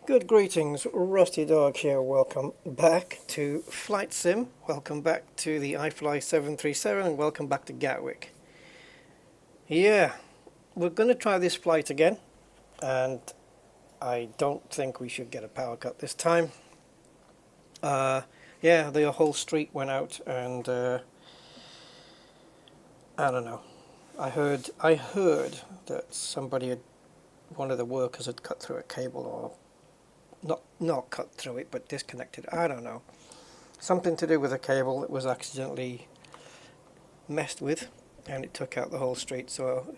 Good greetings, Rusty Dog here. Welcome back to Flight Sim. Welcome back to the iFly 737 and welcome back to Gatwick. Yeah, we're going to try this flight again, and I don't think we should get a power cut this time. Yeah, the whole street went out, and I don't know. I heard that one of the workers had cut through a cable, or not cut through it, but disconnected. I don't know. Something to do with a cable that was accidentally messed with, and it took out the whole street. So,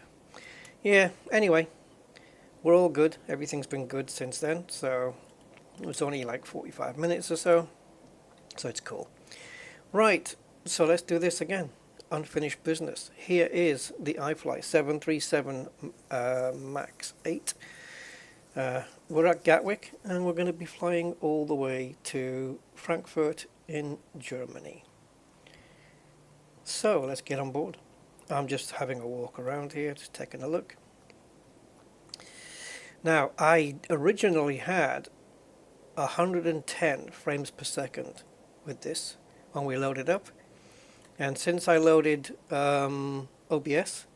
yeah, anyway, we're all good. Everything's been good since then. So, it was only like 45 minutes or so. So, it's cool. Right, so let's do this again. Unfinished business. Here is the iFly 737 MAX 8. We're at Gatwick, and we're going to be flying all the way to Frankfurt in Germany. So let's get on board. I'm just having a walk around here, just taking a look. Now, I originally had 110 frames per second with this when we loaded up, and since I loaded OBS,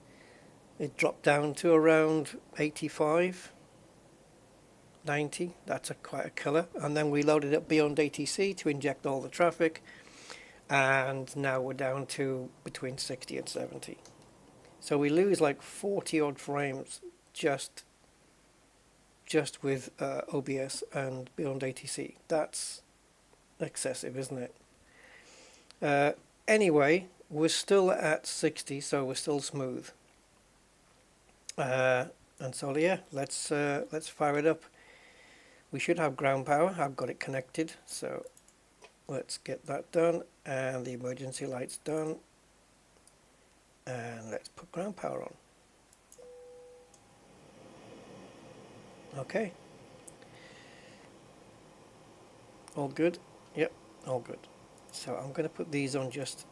it dropped down to around 85. 90, that's quite a killer. And then we loaded up beyond ATC to inject all the traffic, and now we're down to between 60 and 70. So we lose like 40 odd frames just with OBS and beyond ATC. That's excessive, isn't it? Anyway, we're still at 60, so we're still smooth. And so yeah, let's fire it up. We should have ground power. I've got it connected, so let's get that done, and the emergency lights done, and let's put ground power on. Okay. All good? Yep, all good. So I'm going to put these on just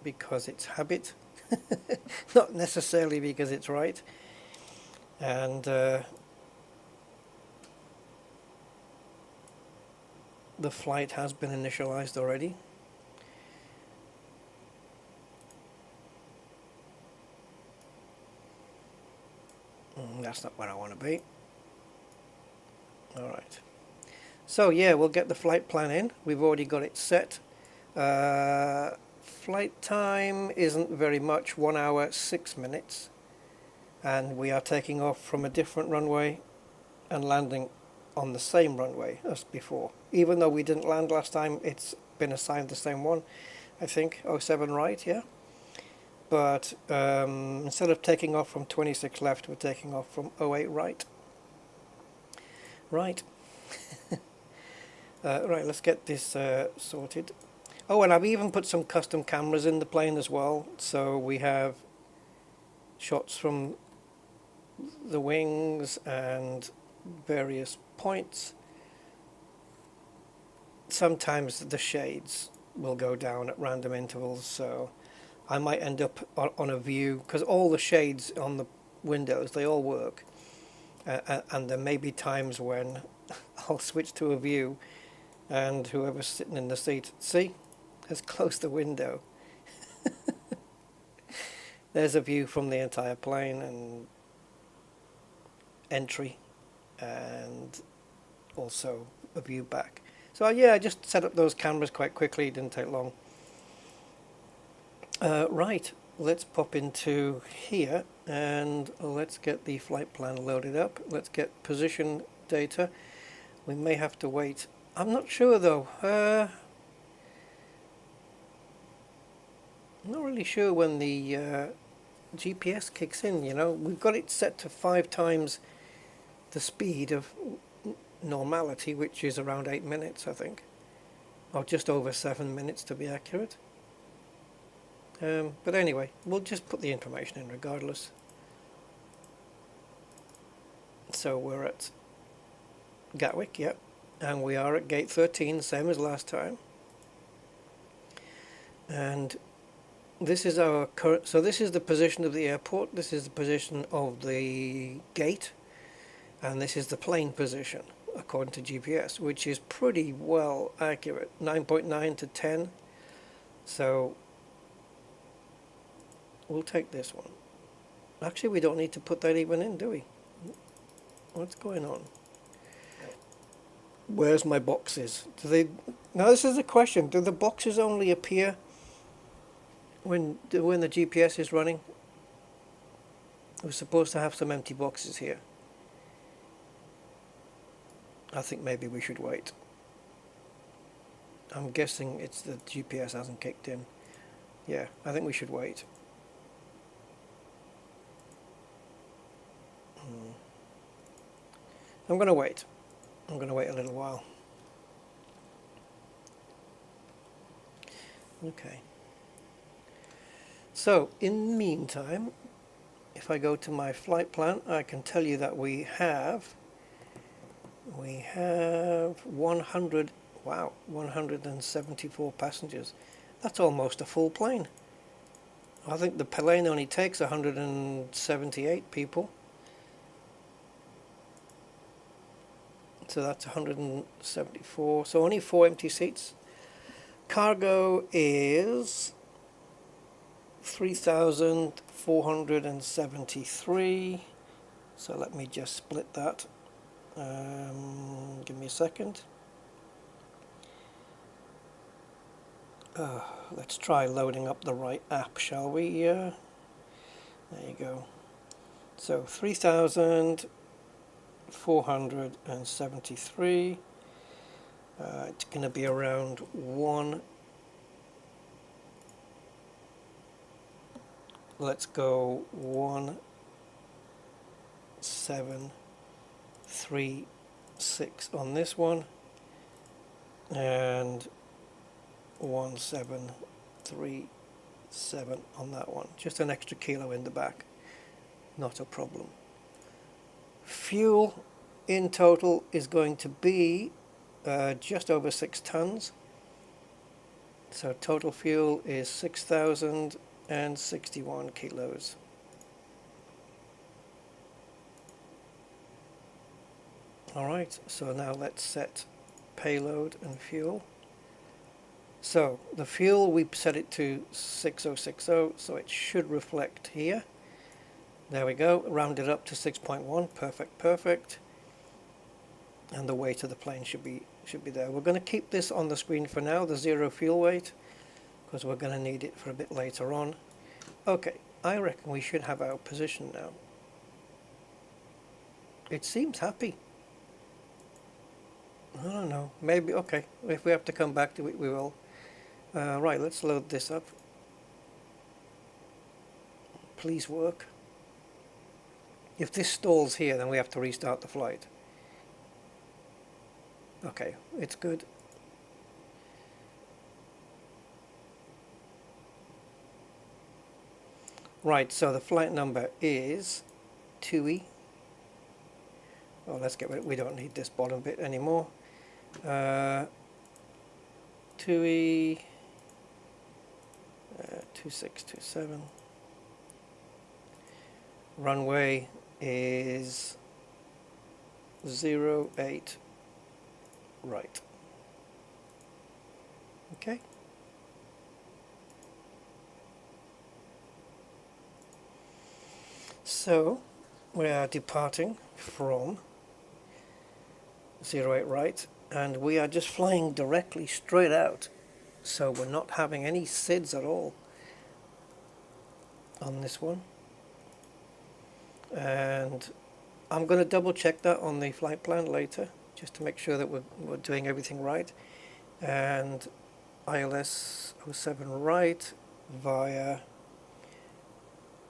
because it's habit, not necessarily because it's right. And the flight has been initialized already. That's not where I want to be. Alright. So yeah, we'll get the flight plan in. We've already got it set. Flight time isn't very much, 1 hour 6 minutes. And we are taking off from a different runway and landing on the same runway as before. Even though we didn't land last time, it's been assigned the same one, I think. 07 right, yeah? But instead of taking off from 26 left, we're taking off from 08 right. Right. Right, let's get this sorted. Oh, and I've even put some custom cameras in the plane as well. So we have shots from the wings and various points. Sometimes the shades will go down at random intervals, so I might end up on a view, because all the shades on the windows, they all work, and there may be times when I'll switch to a view and whoever's sitting in the seat, see, has closed the window. There's a view from the entire plane and entry, and also a view back. So yeah, I just set up those cameras quite quickly. It didn't take long. Right, let's pop into here and let's get the flight plan loaded up. Let's get position data. We may have to wait. I'm not sure though. I'm not really sure when the GPS kicks in, you know. We've got it set to 5 times the speed of normality, which is around 8 minutes, I think, or just over 7 minutes to be accurate. But anyway, we'll just put the information in regardless. So we're at Gatwick, yep, and we are at gate 13, same as last time. And this is our current, so this is the position of the airport, this is the position of the gate, and this is the plane position. according to GPS, which is pretty well accurate. 9.9 to 10. So we'll take this one. Actually, we don't need to put that even in, do we? What's going on? Where's my boxes? Do they? Now this is a question. Do the boxes only appear when the GPS is running? We're supposed to have some empty boxes here. I think maybe we should wait. I'm guessing it's the GPS hasn't kicked in. Yeah, I think we should wait. I'm going to wait. I'm going to wait a little while. Okay. So, in the meantime, if I go to my flight plan, I can tell you that we have 100, wow, 174 passengers. That's almost a full plane. I think the plane only takes 178 people. So that's 174, so only 4 empty seats. Cargo is 3,473. So let me just split that. Give me a second. Let's try loading up the right app, shall we? There you go. So 3,473. It's going to be around 1. Let's go 1736 on this one, and 1737 on that one. Just an extra kilo in the back, not a problem. Fuel in total is going to be just over 6 tons. So total fuel is 6,061 kilos. Alright, so now let's set payload and fuel. So the fuel, we set it to 6060, so it should reflect here. There we go, rounded up to 6.1, perfect, perfect. And the weight of the plane should be there. We're going to keep this on the screen for now, the 0 fuel weight, because we're going to need it for a bit later on. Okay, I reckon we should have our position now. It seems happy. I don't know, maybe, okay, if we have to come back to it, we will. Right, let's load this up. Please work. If this stalls here, then we have to restart the flight. Okay, it's good. Right, so the flight number is 2E. Well, let's get rid of it. We don't need this bottom bit anymore. 2E 2627. Runway is 08 right. Okay. So we are departing from 08 right, and we are just flying directly straight out. So we're not having any SIDS at all on this one. And I'm going to double check that on the flight plan later, just to make sure that we're doing everything right. And ILS 07 right via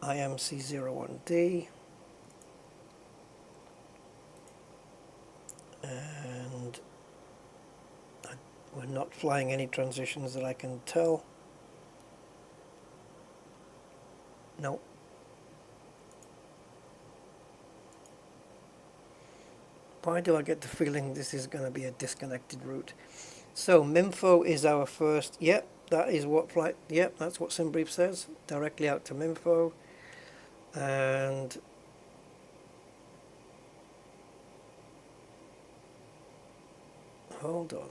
IMC01D. And we're not flying any transitions that I can tell. No. Why do I get the feeling this is going to be a disconnected route? So Minfo is our first. Yep, that is what flight. Yep, that's what SimBrief says. Directly out to Minfo. And hold on.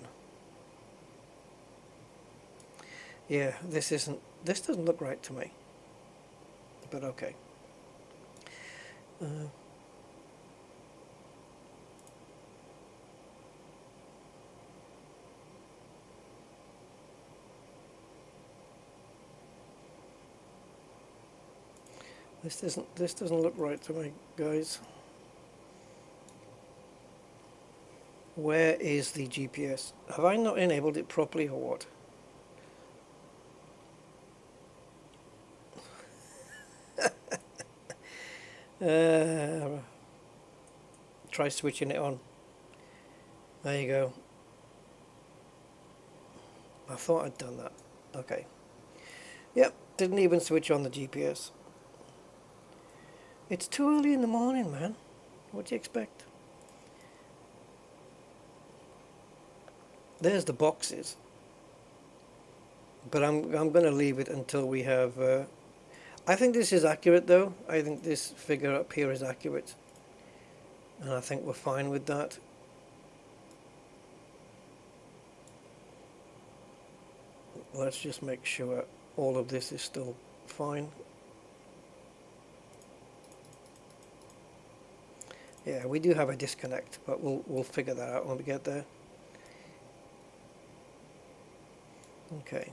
Yeah, this doesn't look right to me. But okay. This doesn't look right to me, guys. Where is the GPS? Have I not enabled it properly or what? Try switching it on. There you go. I thought I'd done that. Okay. Yep, didn't even switch on the GPS. It's too early in the morning, man. What do you expect? There's the boxes. But I'm going to leave it until we have... I think this is accurate though. I think this figure up here is accurate. And I think we're fine with that. Let's just make sure all of this is still fine. Yeah, we do have a disconnect, but we'll figure that out when we get there. Okay.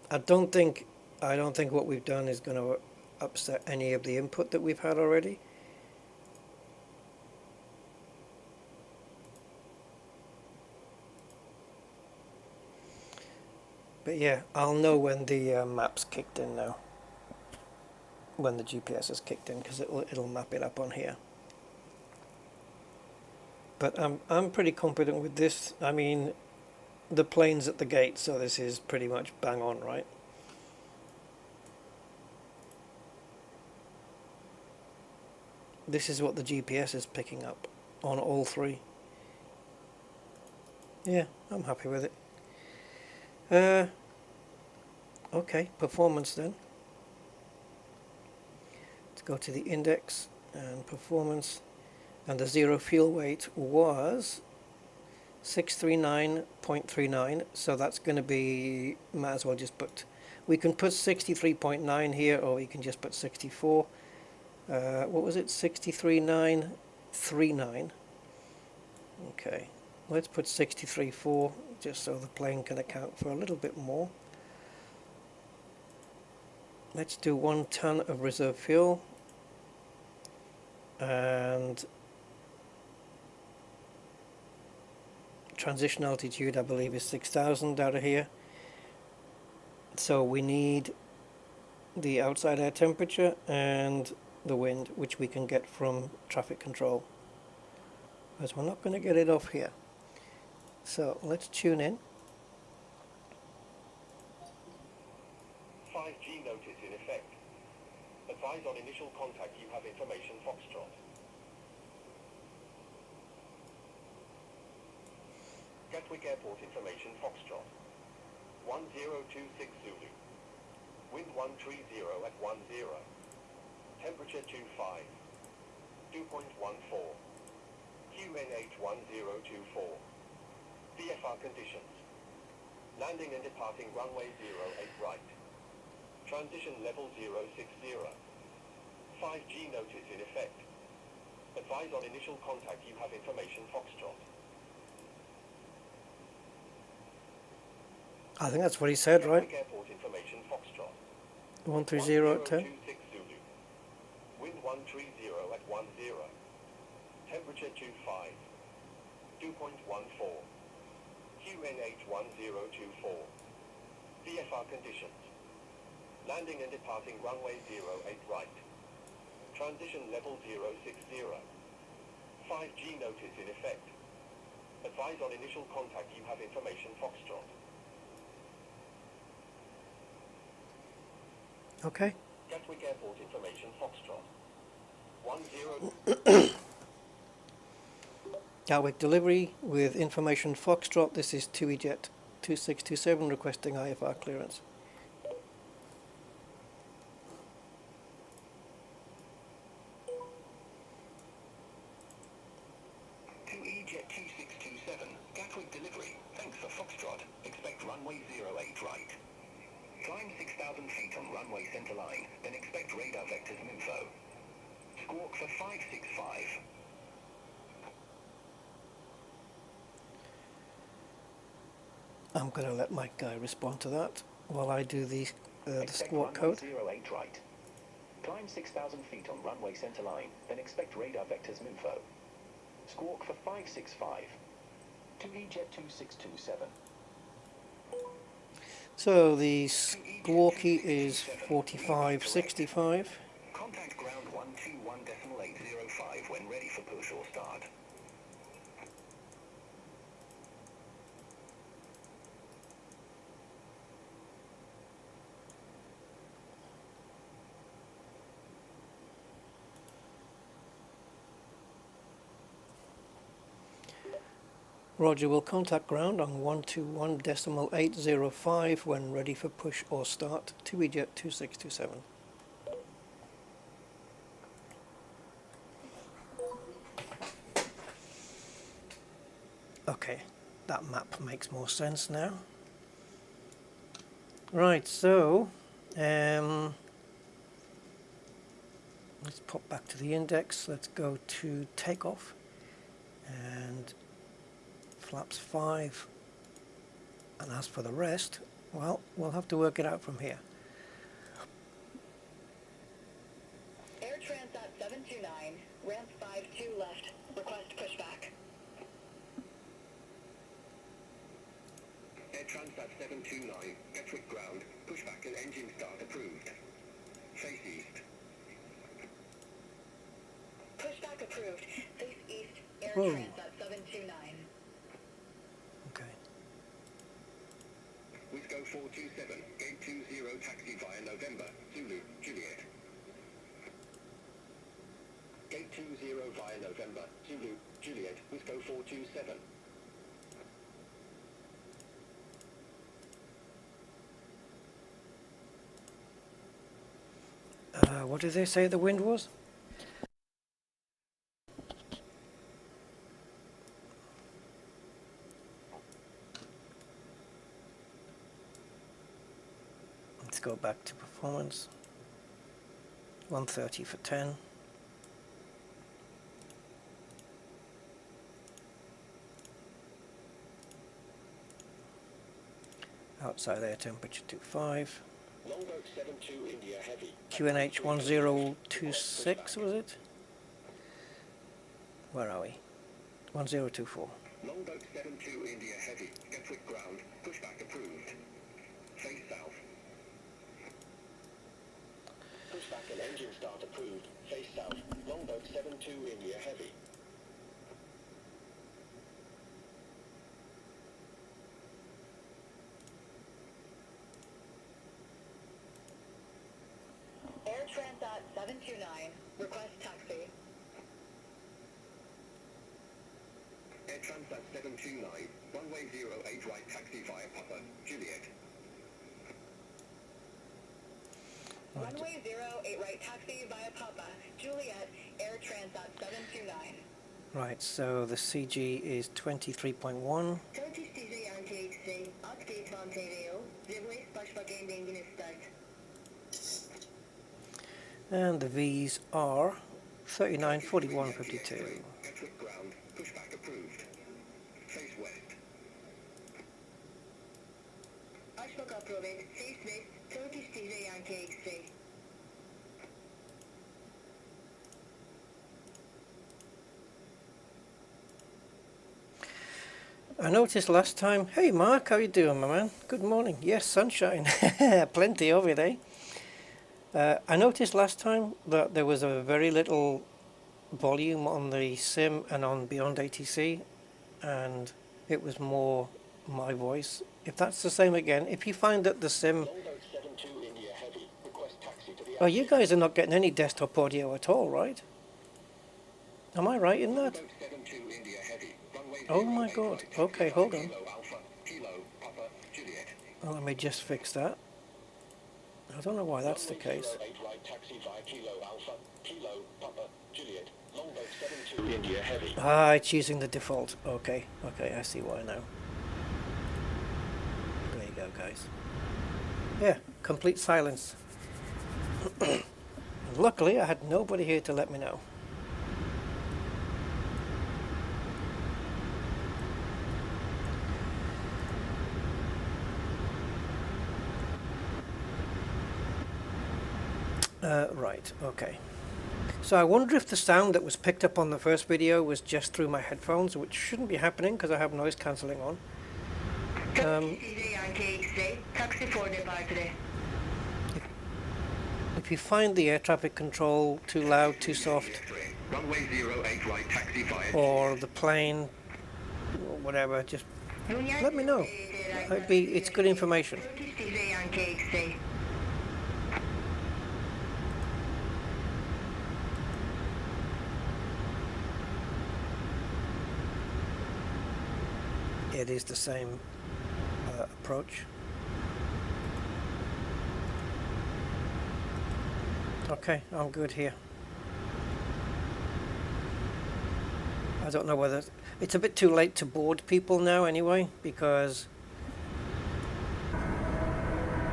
I don't think what we've done is going to upset any of the input that we've had already. But yeah, I'll know when the map's kicked in now. When the GPS is kicked in, because it'll map it up on here. But I'm pretty confident with this. I mean, the plane's at the gate, so this is pretty much bang on, right? This is what the GPS is picking up on all three. Yeah, I'm happy with it. Okay, performance then. Let's go to the index and performance, and the zero fuel weight was 639.39, so that's going to be, might as well just put, we can put 63.9 here, or we can just put 64. What was it, 63.939? Okay, let's put 63.4, just so the plane can account for a little bit more. Let's do 1 ton of reserve fuel, and transition altitude I believe is 6,000 out of here. So we need the outside air temperature and the wind, which we can get from traffic control, because we're not going to get it off here. So let's tune in. 5G notice in effect. Advise on initial contact you have information Foxtrot. Gatwick Airport information Foxtrot. 1026 Zulu. Wind 130 at 10. Temperature 25. 2.14. QNH 1024. VFR conditions. Landing and departing runway 08 right. Transition level 060. 5G notice in effect. Advise on initial contact you have information Foxtrot. I think that's what he said, right? Airport information Foxtrot. 130 at 10. 1026 Zulu. Wind 130 at 10. Temperature 25. 2.14. QNH 1024. VFR conditions. Landing and departing runway 08 right. Transition level 060. 5G notice in effect. Advise on initial contact you have information Foxtrot. Okay. Gatwick Airport information Foxtrot. 10. Gatwick delivery with information Foxtrot. This is TUIJet 2627 requesting IFR clearance. TUIJet 2627, Gatwick delivery. right. Climb 6,000 feet on runway center line, then expect radar vectors MUFO. Squawk for 565. I'm going to let my guy respond to that while I do the squawk code. 08 right. Climb 6,000 feet on runway center line, then expect radar vectors MUFO. Squawk for 565. 2EJet 2627. So the squawky is 4565. Contact ground 121.805 when ready for push or start. Roger, will contact ground on 121.805 when ready for push or start. 2EJet 2627. Okay, that map makes more sense now. Right, so let's pop back to the index. Let's go to takeoff and flaps 5, and as for the rest, well, we'll have to work it out from here. Air Transat 729, ramp 52 left, request pushback. Air Transat 729, Gatwick ground, pushback and engine start approved. Face east. Pushback approved. Face east, Air Whoa. Transat 729. Okay. Wisco 427, gate 20 taxi via November, Zulu, Juliet. Gate 20 via November, Zulu, Juliet, Wisco 427. What did they say the wind was? Let's go back to performance. 130 for 10. Outside air temperature 25. Longboat 72 India heavy. QNH 1026 was it? Where are we? 1024. Longboat 72 India heavy, Gatwick ground, pushback approved. Face south. Pushback and engine start approved. Face south. Longboat 72 India heavy. Air Transat 729, request taxi. Air Transat 729, runway 08 right taxi via Papa, Juliet. Runway 08 right taxi via Papa, Juliet, Air Transat 729. Right, so the CG is 23.1. And the V's are 39, 41, 52. Gatwick ground, pushback approved. Face west. Ashbok approved, face west, 30 degree anti-X-ray. I noticed last time, hey Mark, how you doing, my man? Good morning. Yes, sunshine. Plenty of it, eh? I noticed last time that there was a very little volume on the sim and on Beyond ATC, and it was more my voice. If that's the same again, if you find that the sim... Longboat 72 India heavy, request taxi to the... Oh, you guys are not getting any desktop audio at all, right? Am I right in that? Longboat 72 India heavy, runway Oh my 08 god. right, Okay, hold on. Kilo Alpha, Kilo, Papa, Juliet. Well, let me just fix that. I don't know why that's the case. 08 right taxi via Kilo Alpha, Kilo, Papa, Juliet. Longboat 72 India heavy. Ah, it's using the default. Okay, okay, I see why now. There you go. guys. Yeah, complete silence. Luckily, I had nobody here to let me know. Right, okay. So I wonder if the sound that was picked up on the first video was just through my headphones, which shouldn't be happening because I have noise cancelling on. If you find the air traffic control too loud, too soft, Runway 08 right, taxi fired. or the plane, or whatever, just let me know. It's good information. It is the same approach. Okay, I'm good here. I don't know whether it's a bit too late to board people now anyway, because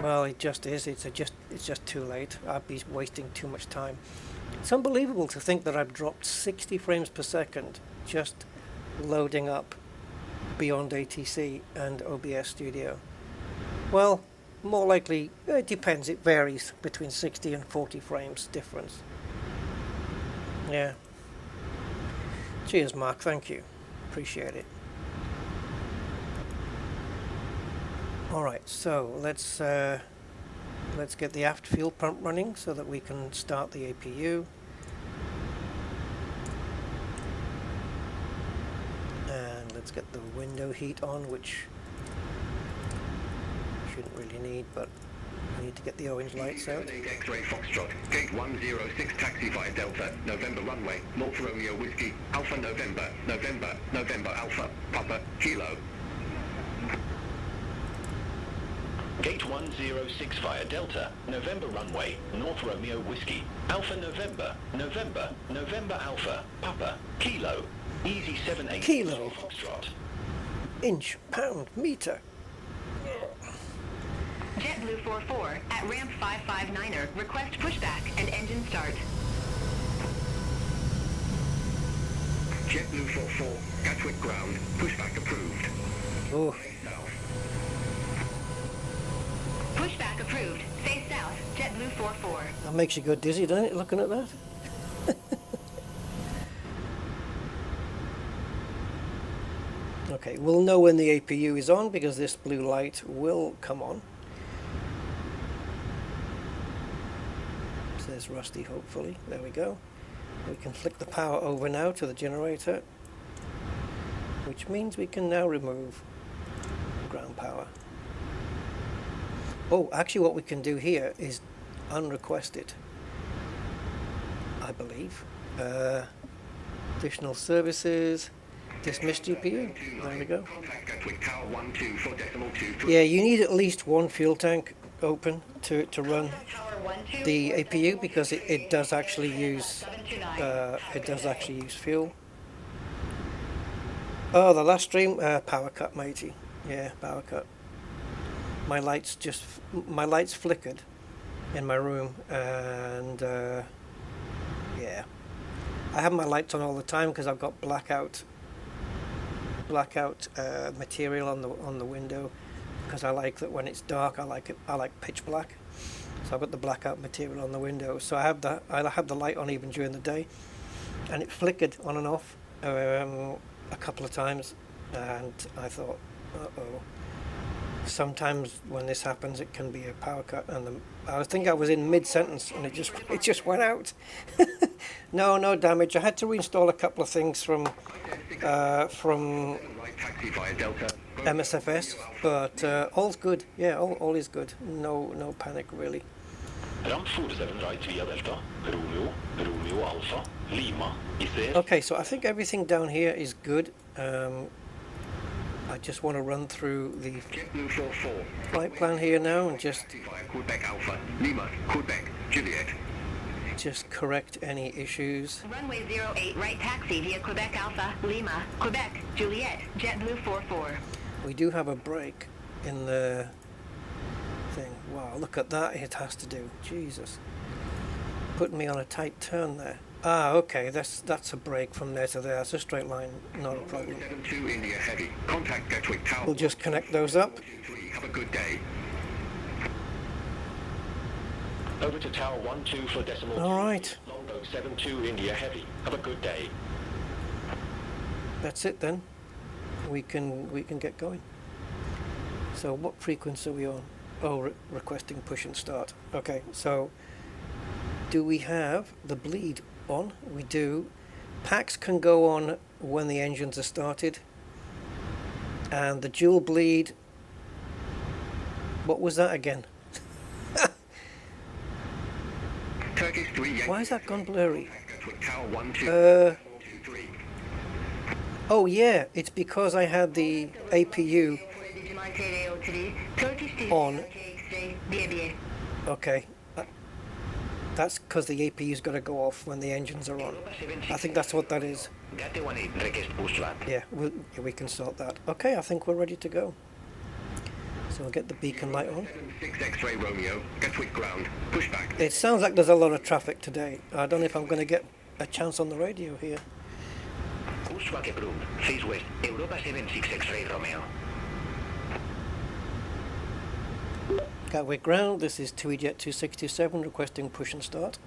well, it just is. It's just too late. I'd be wasting too much time. It's unbelievable to think that I've dropped 60 frames per second just loading up beyond ATC and OBS Studio. Well, more likely, it depends, it varies between 60 and 40 frames difference. Yeah. Cheers, Mark, thank you. Appreciate it. Alright, so let's get the aft fuel pump running so that we can start the APU. And let's get the window heat on, which shouldn't really need, but we need to get the orange lights out. X-ray Foxtrot, gate 106 taxi 5 Delta, November runway, North Romeo Whiskey, Alpha November, November Alpha, Papa, Kilo. Gate 106 via Delta, November runway, North Romeo Whiskey, Alpha November, November Alpha, Papa, Kilo, Easy 78 Kilo. Foxtrot. Inch, pound, meter. JetBlue 44 at ramp 559er. Request pushback and engine start. JetBlue 44, Gatwick ground, pushback approved. Oh, Pushback approved. Face south. JetBlue 44. that makes you go dizzy, doesn't it, looking at that? Okay, we'll know when the APU is on because this blue light will come on. Says Rusty, hopefully. There we go. We can flick the power over now to the generator, which means we can now remove ground power. Oh, actually what we can do here is unrequest it, I believe. Additional services, dismiss GPU, there we go. Yeah, you need at least one fuel tank open to run the APU because it does actually use fuel. Oh, the last stream, power cut, matey. Yeah, power cut. My lights flickered in my room, and yeah, I have my lights on all the time because I've got blackout material on the window, because I like that when it's dark I like pitch black, so I've got the blackout material on the window, so I have the light on even during the day, and it flickered on and off a couple of times, and I thought, uh-oh. Sometimes when this happens, it can be a power cut, and I think I was in mid-sentence, and it just went out. No damage. I had to reinstall a couple of things from MSFS, but all's good. Yeah, all is good. No panic really. Okay, so I think everything down here is good. I just want to run through the flight plan here now and just correct any issues. Runway 08 right taxi via Quebec Alpha, Lima, Quebec, Juliet, JetBlue 44. We do have a break in the thing. Wow, look at that it has to do. Jesus. Putting me on a tight turn there. Ah, okay, that's a break from there to there. That's a straight line, not a problem. 72 India Heavy. Contact Gatwick Tower. We'll just connect those up. Have a good day. Over to Tower 12 for decimal. All right. Longboat 72 India Heavy. Have a good day. That's it then. We can get going. So what frequency are we on? Oh, requesting push and start. Okay, so do we have the bleed on? We do. Packs can go on when the engines are started. And the dual bleed, what was that again? Turkish 3. Why has that gone blurry? Tower 12. Oh yeah, it's because I had the APU on. Okay. That's because the APU's got to go off when the engines are on. I think that's what that is. Yeah, we can sort that. Okay, I think we're ready to go. So we'll get the beacon light on. 6 X-ray Romeo, Gatwick ground, pushback. It sounds like there's a lot of traffic today. I don't know if I'm going to get a chance on the radio here. Face west, Europa 76 X-ray Romeo. Gatwick ground, this is TUI-Jet 2627 requesting push and start.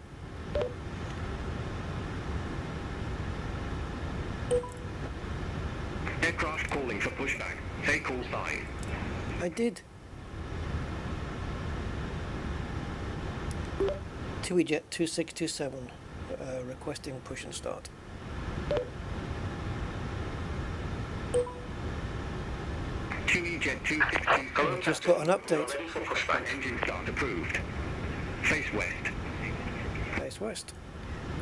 Aircraft calling for pushback. Say call sign. I did. TUI-Jet 2627 requesting push and start. TUI-Jet 262. Just got an update. Ready for pushback. Engine start approved. Face west. Face west.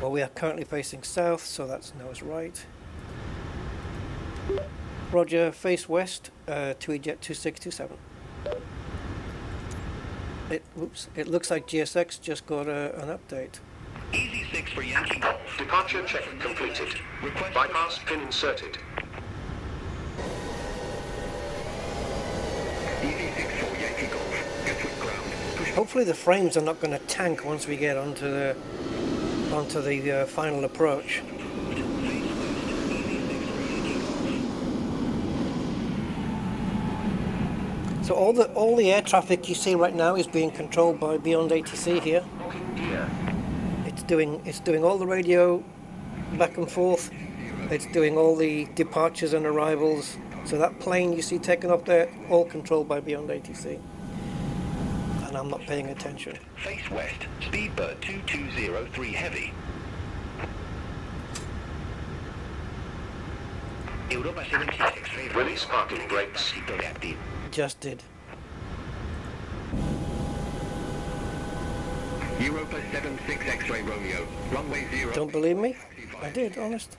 Well, we are currently facing south, so that's nose right. Roger, face west, TUI-Jet 2627. It looks like GSX just got an update. Easy 6 for Yankee Golf. Departure check completed. Bypass pin inserted. Easy 6 for Yankee Golf. Gatwick ground. Push. Hopefully the frames are not going to tank once we get onto the final approach. So all the air traffic you see right now is being controlled by Beyond ATC here. It's doing all the radio back and forth. It's doing all the departures and arrivals. So that plane you see taken up there, all controlled by Beyond ATC. And I'm not paying attention. Face west, Speedbird 2203 Heavy. Europa 76 X-ray. Release parking brakes. Just did. Europa 76 X-ray Romeo. Runway 0. Don't believe me? I did, honest.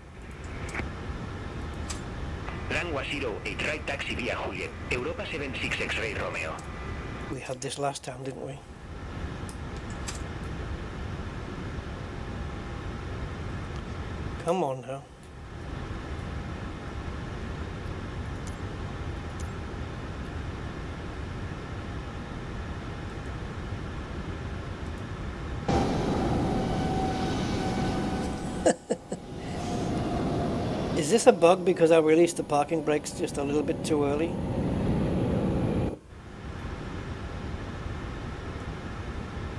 Runway 08 right taxi via Juliet. Europa 76 X-ray Romeo. We had this last time, didn't we? Come on now. Is this a bug because I released the parking brakes just a little bit too early?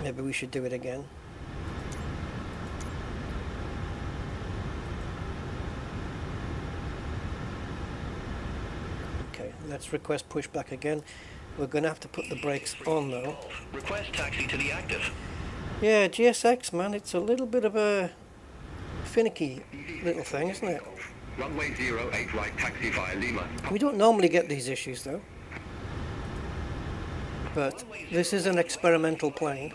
Maybe we should do it again. Okay, let's request pushback again. We're going to have to put the brakes on though. Request taxi to the active. Yeah, GSX, man, it's a little bit of a finicky little thing, isn't it? Runway 08 right taxi via Lima. We don't normally get these issues though. But this is an experimental plane.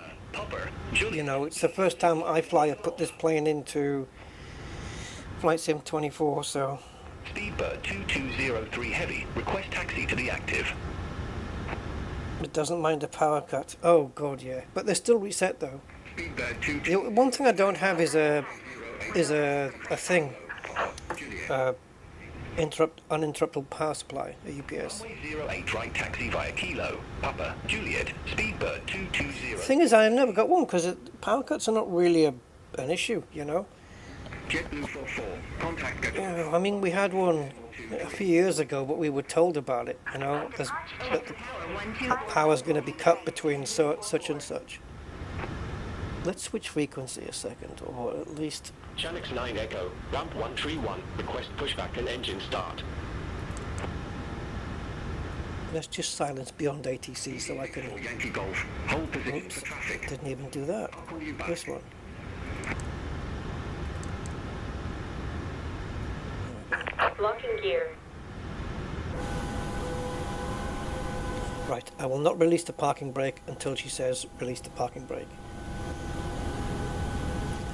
You know, it's the first time iFly have put this plane into Flight Sim 24, so... Speedbird 2203 Heavy. Request taxi to the active. It doesn't mind a power cut. Oh god, yeah. But they're still reset though. Speedbird 22. One thing I don't have is a thing. uninterruptible power supply, a UPS. Runway 08 right taxi via Kilo, Papa, Juliet, Speedbird 220. Thing is, I never got one because power cuts are not really an issue, you know. JetBlue 44, contact Gatwick. Yeah, I mean, we had one a few years ago, but we were told about it, you know, that the power's going to be cut between such and such. Let's switch frequency a second, or at least... Chanix 9 Echo, ramp 131, request pushback and engine start. Let's just silence beyond ATC so I can... Yankee Golf, hold position Oops, for traffic. didn't even do that. I'll call you back. This one. Locking gear. Right, I will not release the parking brake until she says release the parking brake.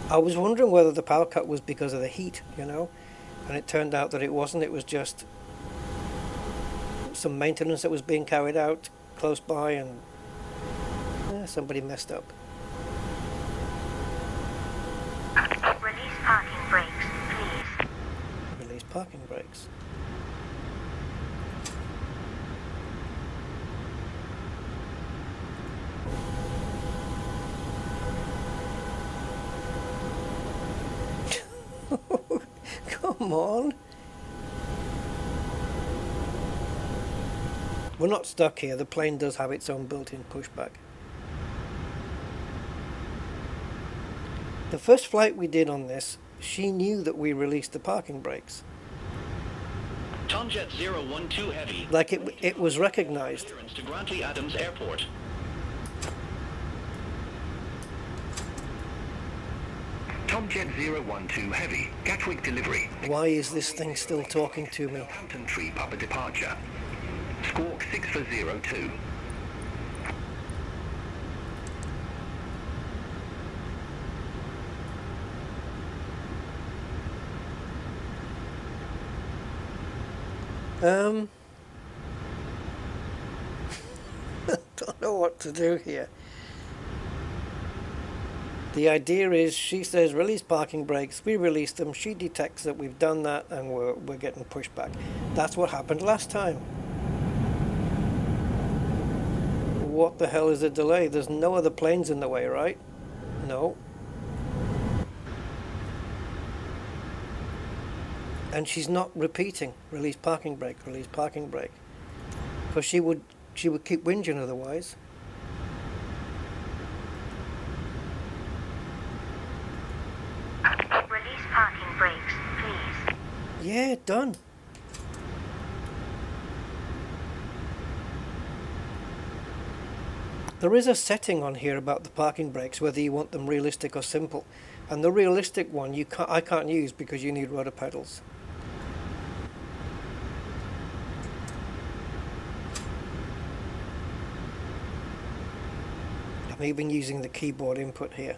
I was wondering whether the power cut was because of the heat, you know, and it turned out that it wasn't. It was just some maintenance that was being carried out close by, and somebody messed up. Release parking brakes, please. Release parking brakes. Come on. We're not stuck here. The plane does have its own built-in pushback. The first flight we did on this, she knew that we released the parking brakes. Tomjet 012 Heavy. Like it was recognized. Clearance to Grantley Adams Airport. Tomjet 012 Heavy, Gatwick delivery. Why is this thing still talking to me? Hampton 3 Papa departure. Squawk 6 for 02. I don't know what to do here. The idea is she says release parking brakes, we release them, she detects that we've done that, and we're getting pushed back. That's what happened last time. What the hell is the delay? There's no other planes in the way, right? No. And she's not repeating release parking brake, release parking brake, because she would keep whinging otherwise. Release parking brakes, please. Yeah, done. There is a setting on here about the parking brakes, whether you want them realistic or simple. And the realistic one I can't use because you need rudder pedals. I'm even using the keyboard input here.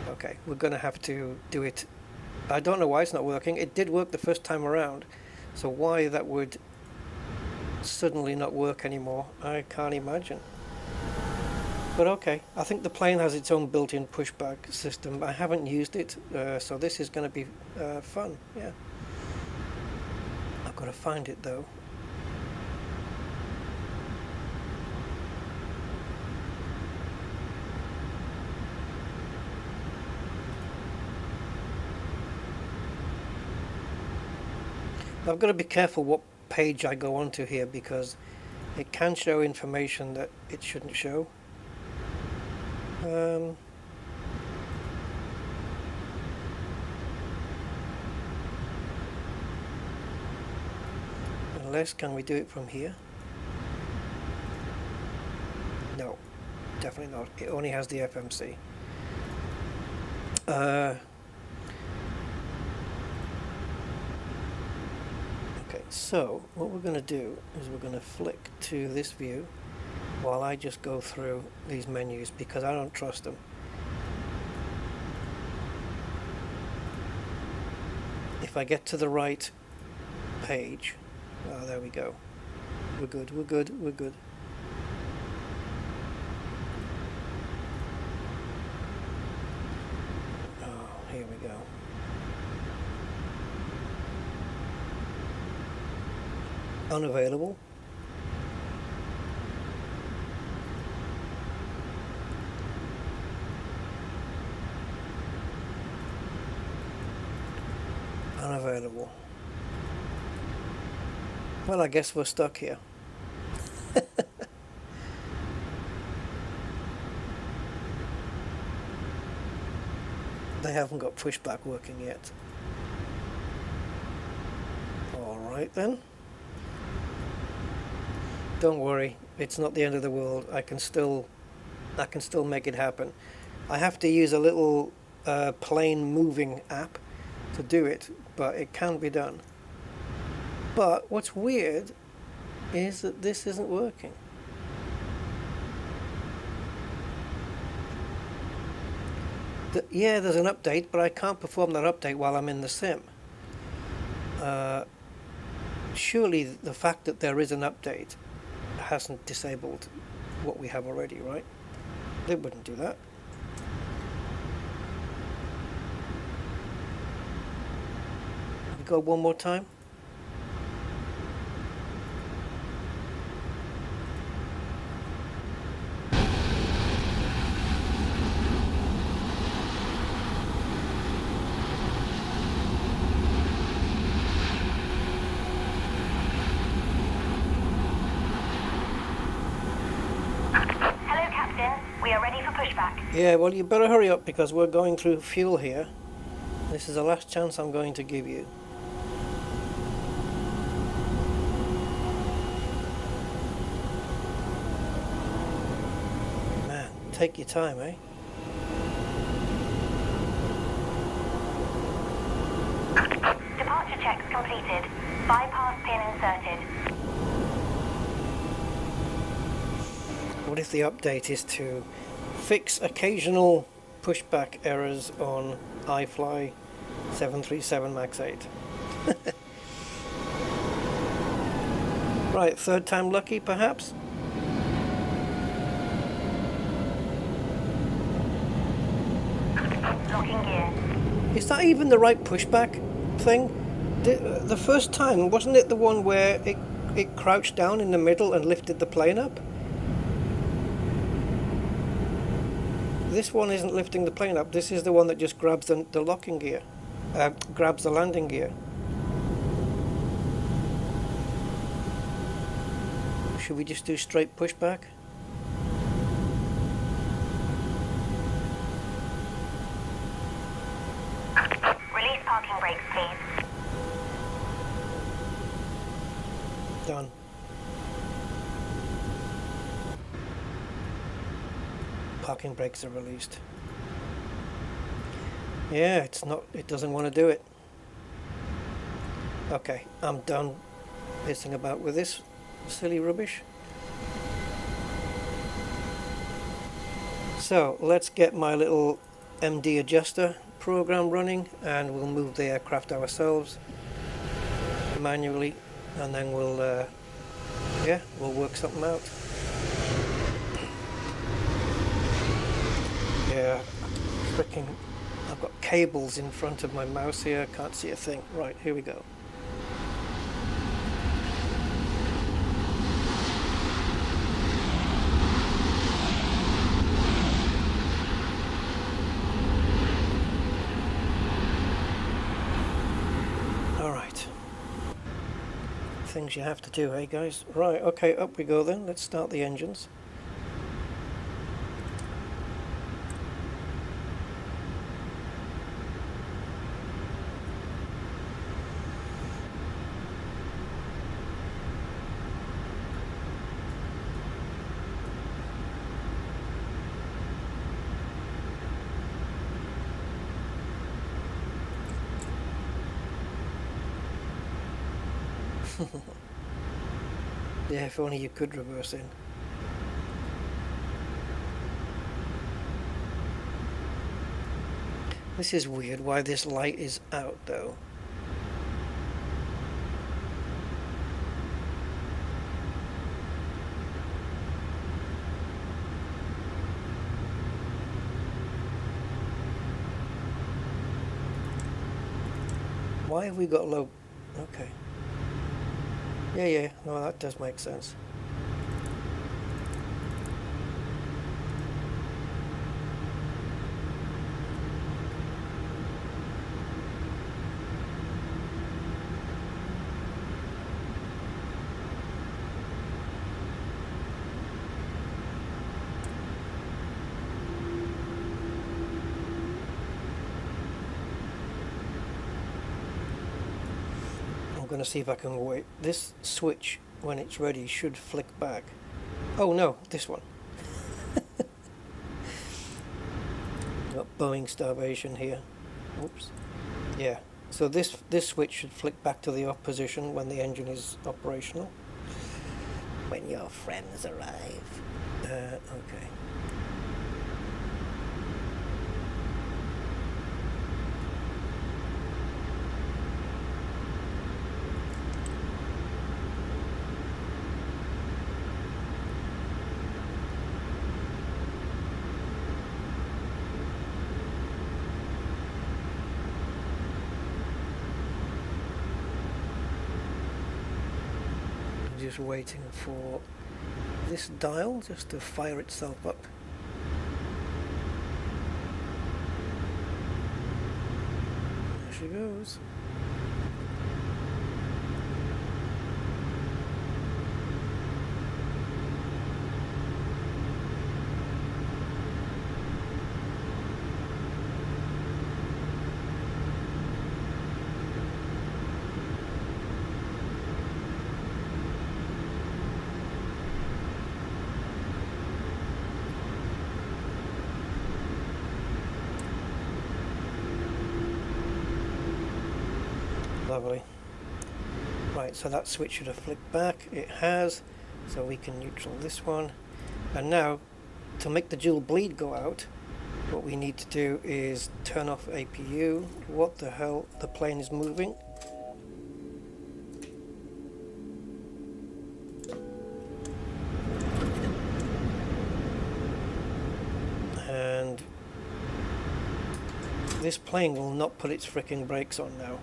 Okay, we're going to have to do it. I don't know why it's not working. It did work the first time around, so why that would suddenly not work anymore, I can't imagine. But okay, I think the plane has its own built-in pushback system. I haven't used it, so this is going to be fun, yeah. I've got to find it though. I've got to be careful what page I go onto here because it can show information that it shouldn't show. Unless, can we do it from here? No, definitely not. It only has the FMC. So what we're going to do is we're going to flick to this view while I just go through these menus because I don't trust them. If I get to the right page, oh, there we go. We're good, we're good, we're good. Oh, here we go. Unavailable. Unavailable. Well, I guess we're stuck here. They haven't got pushback working yet. Alright then. Don't worry, it's not the end of the world. I can still make it happen. I have to use a little plane moving app to do it, but it can be done. But what's weird is that this isn't working. Yeah, there's an update, but I can't perform that update while I'm in the sim. Surely the fact that there is an update hasn't disabled what we have already, right? They wouldn't do that. We go one more time. Yeah, well, you better hurry up because we're going through fuel here. This is the last chance I'm going to give you. Man, take your time, eh? Departure checks completed. Bypass pin inserted. What if the update is to fix occasional pushback errors on iFly 737 MAX 8? Right, third time lucky perhaps? Locking gear. Is that even the right pushback thing? The first time, wasn't it the one where it crouched down in the middle and lifted the plane up? This one isn't lifting the plane up. This is the one that just grabs the locking gear, grabs the landing gear. Should we just do straight pushback? Release parking brakes, please. Done. Parking brakes are released. Yeah, it doesn't want to do it. Okay, I'm done pissing about with this silly rubbish. So let's get my little MD adjuster program running and we'll move the aircraft ourselves manually, and then we'll work something out. Yeah, freaking, I've got cables in front of my mouse here, can't see a thing. Right, here we go. Alright. Things you have to do, eh guys? Right, okay, up we go then. Let's start the engines. Yeah, if only you could reverse in. This is weird, why this light is out though. Why have we got low? Okay. Yeah, no, that does make sense. I'm going to see if I can wait. This switch, when it's ready, should flick back. Oh no, this one. Got Boeing starvation here. Whoops. Yeah, so this switch should flick back to the off position when the engine is operational. When your friends arrive. Okay. Just waiting for this dial just to fire itself up. There she goes. Lovely. Right, so that switch should have flicked back. It has, so we can neutral this one. And now, to make the dual bleed go out, what we need to do is turn off APU. What the hell? The plane is moving. And this plane will not put its fricking brakes on now.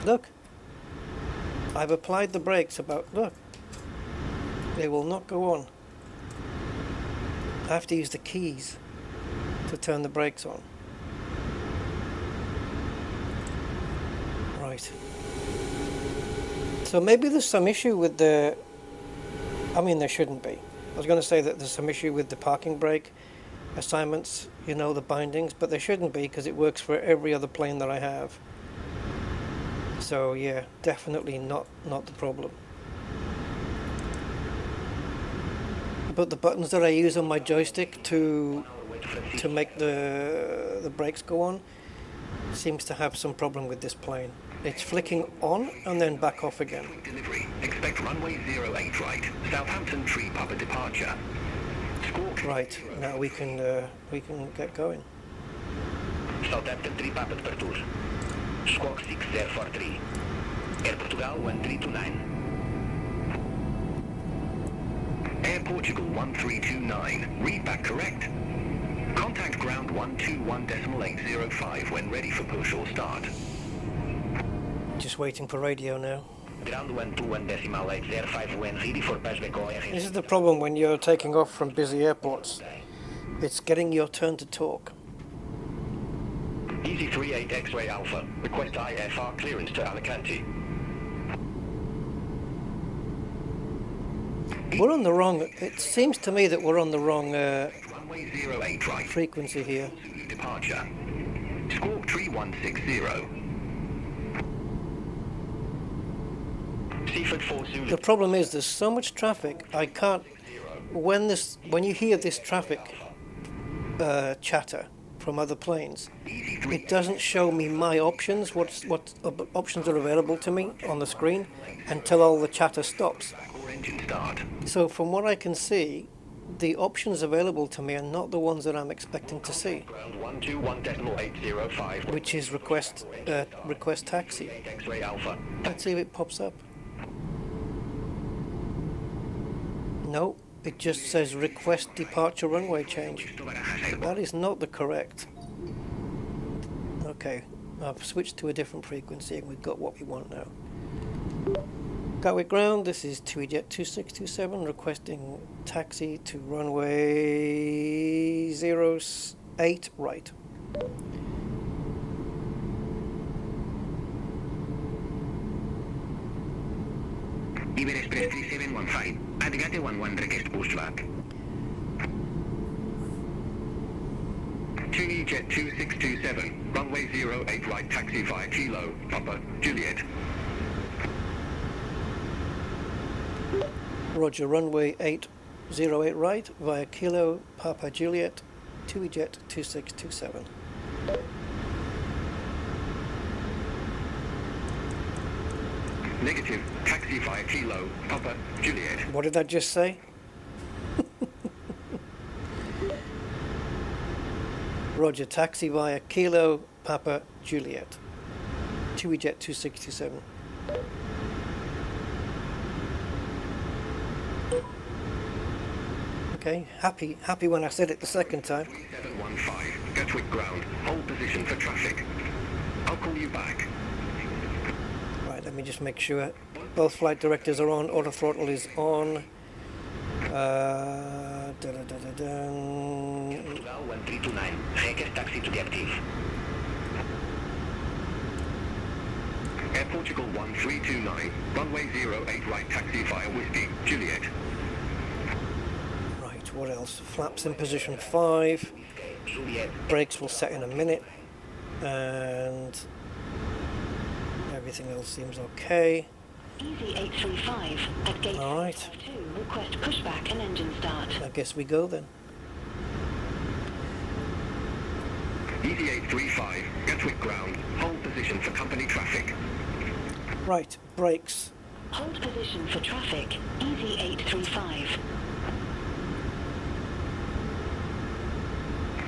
Look, I've applied the brakes look, they will not go on. I have to use the keys to turn the brakes on. Right. So maybe there's some issue with the, I mean there shouldn't be. I was going to say that there's some issue with the parking brake assignments, you know, the bindings, but there shouldn't be because it works for every other plane that I have. So yeah, definitely not the problem. But the buttons that I use on my joystick to make the brakes go on seems to have some problem with this plane. It's flicking on and then back off again. Delivery. Expect runway 08 right. Southampton Tree Papa departure. Right, now we can get going. Southampton Tree Papa departure. Squawk 6043. Air Portugal 1329. Air Portugal 1329. Read back correct. Contact ground 121.805 when ready for push or start. Just waiting for radio now. Ground 121.805 when ready for pushback or This is the problem when you're taking off from busy airports. It's getting your turn to talk. Easy 38 X-ray Alpha. Request IFR clearance to Alicante. We're on the wrong, it seems to me that we're on the wrong Runway 08 right. frequency here. Departure. Squawk 3160. Seaford 4 Zulu. The problem is there's so much traffic, I can't, when you hear this traffic chatter from other planes, it doesn't show me my options, what options are available to me on the screen until all the chatter stops. Engine start. So from what I can see, the options available to me are not the ones that I'm expecting to see, Ground 121.805. which is request taxi. X-ray Alpha. Let's see if it pops up. No, it just says request departure runway change. That is not the correct. Okay, I've switched to a different frequency and we've got what we want now. Gatwick ground, this is TUIJet 2627 requesting taxi to runway 08 right. Iber Express 3715, at Gatwick 11 request pushback. TUIJet 2627, runway 08 right taxi via Kilo, Papa, Juliet. Roger, runway 808 right via Kilo, Papa Juliet, TUIJet 2627. Negative, taxi via Kilo, Papa, Juliet. What did that just say? Roger, taxi via Kilo, Papa Juliet, TUIJet 2627. Okay, happy when I said it the second time. 3715, Gatwick ground, hold position for traffic. I'll call you back. Right, let me just make sure both flight directors are on, auto throttle is on. 1329, request taxi to the active. Air Portugal 1329, runway 08 right taxi via Whiskey, Juliet. Right, what else? Flaps in position 5. Brakes will set in a minute. And everything else seems okay. Easy 835 at gate All right. 2, request pushback and engine start. I guess we go then. Easy 835, Gatwick ground, hold position for company traffic. Right, brakes. Hold position for traffic. Easy 835.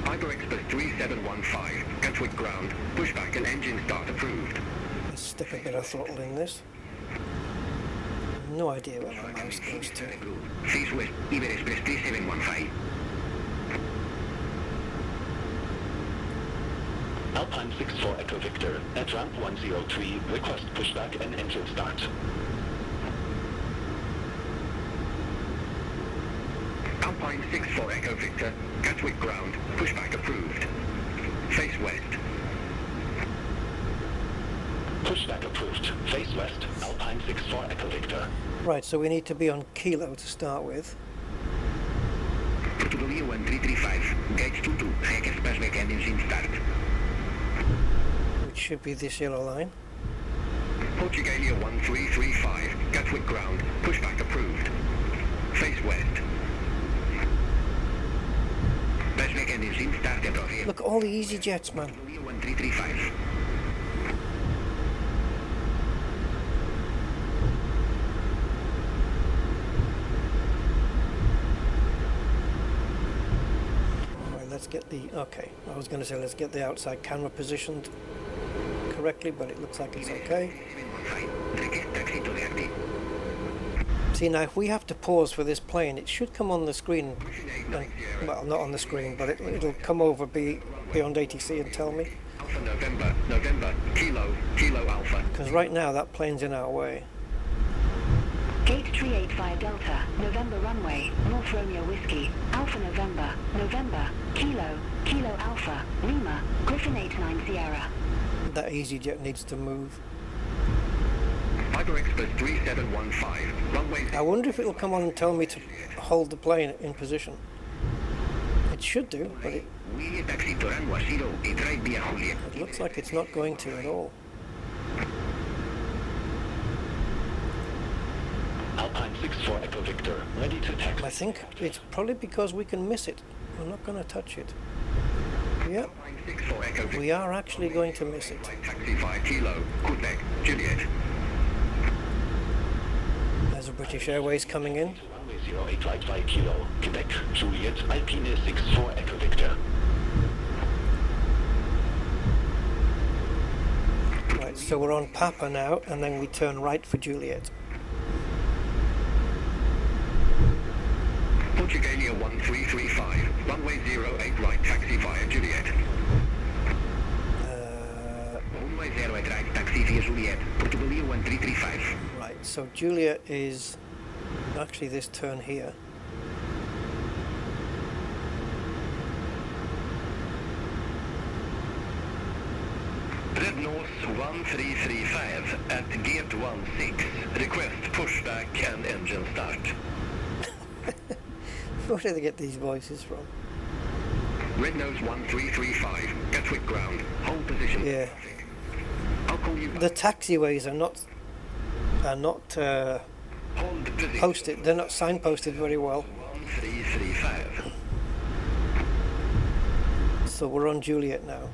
Iber Express 3715, Gatwick ground, pushback and engine start approved. Let's stick a bit of throttle in this. No idea where my mouse goes to. Face west, Iber Express 3715. Alpine 64 Echo Victor, at ramp 103, request pushback and engine start. Alpine 64 Echo Victor, Gatwick ground, pushback approved. Face west. Pushback approved. Face west, Alpine 64 Echo Victor. Right, so we need to be on Kilo to start with. Portugal 1335, gauge 22, request pushback and engine start. Which should be this yellow line. Portugalia 1335, Gatwick ground, pushback approved. Face west. Pushback and engine start approved. Look, all the easy jets, man. 1335. Right, let's get the... Okay, I was going to say let's get the outside camera positioned correctly, but it looks like it's okay. See, now if we have to pause for this plane, it should come on the screen. And, well, not on the screen, but it'll come over beyond ATC and tell me. Alpha November, Kilo Alpha. Because right now that plane's in our way. Gate 385 Delta, November runway, North Romeo Whiskey, Alpha November, Kilo Alpha, Lima, Griffin 89 Sierra. That EasyJet needs to move. Iber Express 3715, runway... I wonder if it'll come on and tell me to hold the plane in position. It should do, but it looks like it's not going to at all. Alpine 64 Echo Victor, ready to taxi. I think it's probably because we can miss it. We're not going to touch it. Yep, we are actually going to miss it. Taxi via Kilo, Quebec, Juliet. There's a British Airways coming in. Runway 08 right via Kilo, Quebec, Juliet, Alpine 64 Echo Victor. Right, so we're on Papa now, and then we turn right for Juliet. 1335, runway 08 right, taxi via Juliet. Runway 08 right, taxi via Juliet, Portugal 1335. Right, so Juliet is actually this turn here. Red North 1335 at gate 16. Request pushback and engine start. Where do they get these voices from? Red Nose 1335, Gatwick ground, hold position. Yeah. Traffic. I'll call you back. The taxiways are not Hold position. posted. They're not signposted very well. 1335. So we're on Juliet now.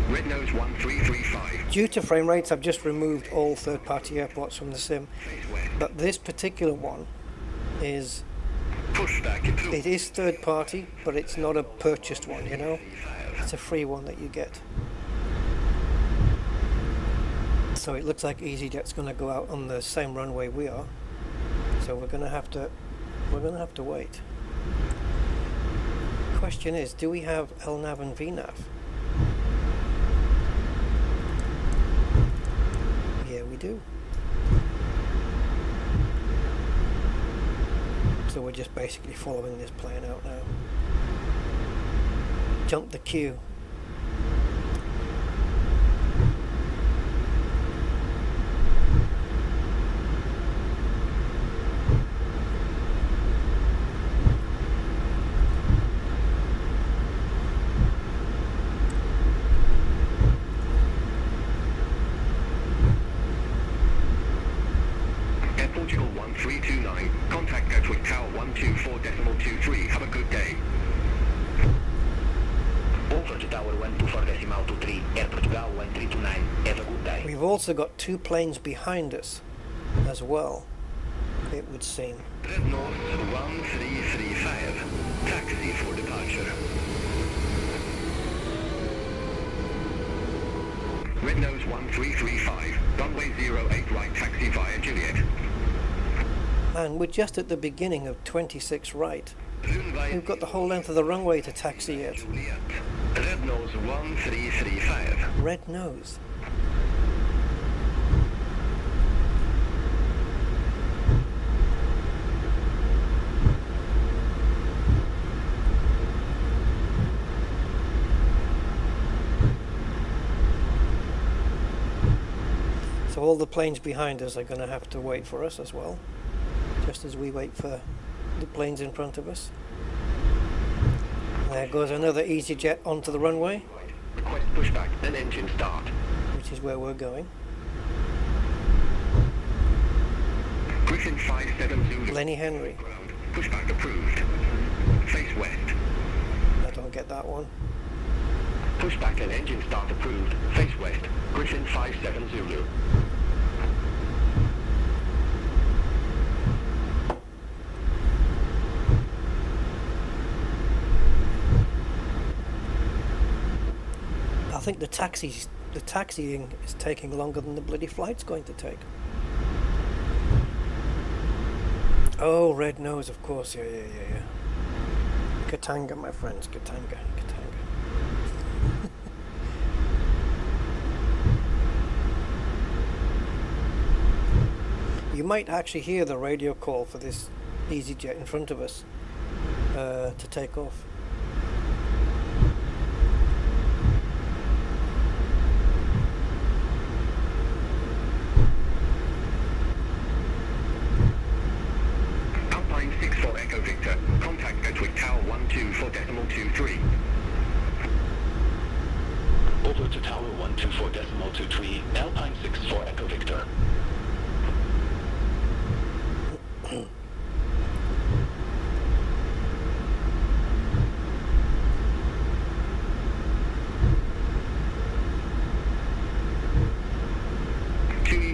Red Nose 1335. Due to frame rates, I've just removed all third-party airports from the sim. Face west. But this particular one is, Pushback approved. it is third-party, but it's not a purchased one, you know? 1335. It's a free one that you get. So it looks like EasyJet's going to go out on the same runway we are. So we're going to have to wait. Question is, do we have LNAV and VNAV? Yeah, we do. So we're just basically following this plane out now. Jump the queue. Air Portugal 1329, contact Gatwick Tower 124.23. Have a good day. Over to Tower 124.23, Air Portugal 1329. Have a good day. We've also got two planes behind us as well, it would seem. Red North 1335, taxi for departure. Red Nose 1335, runway 08 right, taxi via Juliet. Man, we're just at the beginning of 26 right. Runway We've got the whole length of the runway to taxi yet. Juliet. Red Nose 1335. Red nose. So all the planes behind us are going to have to wait for us as well, just as we wait for the planes in front of us. There goes another EasyJet onto the runway, Request pushback and engine start. which is where we're going. Griffin 570. Lenny Henry. Ground. Pushback approved. Face west. I don't get that one. Pushback and engine start approved. Face west. Griffin 570. I think the taxiing is taking longer than the bloody flight's going to take. Oh, red nose, of course. Yeah. Katanga, my friends. Katanga. You might actually hear the radio call for this EasyJet in front of us to take off. Alpine 64 Echo Victor. Contact Gatwick Tower 124.23. Over to Tower 124.23, Alpine 64 Echo Victor.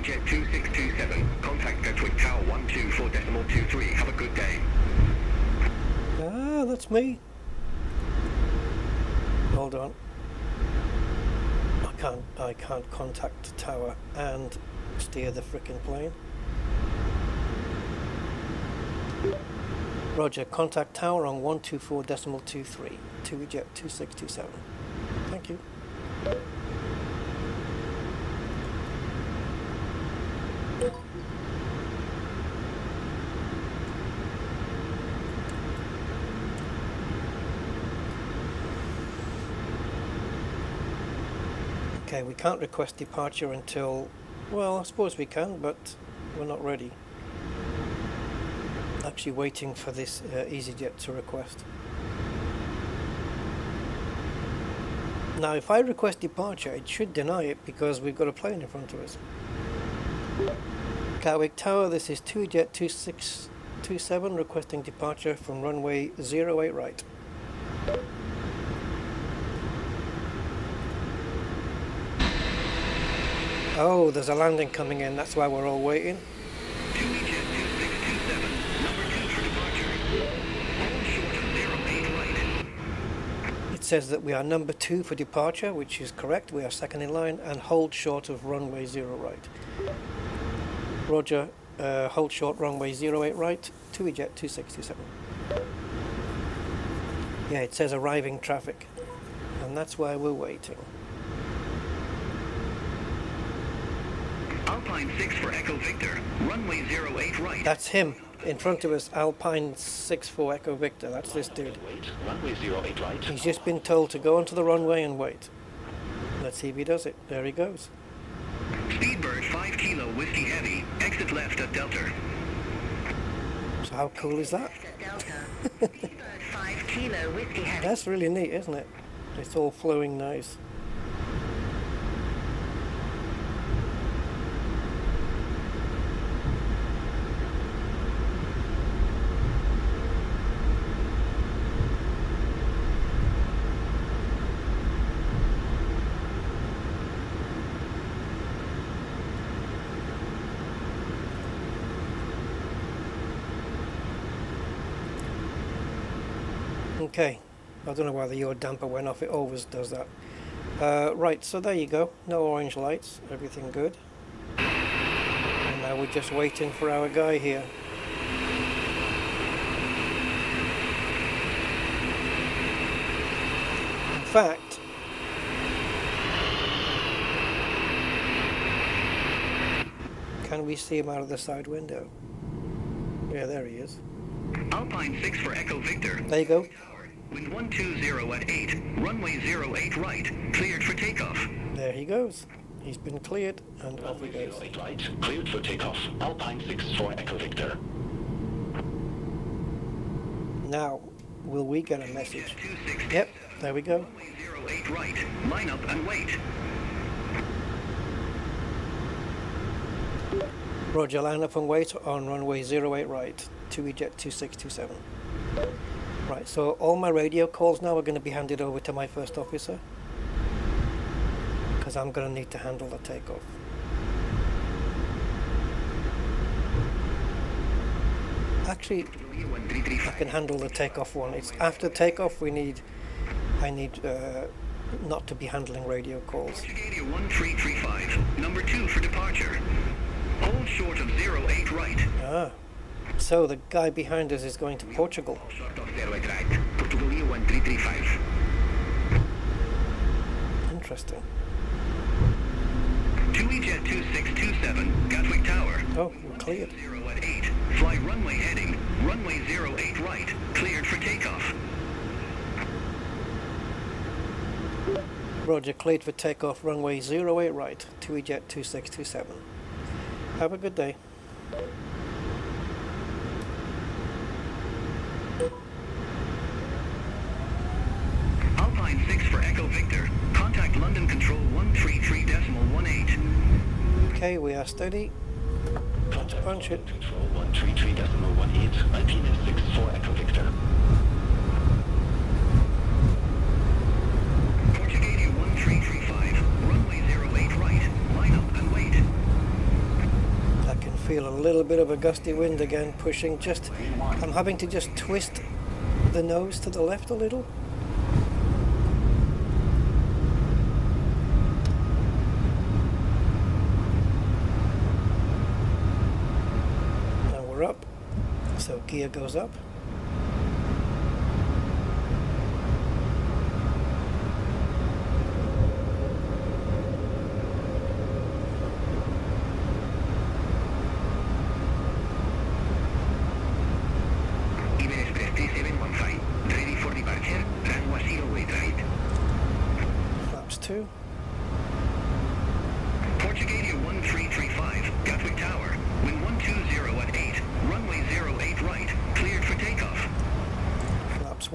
Jet 2627. Contact Gatwick Tower 124.23. Have a good day. Ah, that's me. Hold on. I can't contact the tower and steer the frickin' plane. Roger, contact tower on 124.23, 2EJet 2627. Thank you. Okay, we can't request departure until, well, I suppose we can, but we're not ready. Actually waiting for this EasyJet to request. Now if I request departure, it should deny it because we've got a plane in front of us. Gatwick Tower, this is 2EJet 2627 requesting departure from runway 08 right. Oh, there's a landing coming in, that's why we're all waiting. WeJet 2627, number 2 for departure. Hold short of 08 right. It says that we are number 2 for departure, which is correct, we are second in line, and hold short of runway 0 right. Roger, hold short runway 08 right, 2EJet 2627. Yeah, it says arriving traffic, and that's why we're waiting. Alpine 6 for Echo Victor, runway 08 right. That's him, in front of us, Alpine 6 for Echo Victor, that's this dude. Wait, runway 08 right. He's just been told to go onto the runway and wait. Let's see if he does it. There he goes. Speedbird 5 kilo Whiskey Heavy, exit left at Delta. So how cool is that? Delta. Speedbird 5 kilo Whiskey Heavy. That's really neat, isn't it? It's all flowing nice. Okay, I don't know why the yaw damper went off, it always does that. Right, so there you go, no orange lights, everything good. And now we're just waiting for our guy here. In fact, can we see him out of the side window? Yeah, there he is. Alpine 6 for Echo Victor. There you go. Wind 120 at 8, runway 08 right, cleared for takeoff. There he goes. He's been cleared and off he Runway goes. 08 right, cleared for takeoff. Alpine 6 for Echo Victor. Now, will we get a message? 260. Yep, there we go. Runway 08 right, line up and wait. Roger, line up and wait on runway 08 right, 2EJet 2627. Right, so all my radio calls now are going to be handed over to my first officer, because I'm going to need to handle the takeoff. Actually, I can handle the takeoff one. It's after takeoff I need not to be handling radio calls. Gigabyte 1335, number 2 for departure. Hold short of 08 right. Ah, so the guy behind us is going to Portugal. Short of 08 right. Portugal 1335. Interesting. 2EJet 2627, Gatwick Tower. Oh, we're cleared. 0 at 8. Fly runway heading, runway 08 right, cleared for takeoff. Roger, cleared for takeoff, runway 08 right, 2EJet 2627. Have a good day. Alpine 6 for Echo Victor. Contact London Control 133.18. Okay, we are steady. Contact Punch it. Control 133.18, Alpine 6 for Echo Victor. Portugalia 1335, runway 08 right, line up and wait. I can feel a little bit of a gusty wind again, pushing just... I'm having to just twist the nose to the left a little. And we're up. So gear goes up.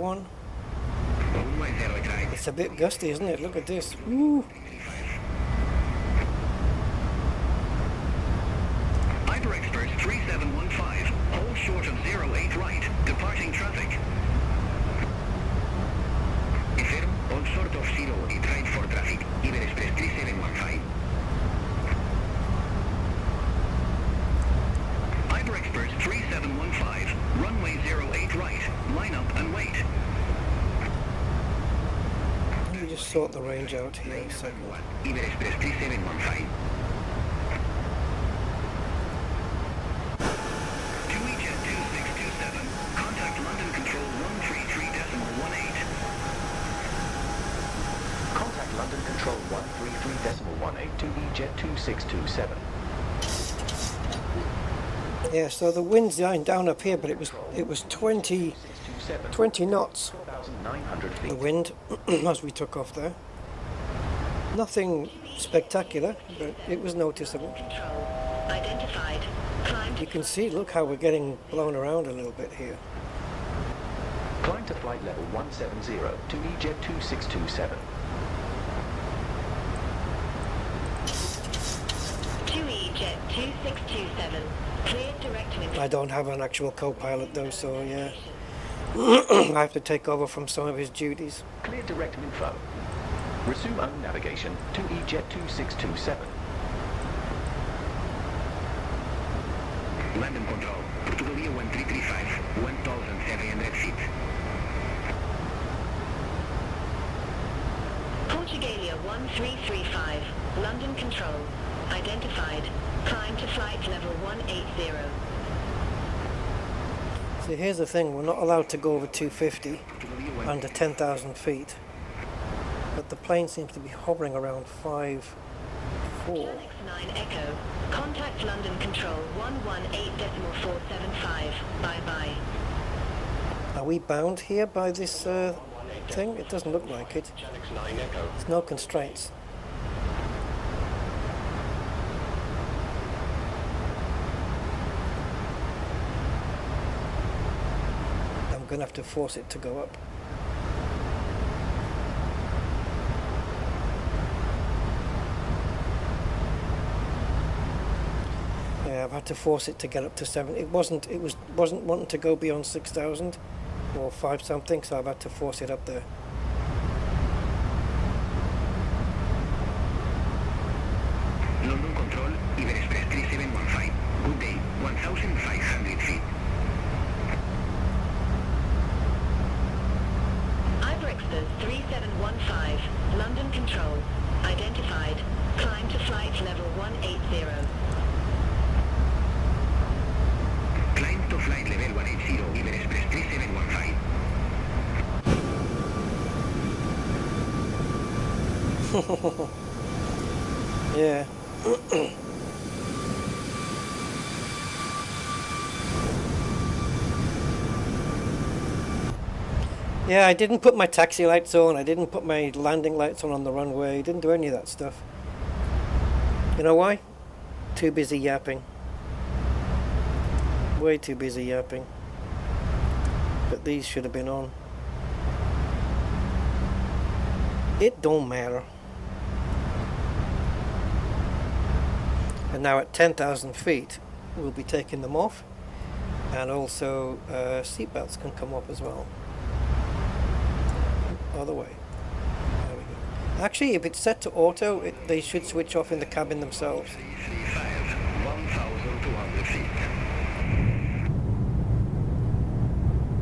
one. It's a bit gusty, isn't it? Look at this. Woo. Expert 3715, hold short of 08 right, departing traffic. Firm, hold short of 08 right for traffic, Iber Express 3715. Iber Expert 3715, runway 08 right, line up and wait. Let me just sort the range out here a second. Iber Express 3715. London Control 133.18 to EJet 2627. Yeah, so the wind's down up here, but it was 20 knots. The wind as we took off there. Nothing spectacular, but it was noticeable. Identified. You can see, look how we're getting blown around a little bit here. Climb to flight level 170 to EJet 2627. Jet 2627. Cleared direct wind. I don't have an actual co-pilot though, so yeah. I have to take over from some of his duties. Clear direct info. Resume own navigation to EJet 2627. Landing control, Portugalia 1335, 1,700 feet. Portugalia 1335, London Control. Identified. Climb to flight level 180. So here's the thing, we're not allowed to go over 250 under 10,000 feet. But the plane seems to be hovering around 5.4. 9 Echo. Contact London Control 118.475. Bye-bye. Are we bound here by this thing? It doesn't look like it. There's no constraints. I'm going to have to force it to go up. Yeah, I've had to force it to get up to 7. It wasn't wanting to go beyond 6,000 or 5 something, so I've had to force it up there. London Control, Iber Express 3715. Good day, 1,500 feet. Iberexpress 3715, London Control. Identified. Climb to flight level 180. Climb to flight level 180, Iber Express 3715. Yeah. Yeah, I didn't put my taxi lights on, I didn't put my landing lights on the runway, didn't do any of that stuff. You know why? Too busy yapping. Way too busy yapping. But these should have been on. It don't matter. And now at 10,000 feet, we'll be taking them off. And also, seatbelts can come up as well. Other way. There we go. Actually, if it's set to auto, they should switch off in the cabin themselves. 1,200 feet.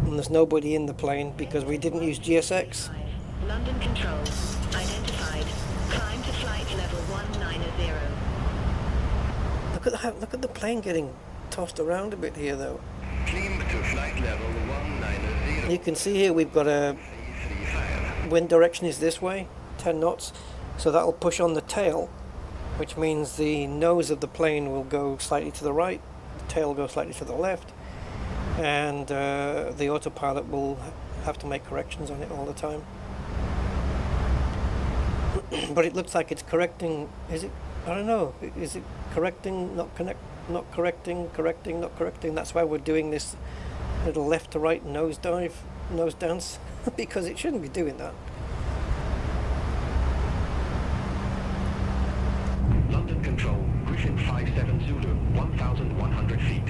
And there's nobody in the plane because we didn't use GSX. London Control. Identified. Climb to flight level 190. Look at the plane getting tossed around a bit here, though. Climb to flight level 190. You can see here we've got a wind direction is this way, 10 knots, so that'll push on the tail, which means the nose of the plane will go slightly to the right, the tail will go slightly to the left, and the autopilot will have to make corrections on it all the time. But it looks like it's correcting. Is it? I don't know. Is it correcting, not correcting, correcting, not correcting? That's why we're doing this little left to right nosedive nose dance because it shouldn't be doing that. London Control, Griffin 57 Zulu, 1,100 feet.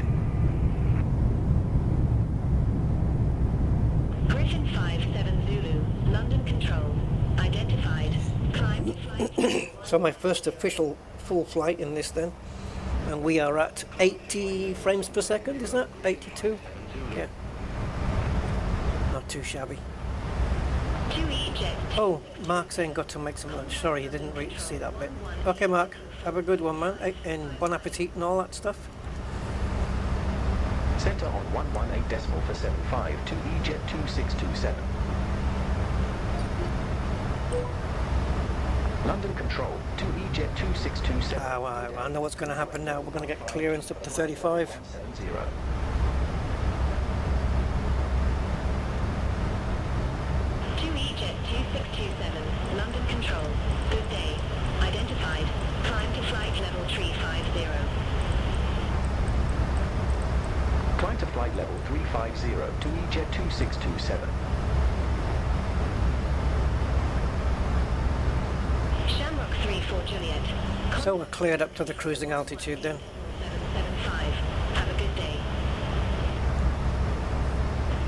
Griffin 57 Zulu, London Control, identified, climb to flight. So my first official full flight in this then, and we are at 80 frames per second, is that? 82? Yeah. Not too shabby. 2E jet. Oh, Mark's saying got to make some lunch. Sorry, you didn't really see that bit. Okay, Mark, have a good one, man, and bon appetit and all that stuff. Center on 118 decimal for 75 to EJet 2627. London Control to EJet 2627. I know what's going to happen now. We're going to get clearance up to 35. 70. 2E jet 2627, London Control, good day, identified, climb to flight level 350. Climb to flight level 350 to EJet 2627. Shamrock 34 Juliet. So we're cleared up to the cruising altitude then. 775. Have a good day.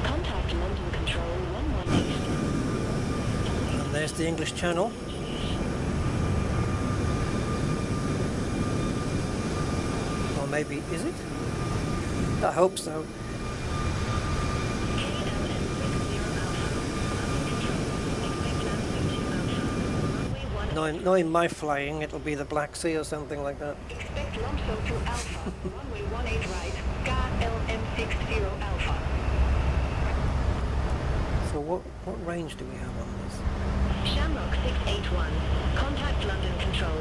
Contact London Control 118. And there's the English channel. Or maybe, is it? I hope so. Knowing my flying, it'll be the Black Sea or something like that. Expect launch zone to Alpha, runway 18 right, KLM60 Alpha. So what range do we have on this? Shamrock 681. Contact London Control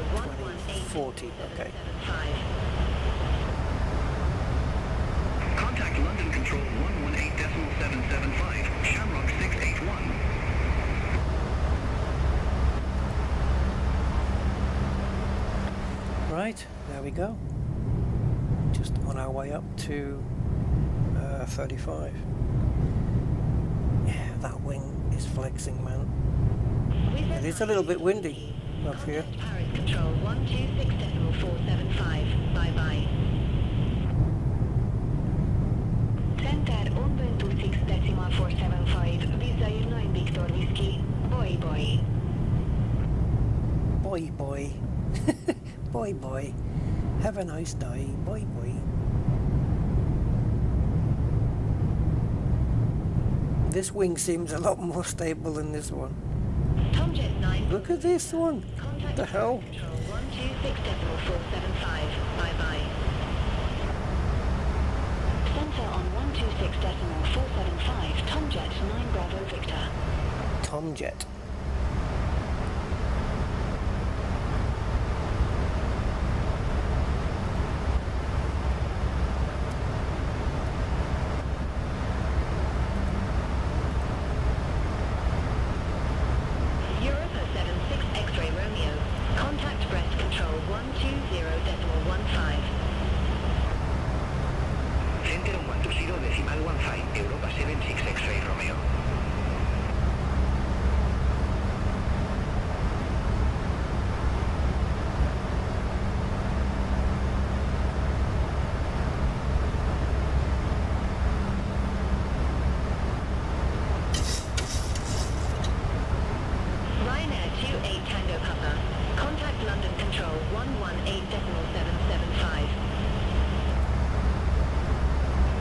40, okay. 118.75. Contact London Control 118.775, Shamrock 681. Right, there we go. Just on our way up to 35. Yeah, that wing is flexing, man. It is a little bit windy up here. Paris Control 126.475. Bye-bye. Center 126.475, Visa 9 Victor Whiskey, boy boy. Boy, boy. Boy, boy. Have a nice day. Boy, boy. This wing seems a lot more stable than this one. Tomjet 9. Look at this one. What the hell? Control 126.475. Bye-bye. Center on 126.475, Tomjet 9 Bravo Victor. Tomjet. Europa 76 X-ray Romeo. Contact Brest Control 120.15. Center on 120.15, Europa 76 X-ray Romeo. Ryanair 28 Tango Papa. Contact London Control 118.775.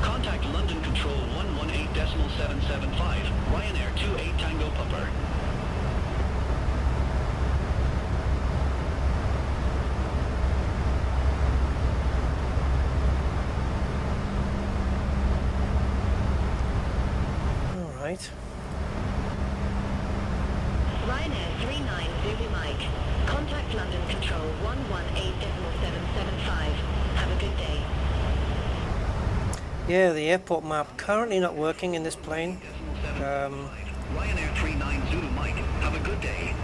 Contact London Control 118.775, Ryanair 28 Tango Pupper. All right. Ryanair 39 Zulu Mike. Contact London Control 118.775. Have a good day. Yeah, the airport map currently not working in this plane. Ryanair 39 Zulu Mike, have a good day.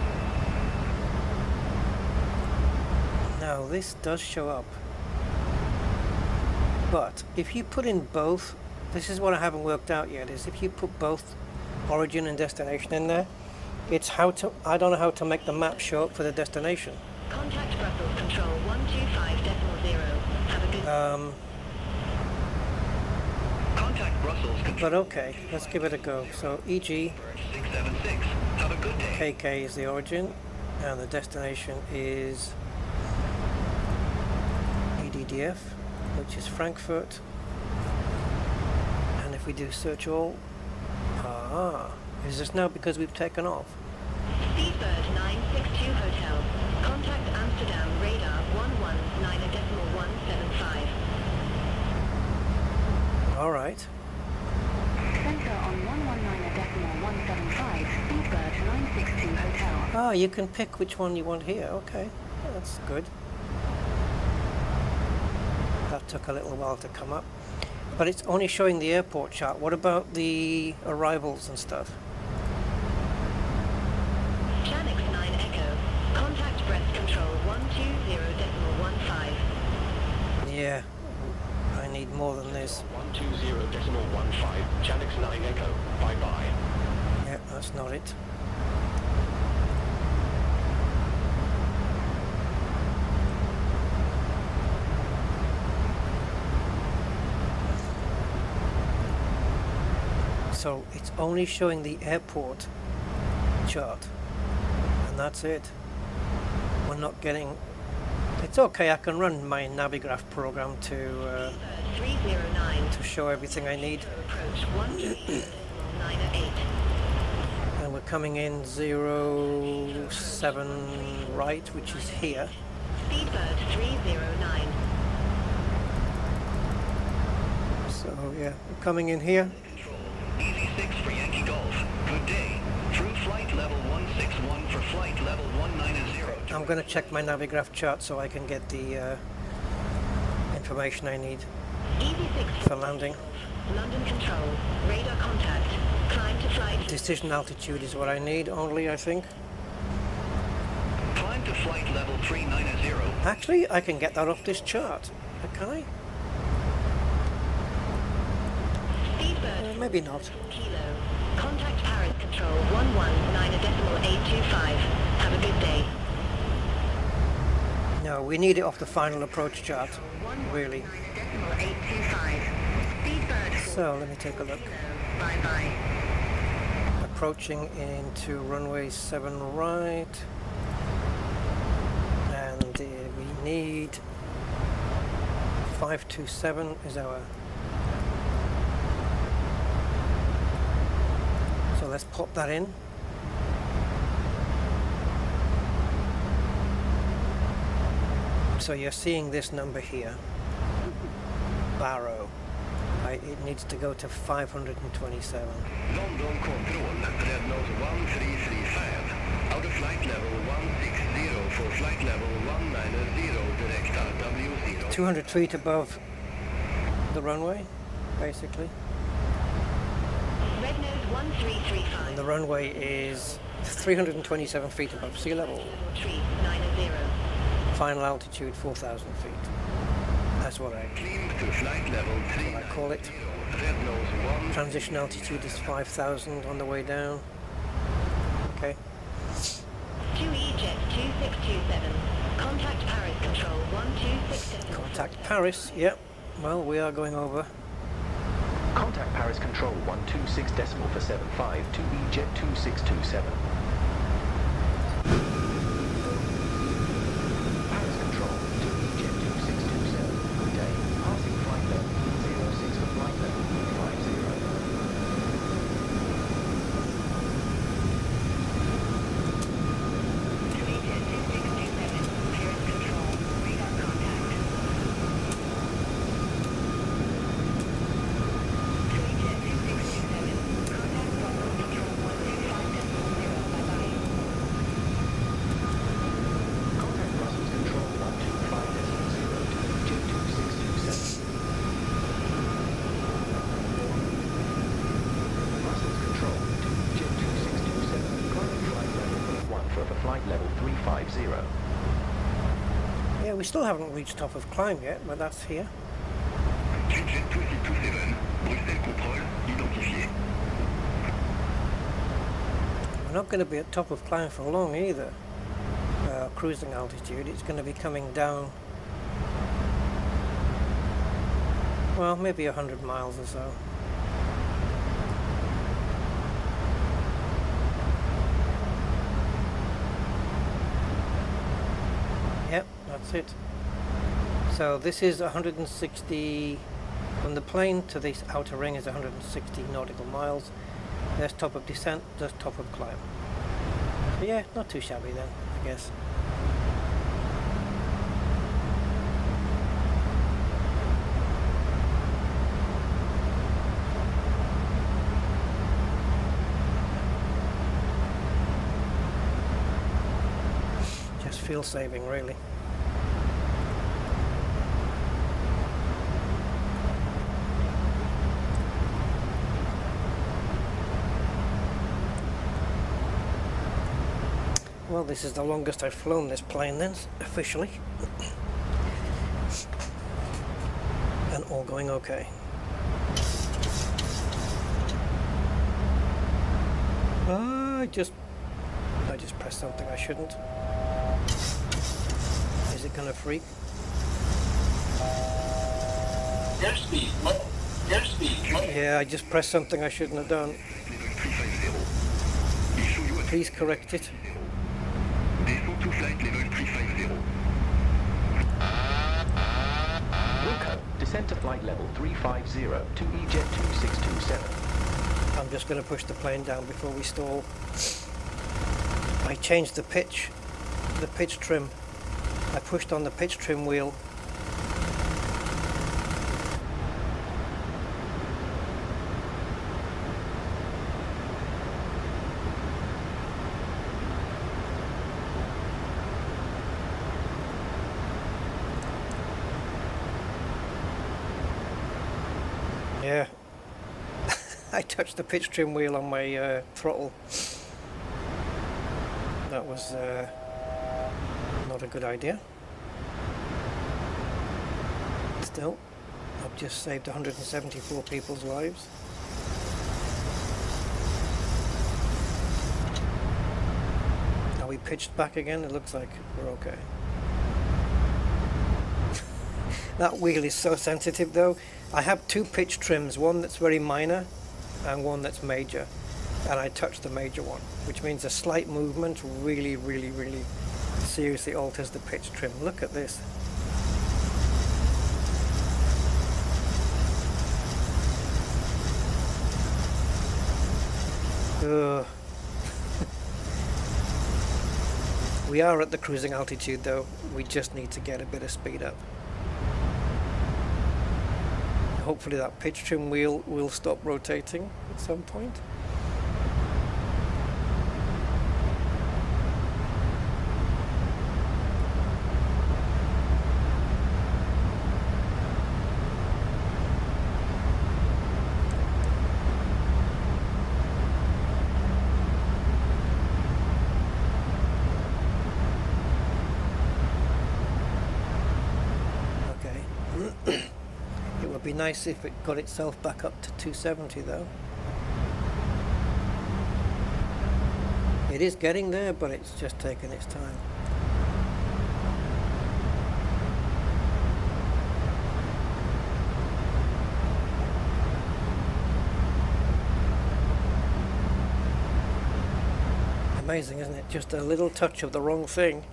Now this does show up. But if you put in both, this is what I haven't worked out yet, is if you put both origin and destination in there. It's how to, I don't know how to make the map show up for the destination. Contact Brussels Control 125.0. Have a good Contact Brussels Control But okay, let's give it a go. So EG 676. Have a good day. KK is the origin, and the destination is EDDF, which is Frankfurt. And if we do search all, is this now because we've taken off? Speedbird 962 Hotel. Contact Amsterdam radar 119.175. All right. Center on 119.175. Speedbird 962 Hotel. Ah, you can pick which one you want here. Okay, that's good. That took a little while to come up, but it's only showing the airport chart. What about the arrivals and stuff? Janix 9 Echo. Contact Brest Control 120.15. Yeah, I need more than this. 120.15, Janix 9 Echo, bye-bye. Yeah, that's not it. So it's only showing the airport chart, and that's it. We're not getting. It's okay. I can run my Navigraph program to 309. show everything I need. Approach 12908. And we're coming in 07 right, which is here. Speedbird 309. So yeah, we're coming in here. Easy 6 for Yankee Golf. Good day. Through flight level 161 for flight level 190. I'm going to check my Navigraph chart so I can get the information I need Easy 6 for landing. London Control. Radar contact. Climb to flight. Decision altitude is what I need only, I think. Climb to flight level 390. Actually, I can get that off this chart. Can I? Speedbird Maybe not. Kilo. Contact Paris Control 119.825. Have a good day. No, we need it off the final approach chart, really. 119.825. Speedbird. So let me take a look. Bye bye. Approaching into runway 7 right, and we need 527 is our. So let's pop that in. So you're seeing this number here, Barrow. It needs to go to 527. London Control, red nose 1335. Out of flight level 160 for flight level 190 direct W0. 200 feet above the runway, basically. Red nose 1335. And the runway is 327 feet above sea level. Tree 90. Final altitude 4,000 feet. That's what I To flight level 390. call it. Red nose 1. Transition altitude is 5,000 on the way down. Okay. 2E Jet 2627. Contact Paris Control 126. Contact Paris. Yep. Well, we are going over. Contact Paris Control 126 decimal for 75, 2E Jet 2627. Paris Control 2E Jet 2627. Good day. Passing flight level 06 for flight level 50. Contact Brussels Control 125.0 to Jet 2627. Brussels Control to Jet 2627. Climbing flight level 1 for flight level 350. Yeah, we still haven't reached top of climb yet, but that's here. Jet 2627. Bruxelles Control identifié. We're not going to be at top of climb for long either. Cruising altitude, it's going to be coming down, well, maybe 100 miles or so. Yep, that's it. So this is 160, from the plane to this outer ring is 160 nautical miles. There's top of descent, there's top of climb. So yeah, not too shabby then, I guess. Just fuel saving, really. Well, this is the longest I've flown this plane then, officially. And all going okay. I just pressed something I shouldn't. Is it gonna freak? Airspeed, airspeed. Yeah, I just pressed something I shouldn't have done. Please correct it. Descend to flight level 350. Wilco, descend to flight level 350 to EJet 2627. I'm just going to push the plane down before we stall. I changed the pitch trim. I pushed on the pitch trim wheel. Yeah. I touched the pitch trim wheel on my throttle. That was not a good idea. Still, I've just saved 174 people's lives. Are we pitched back again? It looks like we're okay. That wheel is so sensitive though. I have two pitch trims, one that's very minor and one that's major, and I touched the major one, which means a slight movement really seriously alters the pitch trim. Look at this. Ugh. We are at the cruising altitude though, we just need to get a bit of speed up. Hopefully that pitch trim wheel will stop rotating at some point. Be nice if it got itself back up to 270 though. It is getting there, but it's just taking its time. Amazing, isn't it? Just a little touch of the wrong thing.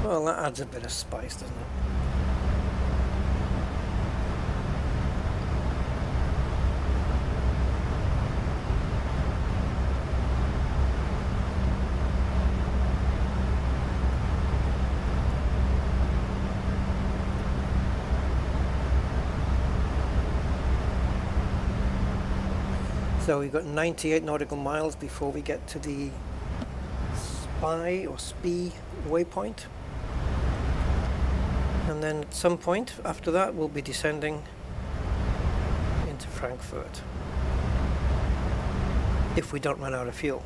Well, that adds a bit of spice, doesn't it? So we've got 98 nautical miles before we get to the SPI waypoint. And then at some point after that we'll be descending into Frankfurt, if we don't run out of fuel.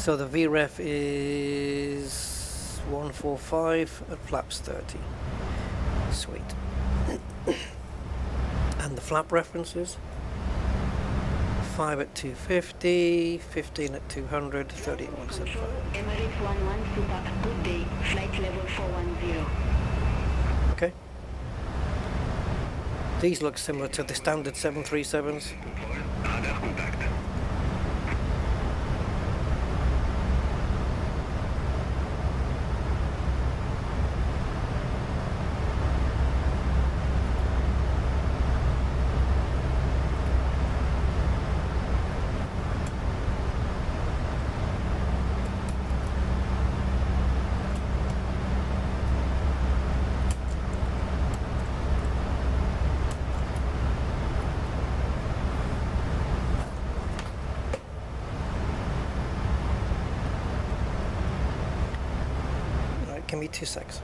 So the VREF is 145 at flaps 30. Sweet. And the flap references? 5 at 250, 15 at 200, 30 at 175. Emirates 11 Super, good day, flight level 410. Okay. These look similar to the standard 737s. Radar contact. Right, give me 2 secs.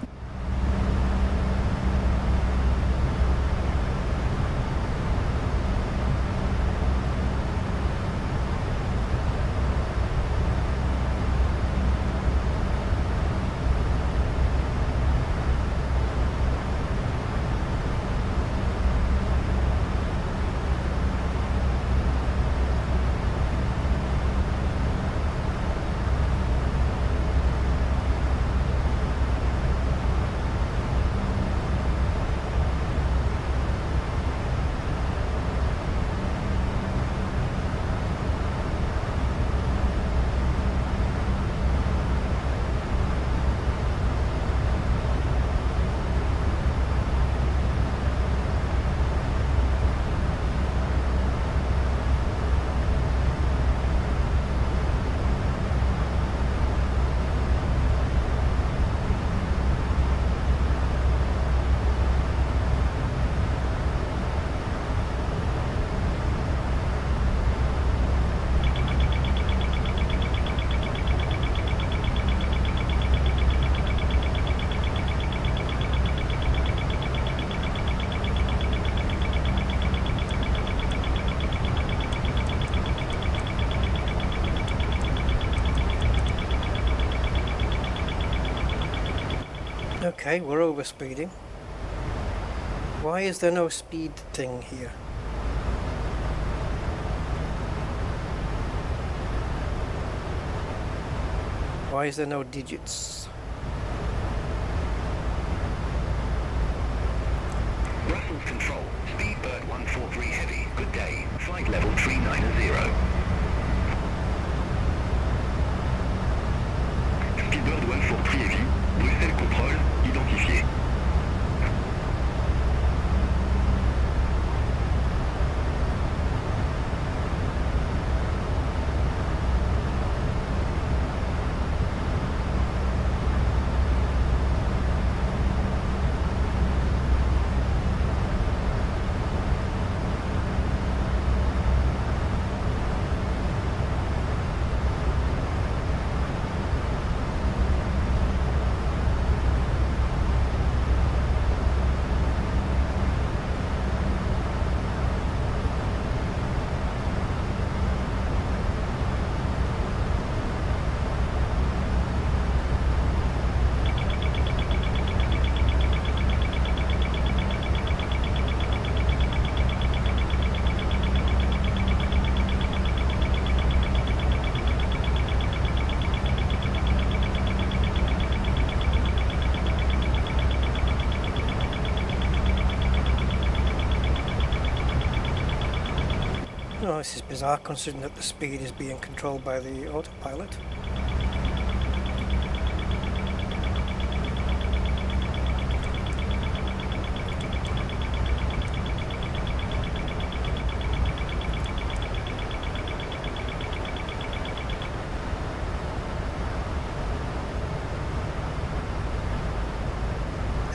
Okay, we're over speeding. Why is there no speed thing here? Why is there no digits? Brussels Control, Speedbird 143 Heavy, good day, flight level 390. Speedbird 143 Heavy, Bruxelles Control, identifié. Oh, this is bizarre considering that the speed is being controlled by the autopilot.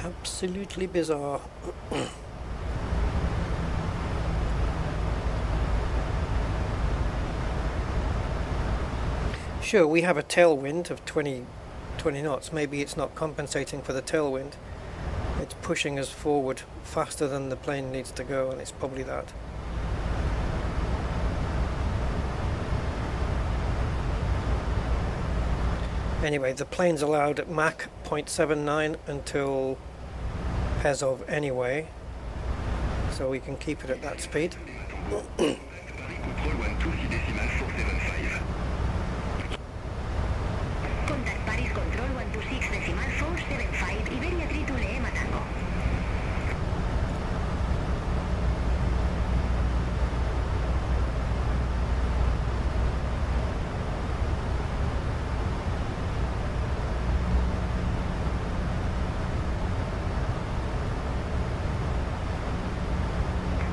Absolutely bizarre. Sure, we have a tailwind of 20 knots. Maybe it's not compensating for the tailwind. It's pushing us forward faster than the plane needs to go, and it's probably that. Anyway, the plane's allowed at Mach 0.79 until as of anyway, so we can keep it at that speed. Contact Paris Control 126.475, Iberia Triple Lima Tango.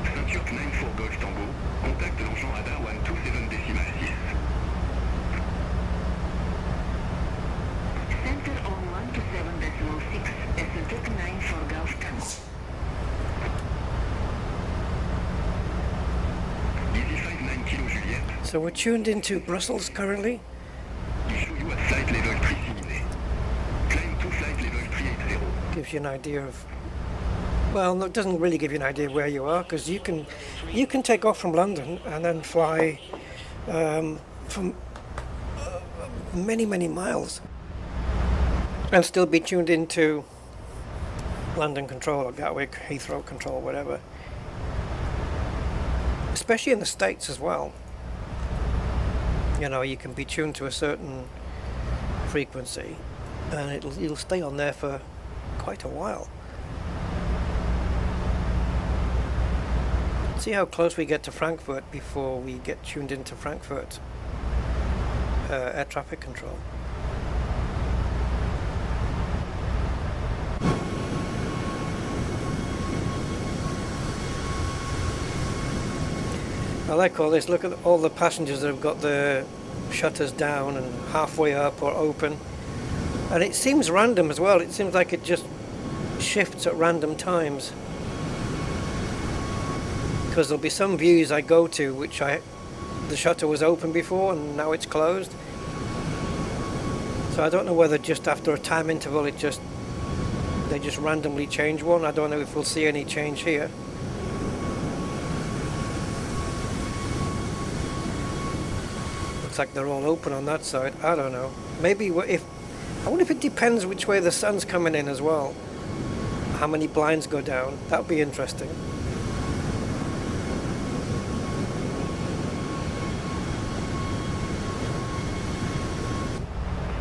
Ceinture 94 Golf Tango, contact l'engin radar 127.6. Center on 127.6, Centric 94 Golf Tango. Easy 59 Kilo Juliet, So we're tuned into Brussels currently. il show you at flight level 3 simulé. Climb to flight level 380. Gives you an idea of, well, no, it doesn't really give you an idea where you are, because you can take off from London and then fly from many miles and still be tuned into London control or Gatwick, Heathrow control, whatever. Especially in the States as well. You know, you can be tuned to a certain frequency and it'll stay on there for quite a while. See how close we get to Frankfurt before we get tuned into Frankfurt air traffic control. I like all this. Look at all the passengers that have got the shutters down and halfway up or open. And it seems random as well. It seems like it just shifts at random times. Because there'll be some views I go to which the shutter was open before and now it's closed. So I don't know whether just after a time interval they just randomly change one. I don't know if we'll see any change here. Looks like they're all open on that side. I don't know. Maybe I wonder if it depends which way the sun's coming in as well. How many blinds go down. That would be interesting.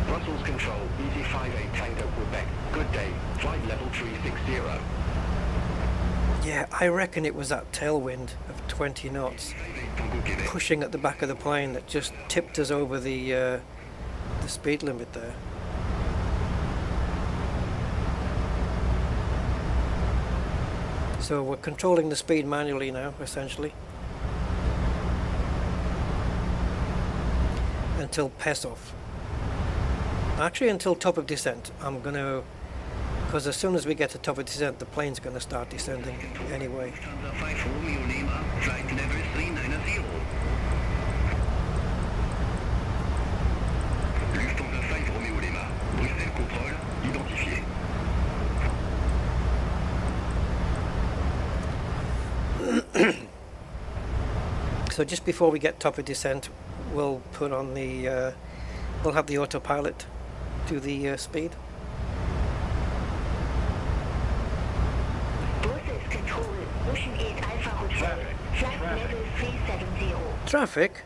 Brussels Control, Easy 58 Tango Quebec. Good day. Flight level 360. Yeah, I reckon it was that tailwind of 20 knots pushing at the back of the plane that just tipped us over the speed limit there. So we're controlling the speed manually now, essentially. Until pass off. Actually until top of descent. I'm going to, because as soon as we get to top of descent the plane's going to start descending anyway. Lufthansa 5 Romeo Lima, flight level 390. Lufthansa 5 Romeo Lima, Bruxelles contrôle, identifié. So just before we get top of descent we'll put on the we'll have the autopilot do the speed. Brussels Control, Ocean 8 Alpha Hotel, flight level 370. Traffic?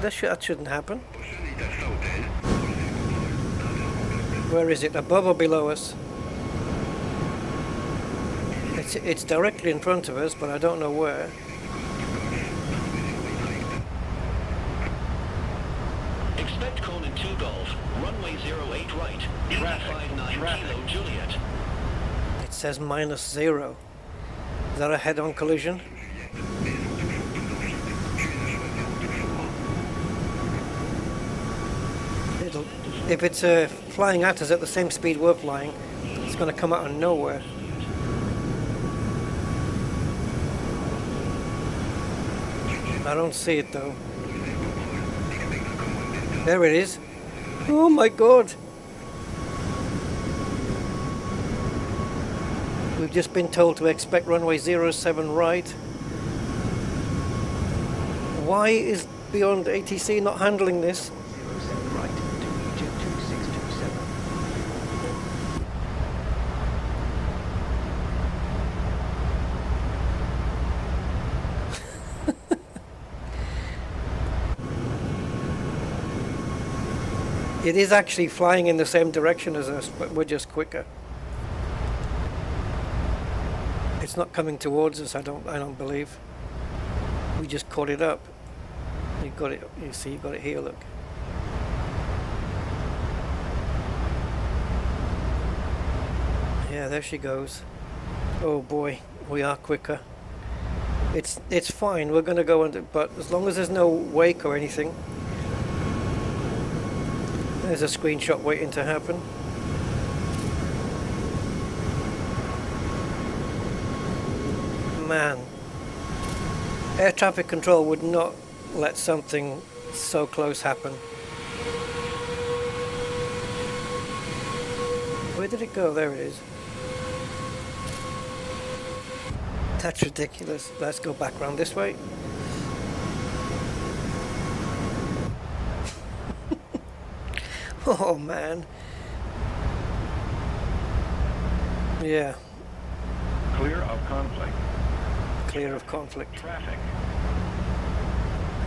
That shouldn't happen. Ocean 8 Alpha Hotel. Where is it? Above or below us? It's directly in front of us, but I don't know where. Expect Conan 2 Golf, runway 08 right, traffic 9 Kilo Juliet. It says -0. Is that a head-on collision? If it's flying at us at the same speed we're flying, it's going to come out of nowhere. I don't see it though. There it is. Oh my god. We've just been told to expect runway 07 right. Why is Beyond ATC not handling this? 07 right. It is actually flying in the same direction as us, but we're just quicker. It's not coming towards us, I don't believe. We just caught it up. You got it, you see, you got it here, look. Yeah, there she goes. Oh boy, we are quicker. It's fine, we're gonna go under, but as long as there's no wake or anything. There's a screenshot waiting to happen. Man, air traffic control would not let something so close happen. Where did it go? There it is. That's ridiculous. Let's go back round this way. Oh man. Yeah. Clear of conflict. Clear of conflict. Traffic.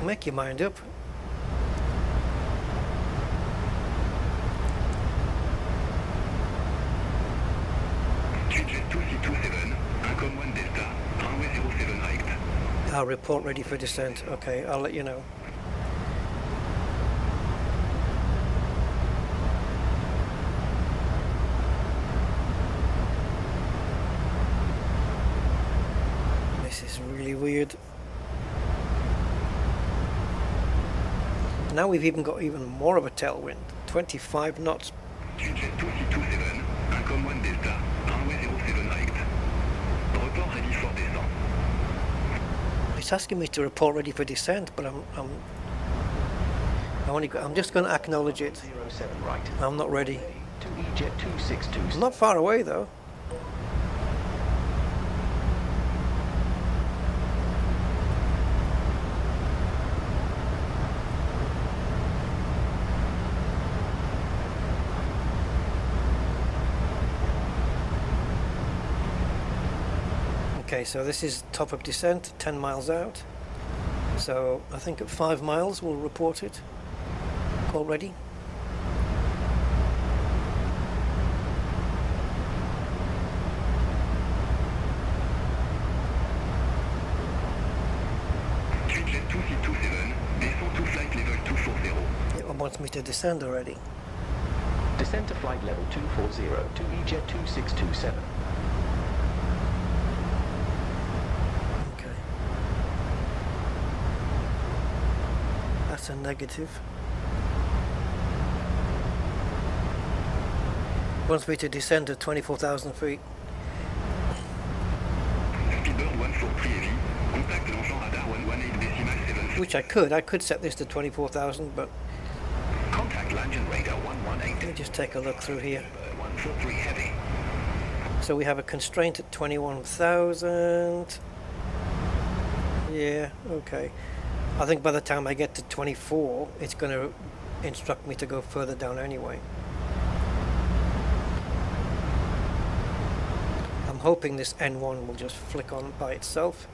Make your mind up. Jet 2627, Income 1 Delta, runway 07 right. Our report ready for descent. Okay, I'll let you know. This is really weird. Now we've even got even more of a tailwind. 25 knots. Jet 2627, Income 1 Delta, runway 07 right. Report ready for descent. It's asking me to report ready for descent, but I'm just going to acknowledge it. 07 right. I'm not ready. To EJet 262. I'm not far away though. Okay, so this is top of descent, 10 miles out. So I think at 5 miles we'll report it already. Jet 2627, descend to flight level 240. It wants me to descend already. Descend to flight level 240 to EJet 2627. Okay. That's a negative. Wants me to descend to 24,000 feet. Speedbird 143 heavy, contact l'engin radar 118.7. Which I could set this to 24,000, but Contact engine radar let me 118. just take a look through here. 143 heavy. So we have a constraint at 21,000. Yeah, okay. I think by the time I get to 24, it's going to instruct me to go further down anyway. I'm hoping this N1 will just flick on by itself.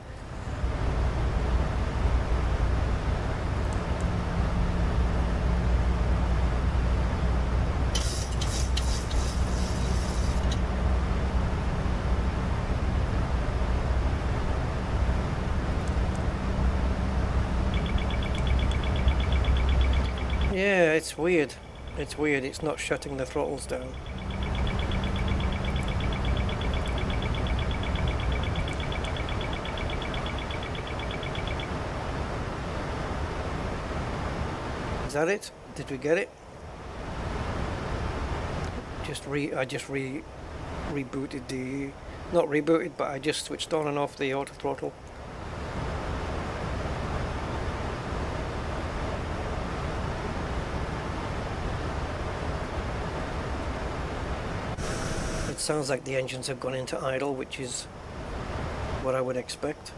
Yeah, it's weird. It's weird. It's not shutting the throttles down. Is that it? Did we get it? I just rebooted the, not rebooted, but I just switched on and off the auto throttle. It sounds like the engines have gone into idle, which is what I would expect.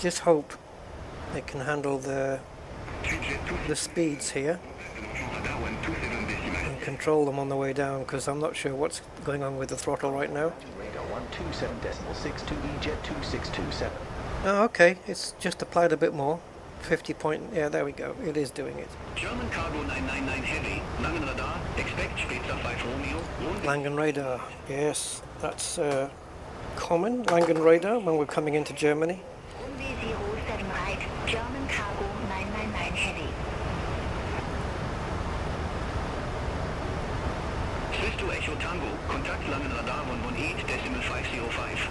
just hope it can handle the speeds here and control them on the way down, because I'm not sure what's going on with the throttle right now. Radar 127.62 EJet 2627. Oh, okay, it's just applied a bit more. 50 point, yeah, there we go, it is doing it. German Cargo 999 Heavy, Langen Radar, expect Spitzer 5 Romeo, Langen radar, yes, that's common, Langen radar, when we're coming into Germany. Runway 07 right, German Cargo 999 Heavy. Swiss to Echo Tango, Kontakt Langen Radar 118.505.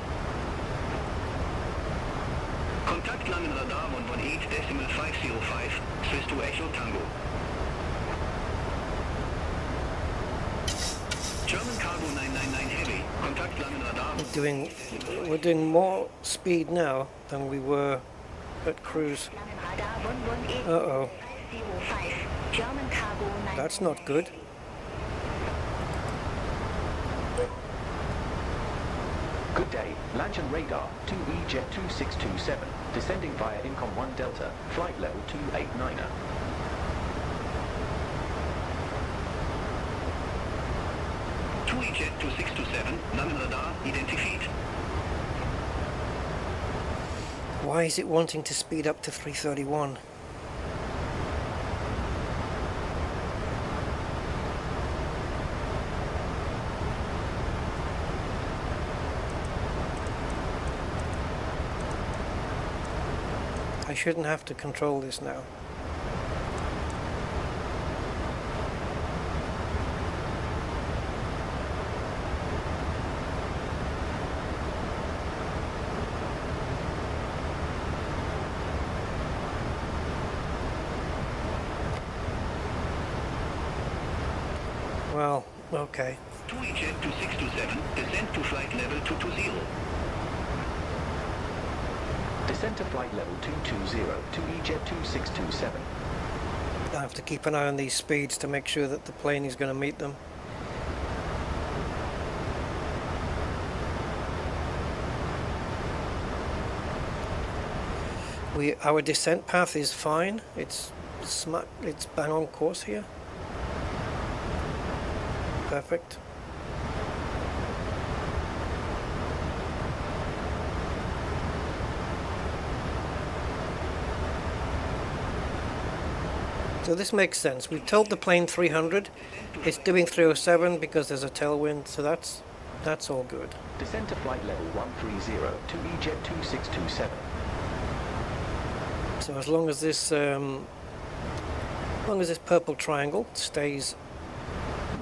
Kontakt Langen Radar 118.505, Swiss to Echo Tango. German Cargo 999 Heavy, Kontakt Langen Radar. We're doing more speed now than we were at cruise. Langen Radar 118.505, Uh-oh, German Cargo 999. that's not good. Good day, Langen Radar 2 EJet 2627, descending via Incom 1 Delta, flight level 289er. EJet 2627, Langen Radar, identified. Why is it wanting to speed up to 331? I shouldn't have to control this now. Well, okay. 2 EJet 2627, descent to flight level 220. Descent to flight level 220, 2 EJet 2627. I have to keep an eye on these speeds to make sure that the plane is going to meet them. Our descent path is fine. It's smart. It's bang on course here. Perfect. So this makes sense. We told the plane 300. It's doing 307 because there's a tailwind. So that's all good. Descent to flight level 130, 2 EJet 2627. So as long as this purple triangle stays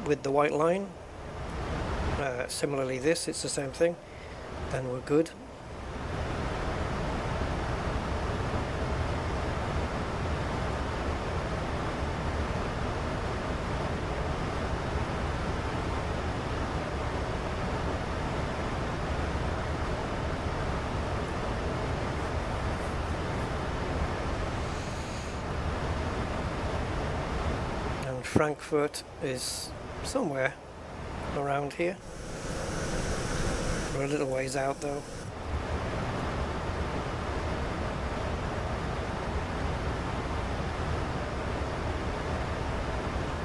with the white line, similarly this, it's the same thing, then we're good. Frankfurt is somewhere around here. We're a little ways out though.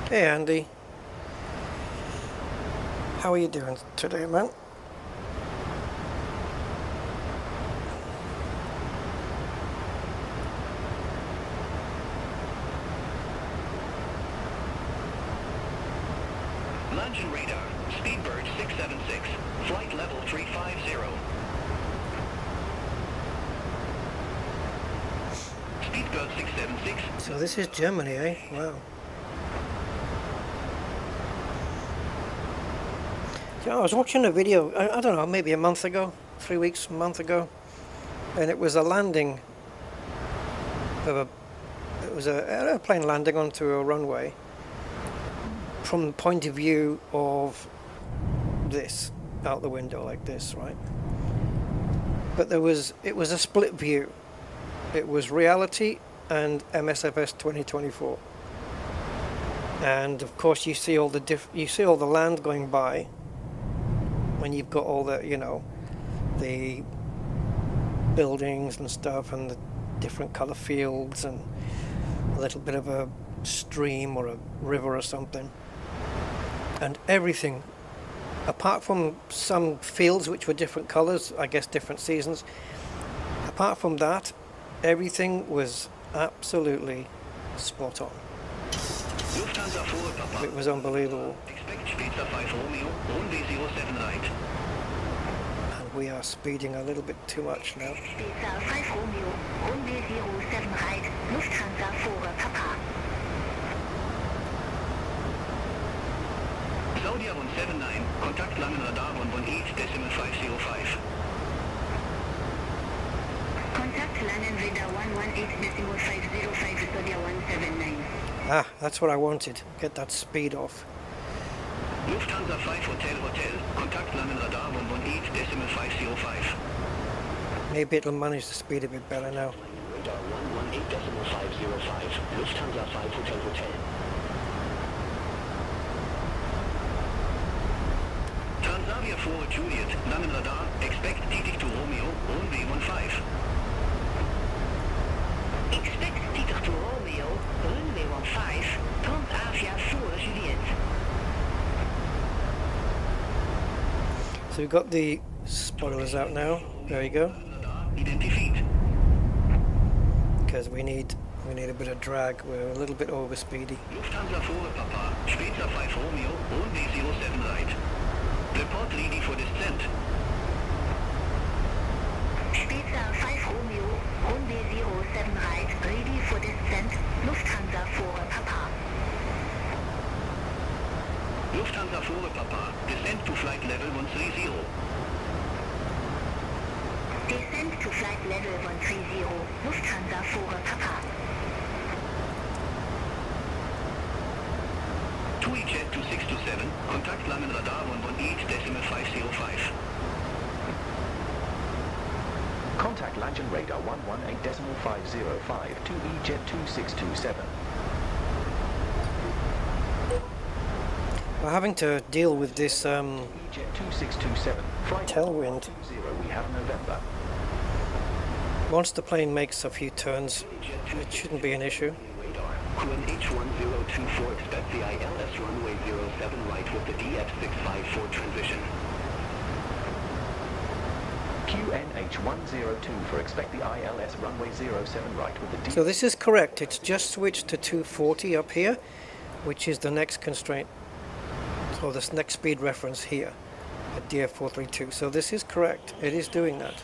Hey Andy. How are you doing today, man? Langen Radar, Speedbird 676, flight level 350. Speedbird 676. So this is Germany, eh? Wow. Yeah, I was watching a video, I don't know, maybe a month ago, 3 weeks, a month ago, and it was a landing of it was an airplane landing onto a runway from the point of view of this, out the window like this, right? But it was a split view. It was reality and MSFS 2024. And of course you see all the land going by when you've got all the, you know, the buildings and stuff, and the different color fields, and a little bit of a stream or a river or something, and everything apart from some fields which were different colors, I guess different seasons. Apart from that, everything was absolutely spot on. It was unbelievable. And we are speeding a little bit too much now. Claudia 179, Kontakt langen Radar 118.505. Contact Langen Radar 118.505, Claudia 179. Ah, that's what I wanted. Get that speed off. Lufthansa 5 Hotel, Kontakt langen Radar 118.505. Maybe it'll manage the speed a bit better now. Radar 118.505, Lufthansa 5 Hotel. Transavia 4 Juliet, langen Radar, expect Dietrich to Romeo, runway 15. Expect Dietrich to Romeo, runway 15, Transavia 4 Juliet. So we've got the spoilers out now. There you go. Identified. Because we need a bit of drag. We're a little bit over speedy. Lufthansa 4 Papa, Spezia 5 Romeo, runway 07 right. Report ready for descent. Spezia 5 Romeo, runway 07 right, ready for descent, Lufthansa 4 Papa. Lufthansa 4 Papa, descent to flight level 130. Descent to flight level 130, Lufthansa 4 Papa. TUI Jet 2627, Kontakt langen Radar 118.505. Contact Langen Radar 118.505 to EJet 2627. We're having to deal with this EJet 2627, flight tailwind. 20, we have November. Once the plane makes a few turns, it shouldn't be an issue. QNH1024, expect the ILS runway 07 right with the DF654 transition. QNH102 expect the ILS runway 07 right with the So this is correct. It's just switched to 240 up here, which is the next constraint, or this next speed reference here at DF432. So this is correct. It is doing that.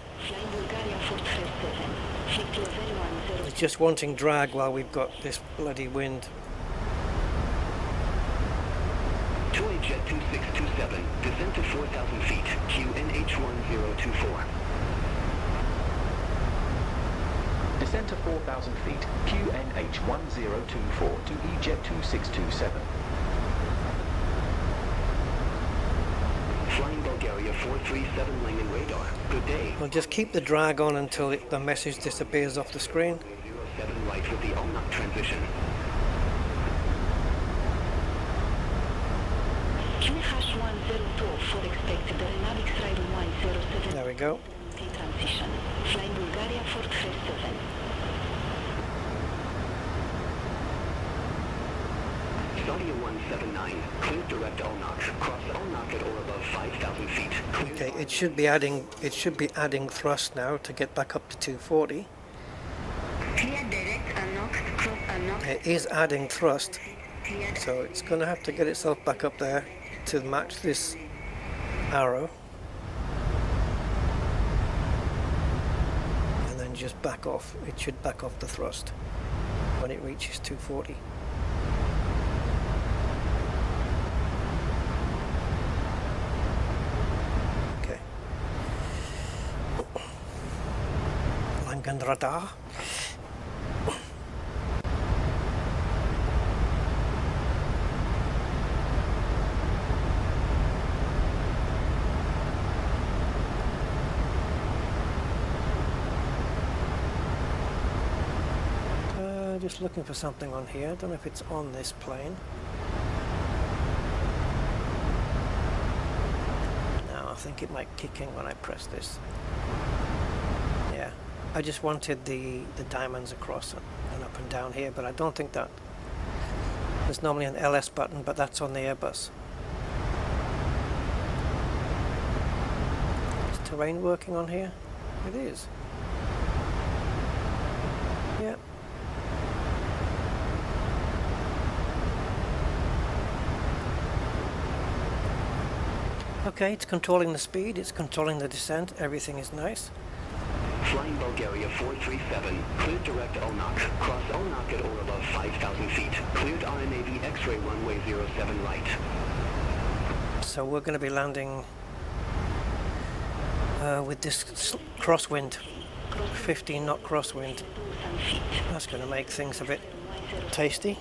It's just wanting drag while we've got this bloody wind. TUI Jet 2627, descent to 4,000 feet, QNH1024. Descent to 4,000 feet, QNH1024 to EJet 2627. Flying Bulgaria 437 Langen Radar, good day. We'll just keep the drag on until the message disappears off the screen. 07 right with the Almac transition. There we go. Transition. Flying Bulgaria 437. Saudi 179, clear direct Almac, cross Almac at or above 5,000 feet. Okay, it should be adding thrust now to get back up to 240. Clear direct Almac, cross Almac. It is adding thrust, so it's going to have to get itself back up there to match this arrow, and then just back off. It should back off the thrust when it reaches 240. Okay. Langen Radar. Just looking for something on here. I don't know if it's on this plane. No, I think it might kick in when I press this. Yeah, I just wanted the diamonds across and up and down here, but I don't think that there's normally an LS button, but that's on the Airbus. Is terrain working on here? It is. Yeah. Okay, it's controlling the speed, it's controlling the descent, everything is nice. Flying Bulgaria 437, cleared direct Onak, cross Onak at or above 5,000 feet, cleared RNAV X-ray runway 07 right. So we're going to be landing with this crosswind, 15 knot crosswind. That's going to make things a bit tasty.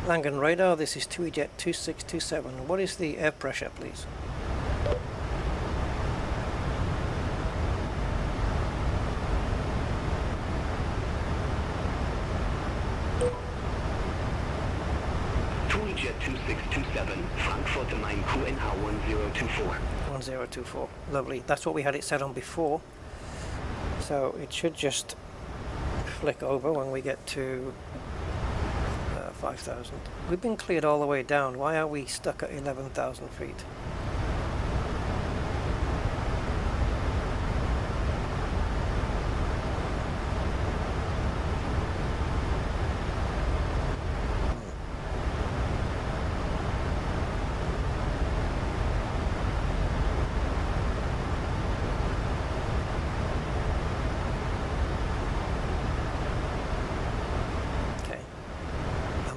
Langan radar, this is TUI-Jet 2627. What is the air pressure, please? TUI-Jet 2627, Frankfurt Main QNH 1024. 1024, lovely. That's what we had it set on before. So it should just flick over when we get to 5,000. We've been cleared all the way down. Why are we stuck at 11,000 feet?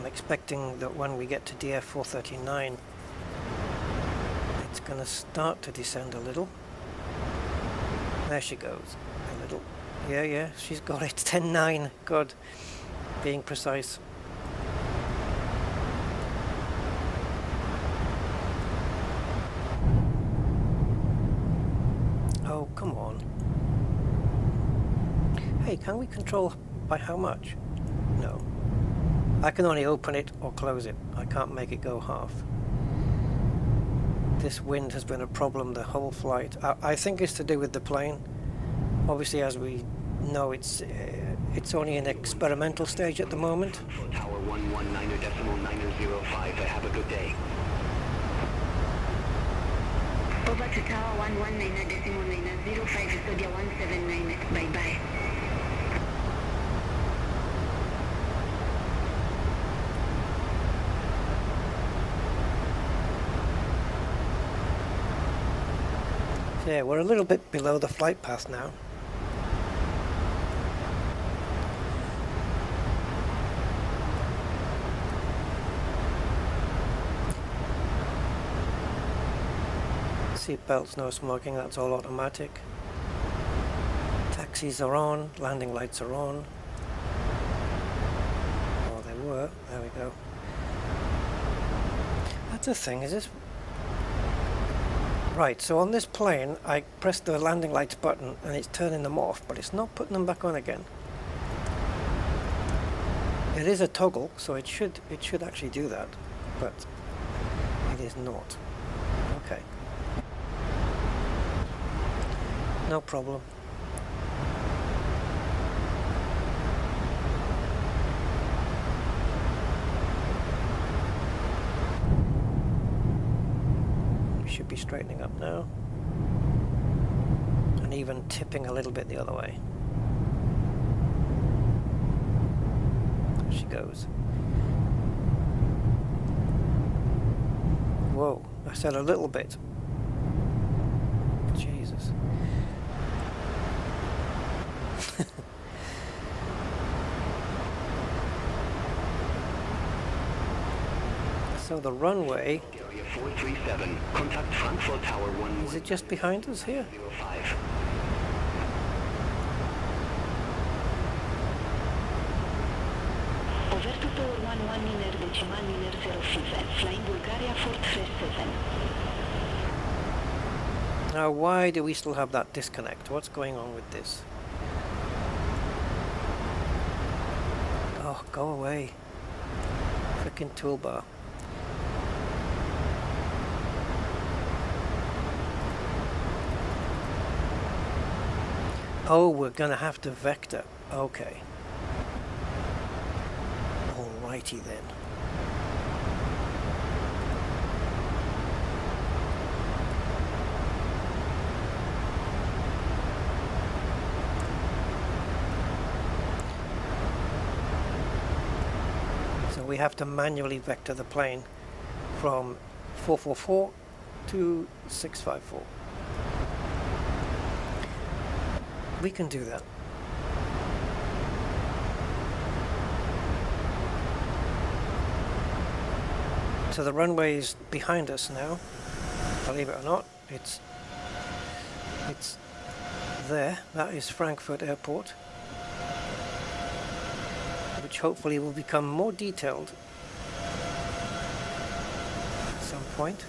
Expecting that when we get to DF 439 it's going to start to descend a little. There she goes, a little. Yeah, she's got it. 10.9. God, being precise. Oh, come on. Hey, can we control by how much? No. I can only open it or close it. I can't make it go half. This wind has been a problem the whole flight. I think it's to do with the plane. Obviously, as we know, it's only in experimental stage at the moment. Tower 119.905. Have a good day. Over to Tower 119.905, Studio 179. Bye bye. Yeah, we're a little bit below the flight path now. Seat belts, no smoking, that's all automatic. Taxis are on, landing lights are on. Oh, they were. There we go. That's the thing, is this... Right, so on this plane, I pressed the landing lights button and it's turning them off, but it's not putting them back on again. It is a toggle, so it should actually do that, but it is not. Okay. No problem. Should be straightening up now and even tipping a little bit the other way. There she goes. Whoa, I said a little bit. Jesus. So the runway, 437, contact Frankfurt Tower 1. Is it just behind us here? 05. Over to Tower 119.905, flying Bulgaria 437. Now why do we still have that disconnect? What's going on with this? Go away. Frickin' toolbar. Oh, we're gonna have to vector. Okay. Alrighty then. So we have to manually vector the plane from 444 to 654. We can do that. So the runway is behind us now. Believe it or not, it's there. That is Frankfurt Airport, which hopefully will become more detailed at some point.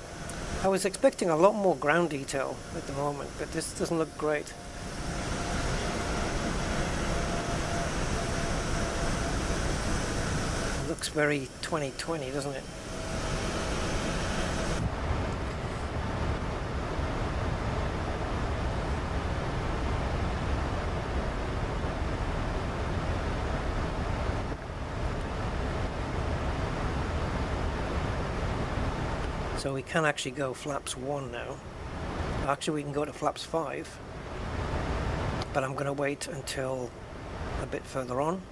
I was expecting a lot more ground detail at the moment, but this doesn't look great. Looks very 2020, doesn't it? So we can actually go flaps 1 now. Actually we can go to flaps 5, but I'm going to wait until a bit further on.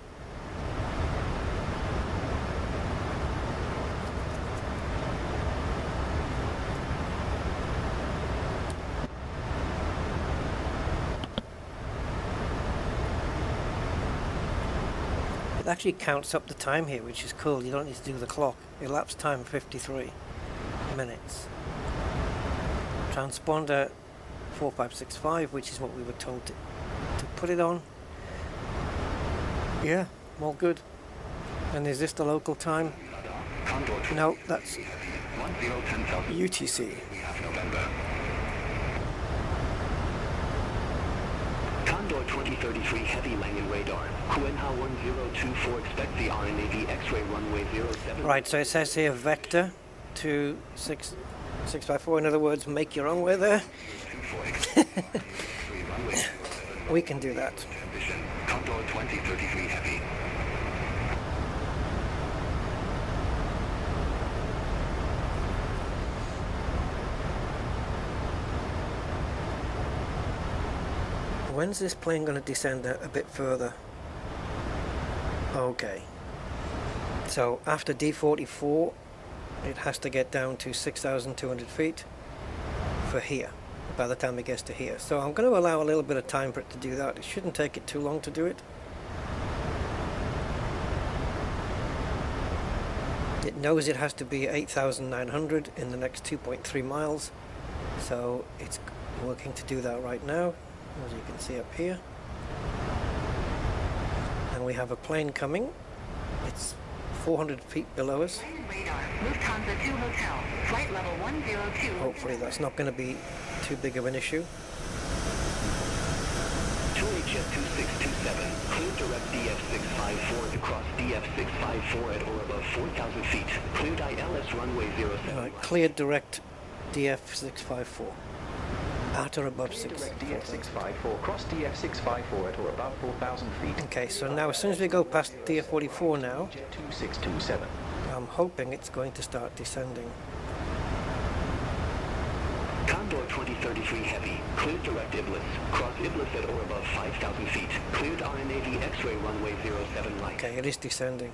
It actually counts up the time here, which is cool. You don't need to do the clock. Elapsed time 53 minutes. Transponder 4565, which is what we were told to put it on. Yeah, all good. And is this the local time? No, that's UTC. Condor 2033 Heavy Langan Radar. Kuenha 1024 expect the RNAV X-ray runway 07. Right, so it says here vector to 654. In other words, make your own way there. We can do that. Condor 2033 Heavy. When's this plane going to descend a bit further? Okay. So after D44, it has to get down to 6,200 feet for here, by the time it gets to here. So I'm going to allow a little bit of time for it to do that. It shouldn't take it too long to do it. It knows it has to be 8,900 in the next 2.3 miles. So it's working to do that right now, as you can see up here. And we have a plane coming. It's 400 feet below us. Lufthansa 2 Hotel, flight level 102. Hopefully that's not going to be too big of an issue. 2HF 2627, cleared direct DF654 to cross DF654 at or above 4,000 feet. Cleared ILS runway 07. Alright, cleared direct DF654. At or above 6. Direct DF654, cross DF654 at or above 4,000 feet. Okay, so now as soon as we go past DF44 now, Jet 2627. I'm hoping it's going to start descending. Condor 2033 Heavy, cleared direct Iblis. Cross Iblis at or above 5,000 feet. Cleared RNAV X-ray runway 07 right. Okay, it is descending.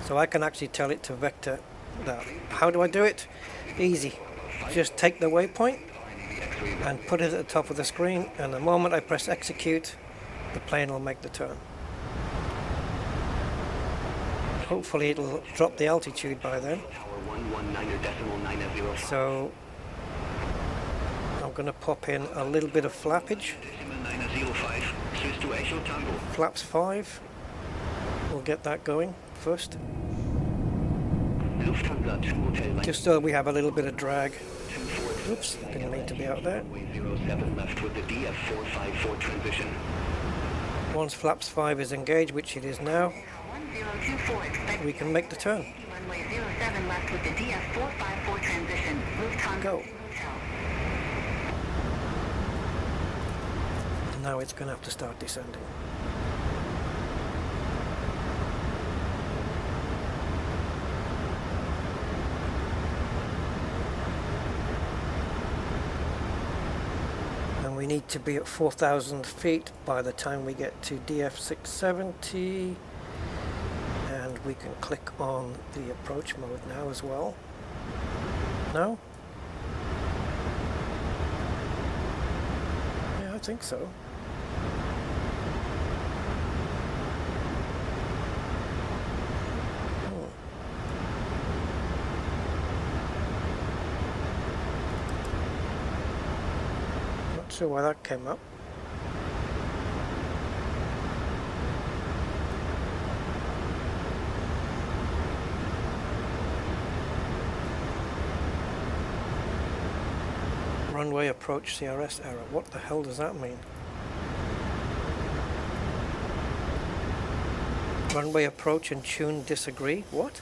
So I can actually tell it to vector that. How do I do it? Easy. Just take the waypoint and put it at the top of the screen, and the moment I press execute, the plane will make the turn. Hopefully it'll drop the altitude by then. So I'm going to pop in a little bit of flappage. Flaps 5. We'll get that going first. Just so we have a little bit of drag. Oops, didn't mean to be out there. Once flaps 5 is engaged, which it is now, we can make the turn. Runway 07 left with the DF454 transition. Lufthansa. Go. Now it's going to have to start descending. And we need to be at 4,000 feet by the time we get to DF670. And we can click on the approach mode now as well. No? Yeah, I think so. Not sure why that came up. Runway approach CRS error. What the hell does that mean? Runway approach and tune disagree? What?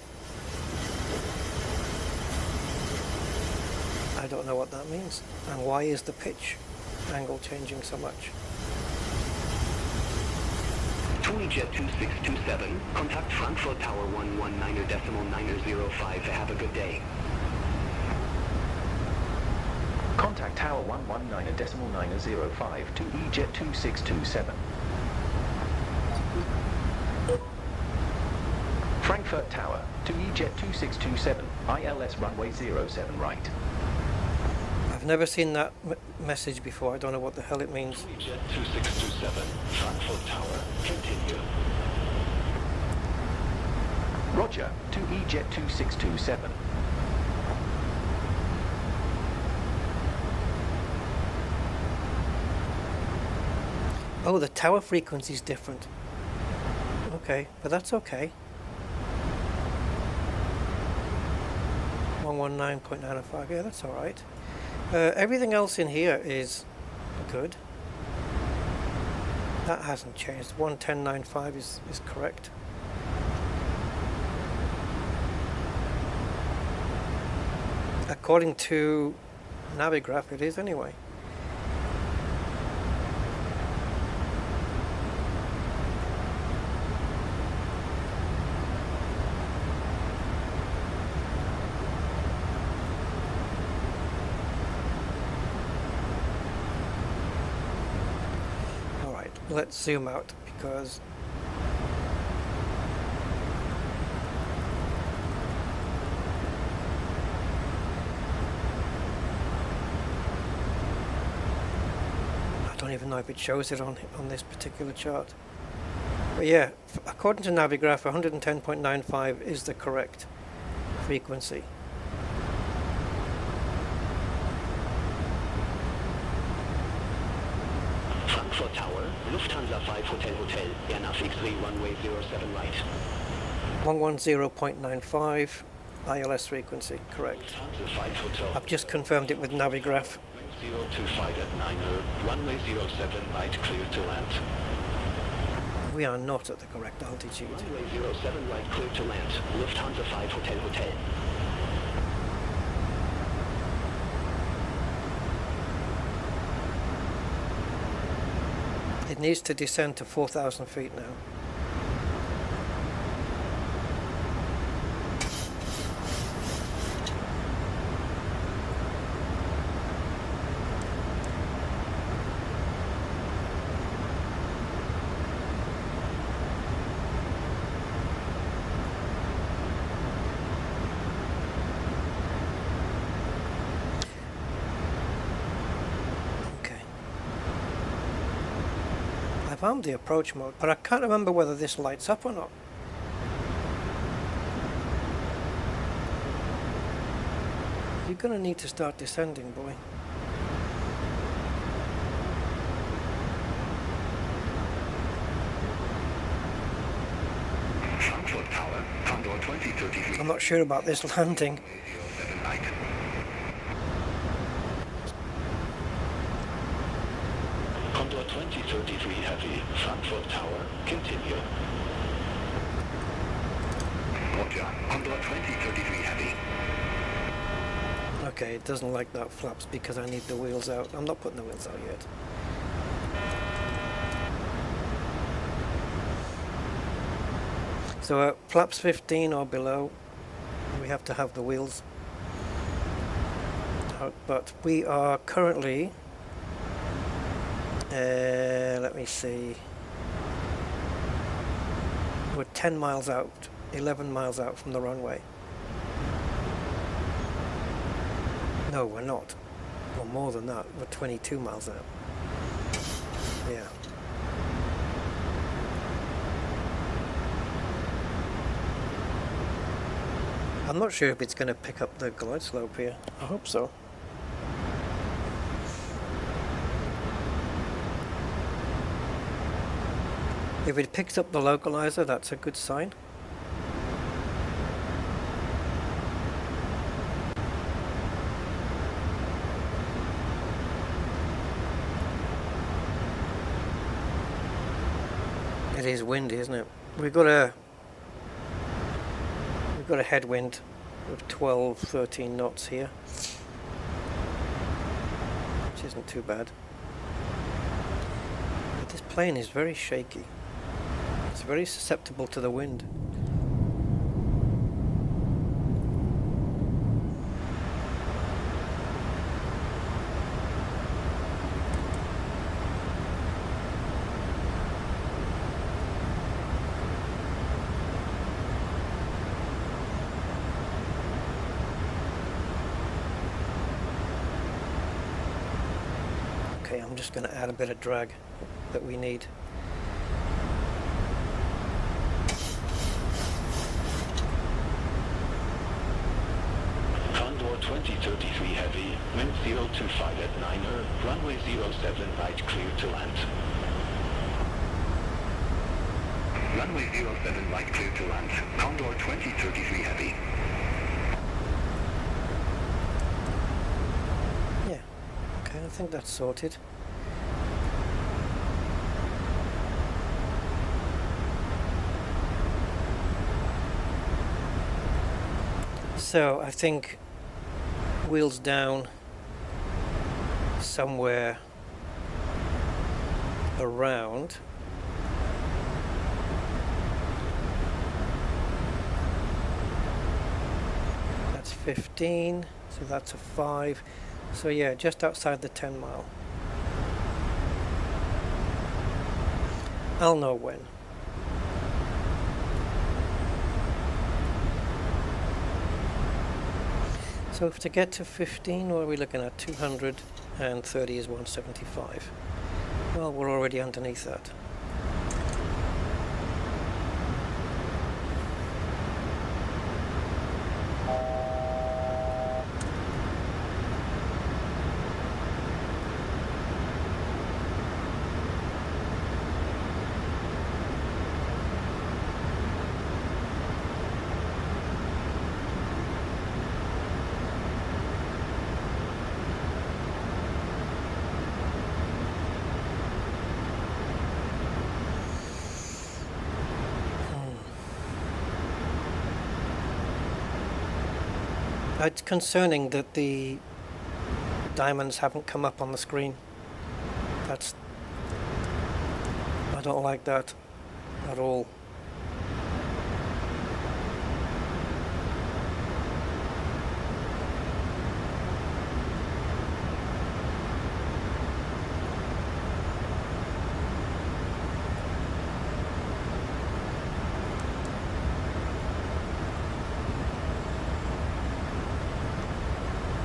I don't know what that means. And why is the pitch angle changing so much? Jet 2627, contact Frankfurt Tower 119.905. Have a good day. Contact Tower 119.905 to EJet 2627. Frankfurt Tower to EJet 2627, ILS runway 07 right. I've never seen that message before. I don't know what the hell it means. Jet 2627, Frankfurt Tower, continue. Roger to EJet 2627. Oh, the tower frequency is different. Okay, but that's okay. 119.905, yeah, that's alright. Everything else in here is good. That hasn't changed. 110.95 is correct. According to Navigraph, it is anyway. Let's zoom out because I don't even know if it shows it on this particular chart. But yeah, according to Navigraph, 110.95 is the correct frequency. Frankfurt Tower, Lufthansa 5 Hotel, Air Navig 3 runway 07 right. 110.95 ILS frequency, correct. Lufthansa 5 Hotel. I've just confirmed it with Navigraph. 025 at 90, runway 07 right, clear to land. We are not at the correct altitude. Runway 07 right, clear to land. Lufthansa 5 Hotel. It needs to descend to 4,000 feet now. I found the approach mode, but I can't remember whether this lights up or not. You're gonna need to start descending, boy. Frankfurt Tower, Condor 2033. I'm not sure about this landing. 07 right. Condor 2033 heavy, Frankfurt Tower, continue. departure. Condor 2033 Heavy. Okay, it doesn't like that flaps because I need the wheels out. I'm not putting the wheels out yet. So at flaps 15 or below, we have to have the wheels out. But we are currently, let me see, we're 10 miles out, 11 miles out from the runway. No, we're not. Or more than that. We're 22 miles out. Yeah. I'm not sure if it's going to pick up the glide slope here. I hope so. If it picks up the localizer, that's a good sign. It is windy, isn't it? We've got a headwind of 12, 13 knots here, which isn't too bad. But this plane is very shaky. It's very susceptible to the wind. I'm just going to add a bit of drag that we need. Condor 2033 Heavy, wind 025 at 9er, runway 07 right clear to land. Runway 07 right clear to land. Condor 2033 Heavy. Yeah, okay, I think that's sorted. So I think wheels down somewhere around that's 15, so that's a 5. So yeah, just outside the 10 mile. I'll know when. So to get to 15, what are we looking at? 200 and 30 is 175. Well, we're already underneath that. It's concerning that the diamonds haven't come up on the screen. I don't like that at all.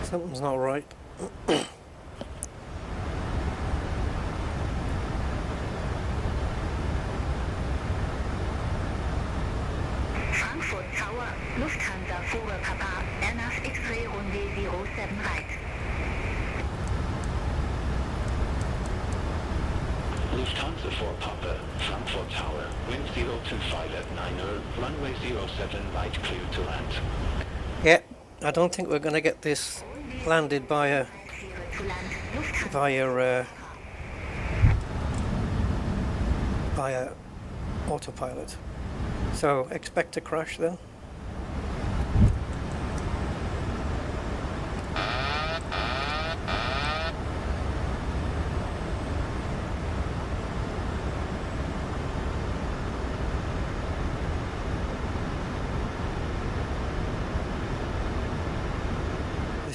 Something's not right. Frankfurt Tower, Lufthansa Vogel Papa, Ernast X-Ray Runway 07 right. Lufthansa 4 Papa, Frankfurt Tower, wind 025 at 9er, runway 07 right clear to land. Yeah, I don't think we're going to get this landed via autopilot. So expect a crash then.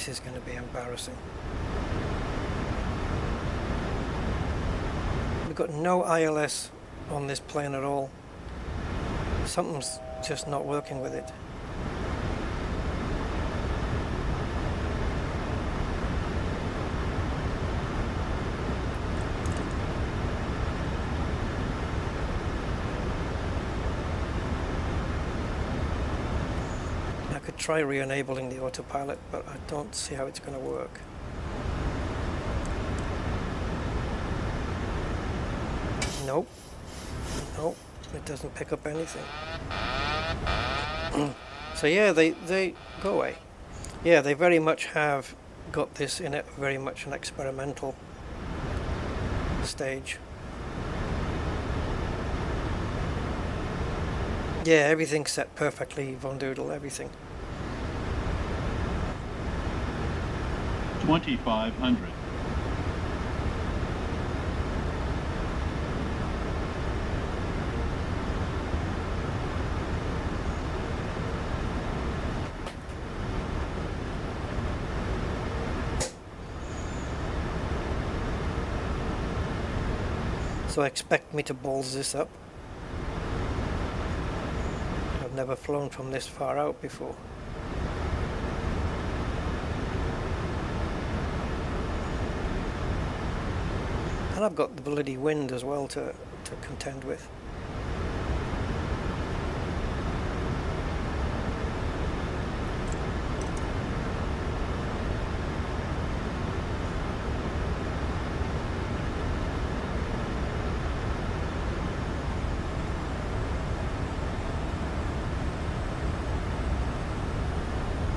This is going to be embarrassing. We've got no ILS on this plane at all. Something's just not working with it. I could try re-enabling the autopilot, but I don't see how it's going to work. Nope. Nope. It doesn't pick up anything. So yeah, they go away. Yeah, they very much have got this in it, very much an experimental stage. Yeah, everything's set perfectly, Von Doodle, everything. 2500. So expect me to balls this up. I've never flown from this far out before. And I've got the bloody wind as well to contend with.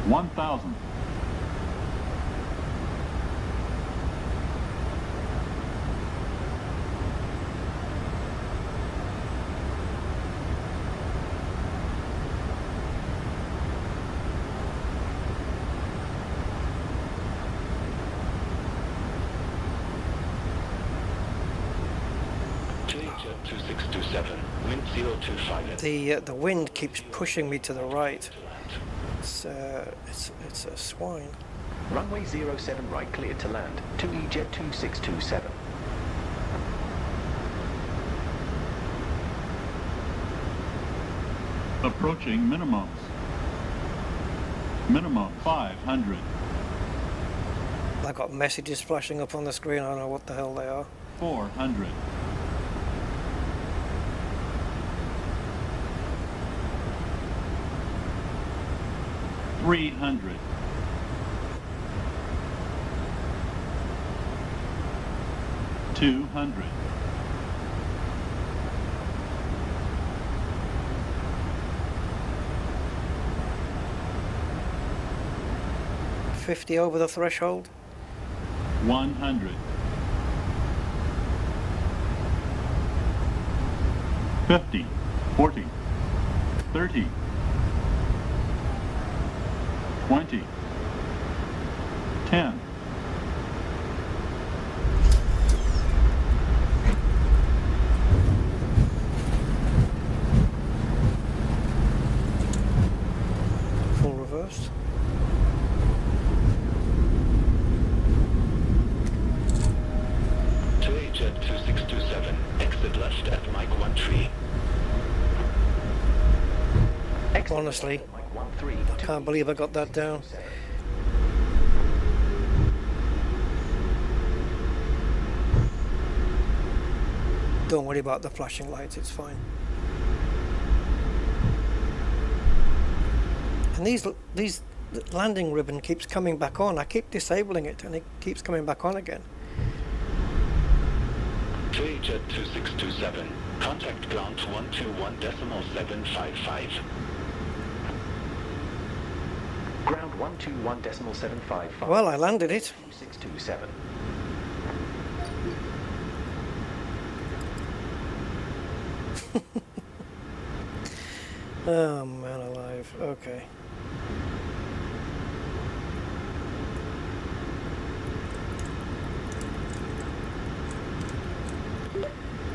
One thousand. Wind 025. The wind keeps pushing me to the right. It's a swine. Runway 07 right cleared to land. 2E Jet 2627. Approaching minimums. Minimum 500. I've got messages flashing up on the screen. I don't know what the hell they are. 400. 300. 200. 50 over the threshold. 100. 50. 40. 30. 20. 10. Full reverse. To Jet 2627, exit left at Mike 13. Honestly, I can't believe I got that down. Don't worry about the flashing lights, it's fine. And these landing ribbon keeps coming back on. I keep disabling it and it keeps coming back on again. To Jet 2627, contact ground 121.755. Ground 121.755. Well, I landed it. 2627. Oh man alive, okay.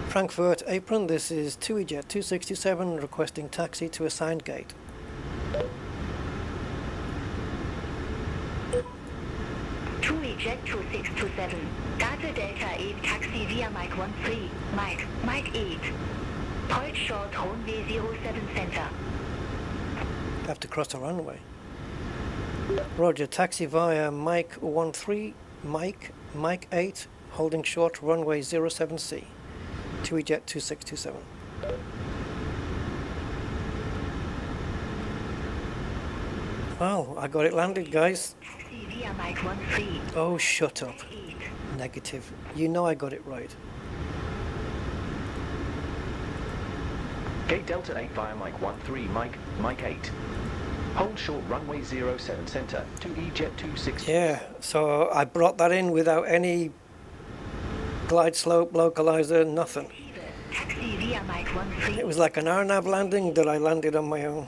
Frankfurt apron, this is 2E Jet 267 requesting taxi to assigned gate. jet 2627. Data Delta 8 taxi via Mike 13. Mike 8. Point short runway 07 center. Have to cross the runway. Roger, taxi via Mike 13, Mike 8, holding short runway 07C. TUI jet 2627. Well, I got it landed, guys. Taxi via Mike 13. Oh, shut up. 8. Negative. You know I got it right. Gate Delta 8 via Mike 13, Mike 8. Hold short runway 07 center to EJet 26. Yeah, so I brought that in without any glide slope, localizer, nothing. Taxi via Mike 13. It was like an RNAV landing that I landed on my own.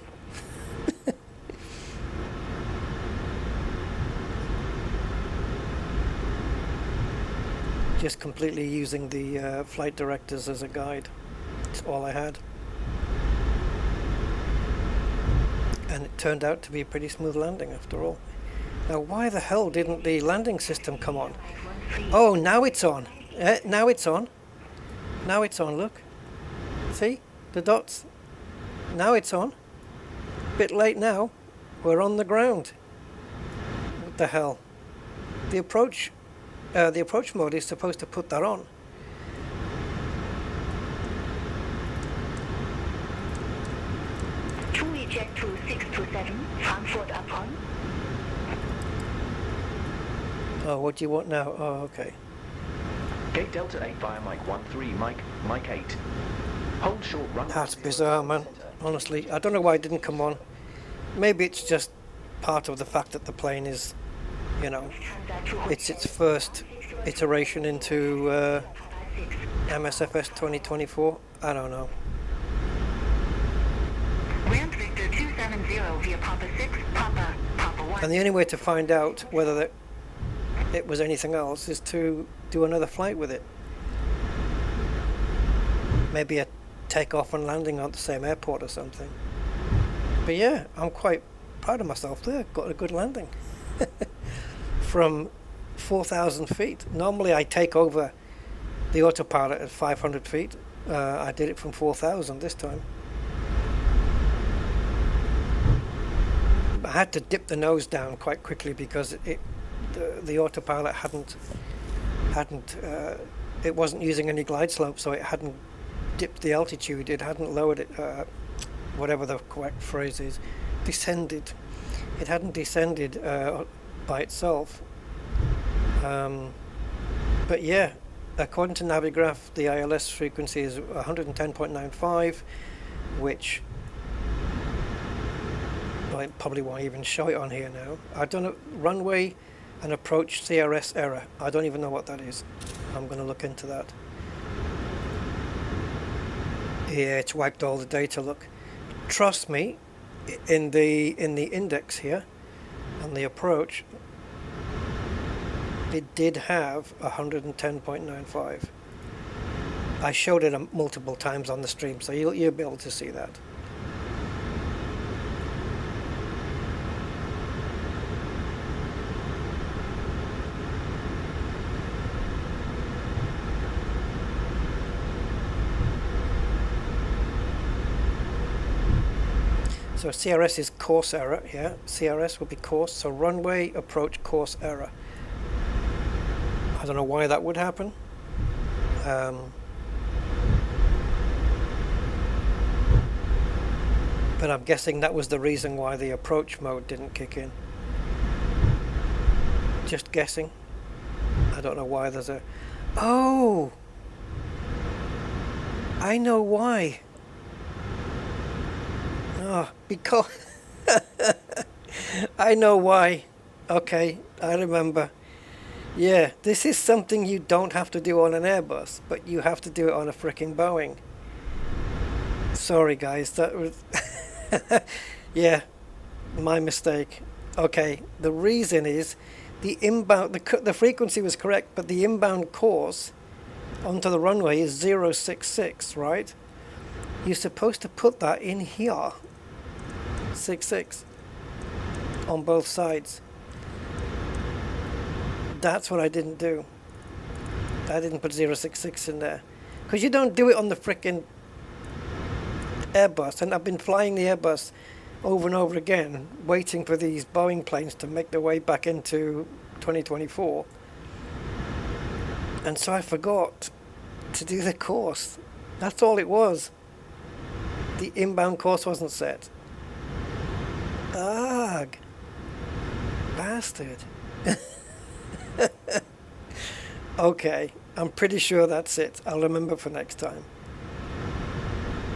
Just completely using the flight directors as a guide. That's all I had. And it turned out to be a pretty smooth landing after all. Now why the hell didn't the landing system come on? Oh, now it's on. Now it's on. Now it's on, look. See? The dots. Now it's on. Bit late now. We're on the ground. What the hell? The approach mode is supposed to put that on. TUI jet 2627, Frankfurt upon. Oh, what do you want now? Oh, okay. Gate Delta 8 via Mike 13, Mike 8. Hold short runway. That's bizarre, man. Honestly, I don't know why it didn't come on. Maybe it's just part of the fact that the plane is, you know, it's its first iteration into MSFS2024. I don't know. Land Victor 270 via Papa 6, Papa 1. And the only way to find out whether it was anything else is to do another flight with it. Maybe a takeoff and landing on the same airport or something. But yeah, I'm quite proud of myself there. Got a good landing. From 4,000 feet. Normally I take over the autopilot at 500 feet. I did it from 4,000 this time. I had to dip the nose down quite quickly because the autopilot it wasn't using any glide slope, so it hadn't dipped the altitude. It hadn't lowered it, whatever the correct phrase is, descended. It hadn't descended by itself. But yeah, according to Navigraph, the ILS frequency is 110.95, which I probably won't even show it on here now. I don't know, runway and approach CRS error. I don't even know what that is. I'm going to look into that. Yeah, it's wiped all the data, look. Trust me, in the index here, on the approach, it did have 110.95. I showed it multiple times on the stream, so you'll be able to see that. So CRS is course error, yeah. CRS will be course, so runway approach course error. I don't know why that would happen. But I'm guessing that was the reason why the approach mode didn't kick in. Just guessing. I don't know why there's a... Oh! I know why. Oh, because... I know why. Okay, I remember. Yeah, this is something you don't have to do on an Airbus, but you have to do it on a frickin' Boeing. Sorry guys, that was... yeah, my mistake. Okay, the reason is the inbound, the frequency was correct, but the inbound course onto the runway is 066, right? You're supposed to put that in here. 66 on both sides. That's what I didn't do. I didn't put 066 in there. Because you don't do it on the frickin' Airbus. And I've been flying the Airbus over and over again, waiting for these Boeing planes to make their way back into 2024. And so I forgot to do the course. That's all it was. The inbound course wasn't set. Ugh. Bastard. Okay, I'm pretty sure that's it. I'll remember for next time.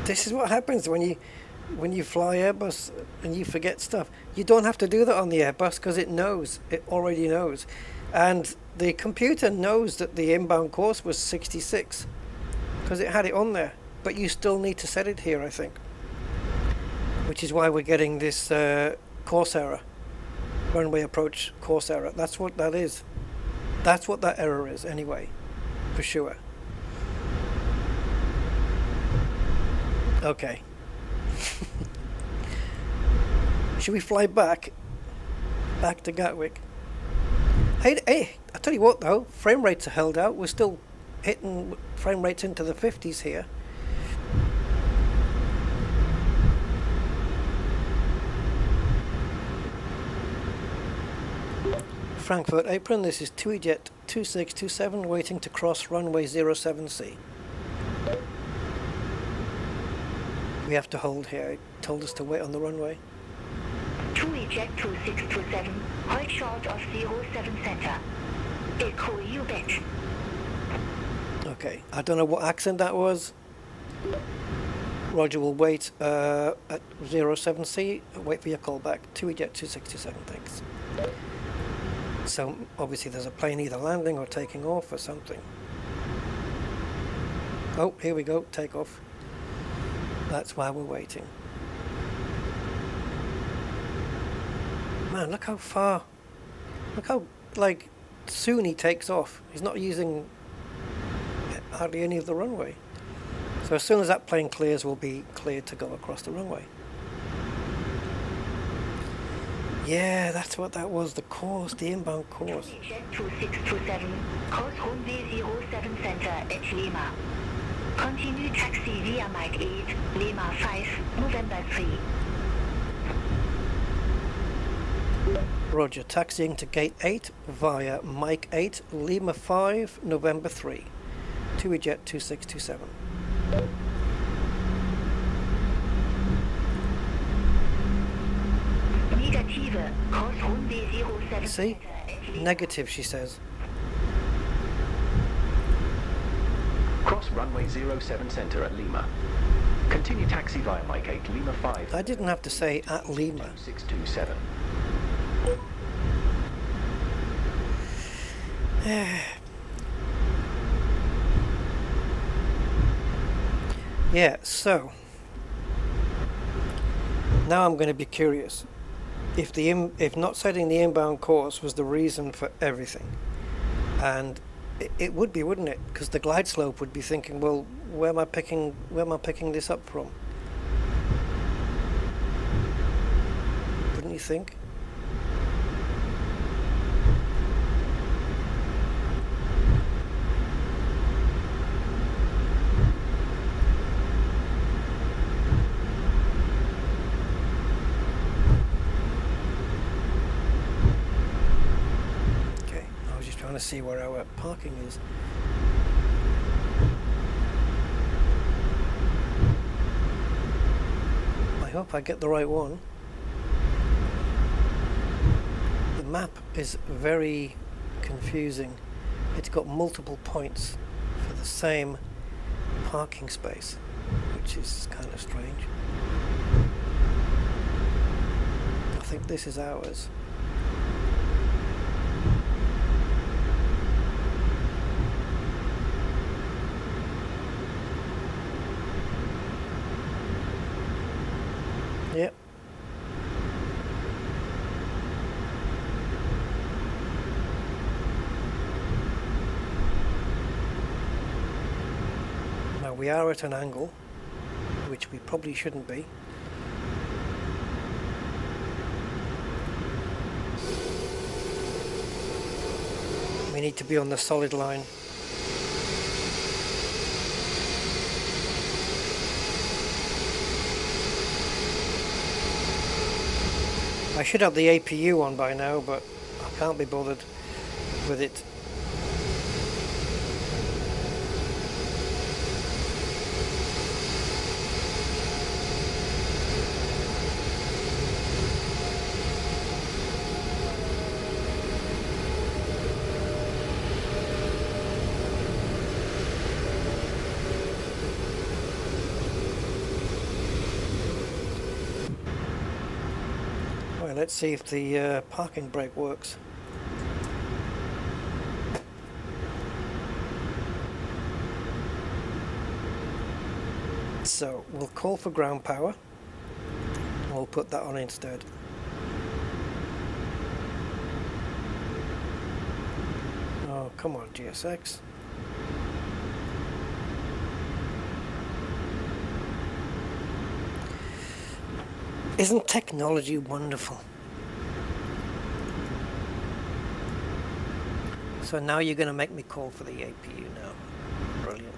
This is what happens when you fly Airbus and you forget stuff. You don't have to do that on the Airbus because it knows. It already knows. And the computer knows that the inbound course was 66 because it had it on there. But you still need to set it here, I think. Which is why we're getting this course error. Runway approach course error. That's what that is. That's what that error is anyway, for sure. Okay. Should we fly back to Gatwick? Hey, I tell you what though, frame rates are held out. We're still hitting frame rates into the 50s here. Frankfurt apron, this is TUIJet 2627 waiting to cross runway 07C. We have to hold here, it told us to wait on the runway. TUIJet 2627, hold short of 07 center. Echo wheelbase. Okay, I don't know what accent that was. Roger, will wait at 07C, wait for your call back. TUIJet 2627, thanks. So obviously there's a plane either landing or taking off or something. Oh, here we go, take off. That's why we're waiting. Man, look how far, look how like soon he takes off. He's not using hardly any of the runway. So as soon as that plane clears, we'll be cleared to go across the runway. Yeah, that's what that was, the course, the inbound course. Jet 2627, cross runway 07 center at Lima. Continue taxi via Mike 8, Lima 5, November 3. Roger, taxiing to gate 8 via Mike 8, Lima 5, November 3. TUIJet 2627. Negative, cross runway 07 See? center at Lima. Negative, she says. Cross runway 07 center at Lima. Continue taxi via Mike 8, Lima 5. I didn't have to say at Lima. 627. Yeah, so now I'm going to be curious if not setting the inbound course was the reason for everything, and it would be, wouldn't it? Because the glide slope would be thinking, well, where am I picking this up from? Wouldn't you think? To see where our parking is. I hope I get the right one. The map is very confusing. It's got multiple points for the same parking space, which is kind of strange. I think this is ours. Yep. Now we are at an angle, which we probably shouldn't be. need to be on the solid line. I should have the APU on by now, but I can't be bothered with it. Let's see if the parking brake works. So we'll call for ground power. We'll put that on instead. Oh, come on, GSX. Isn't technology wonderful? So now you're going to make me call for the APU now. Brilliant.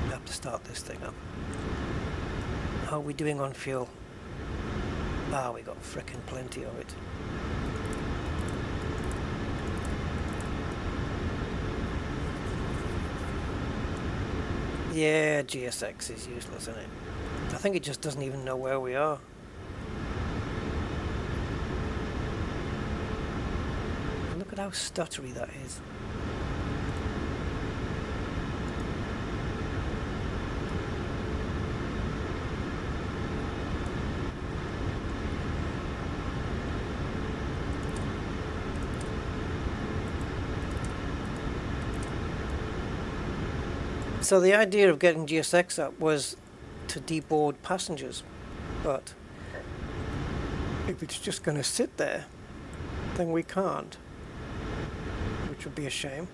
I have to start this thing up. How are we doing on fuel? Ah, we got frickin' plenty of it. Yeah, GSX is useless, isn't it? I think it just doesn't even know where we are. Look at how stuttery that is. So the idea of getting GSX up was to deboard passengers, but if it's just going to sit there, then we can't, which would be a shame.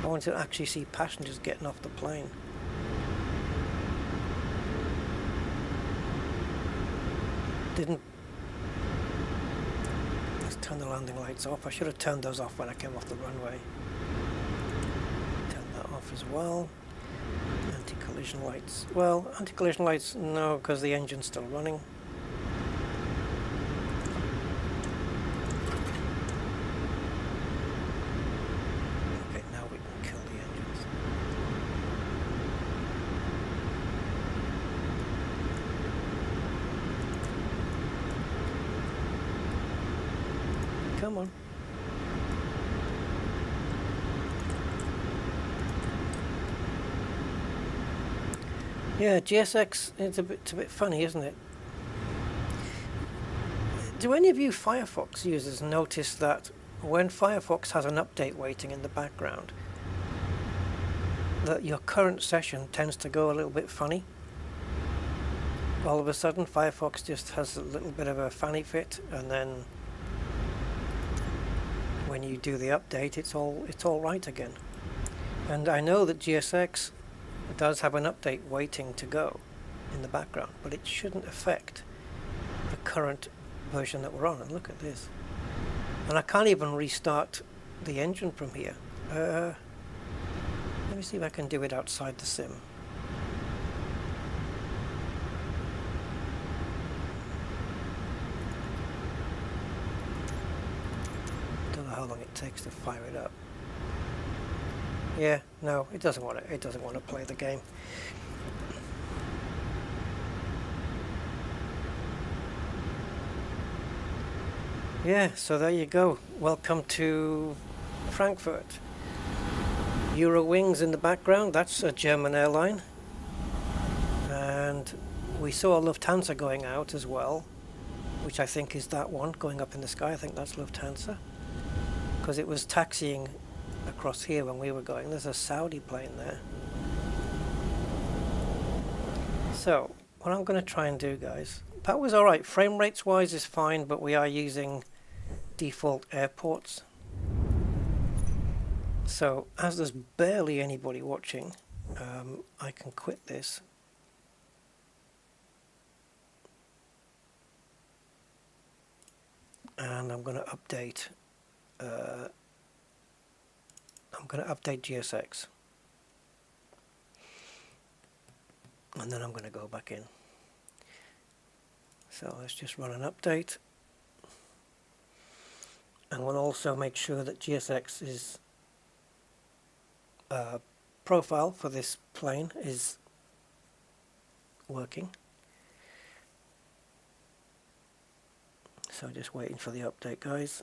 I want to actually see passengers getting off the plane. Let's turn the landing lights off. I should have turned those off when I came off the runway. Turn that off as well. Anti-collision lights. Well, anti-collision lights, no, because the engine's still running. Okay, now we can kill the engines. Come on. Yeah, GSX, it's a bit funny, isn't it? Do any of you Firefox users notice that when Firefox has an update waiting in the background, that your current session tends to go a little bit funny? All of a sudden, Firefox just has a little bit of a fanny fit, and then when you do the update, it's all right again. And I know that GSX does have an update waiting to go in the background, but it shouldn't affect the current version that we're on. And look at this. And I can't even restart the engine from here. Let me see if I can do it outside the sim. Don't know how long it takes to fire it up. Yeah, no, it doesn't want to play the game. Yeah, so there you go. Welcome to Frankfurt. Eurowings in the background, that's a German airline. And we saw Lufthansa going out as well, which I think is that one going up in the sky. I think that's Lufthansa, because it was taxiing across here when we were going. There's a Saudi plane there. So what I'm going to try and do, guys, that was alright. Frame rates wise is fine, but we are using default airports. So as there's barely anybody watching, I can quit this. And I'm going to update I'm going to update GSX. And then I'm going to go back in. So let's just run an update. And we'll also make sure that GSX is profile for this plane is working. So just waiting for the update, guys.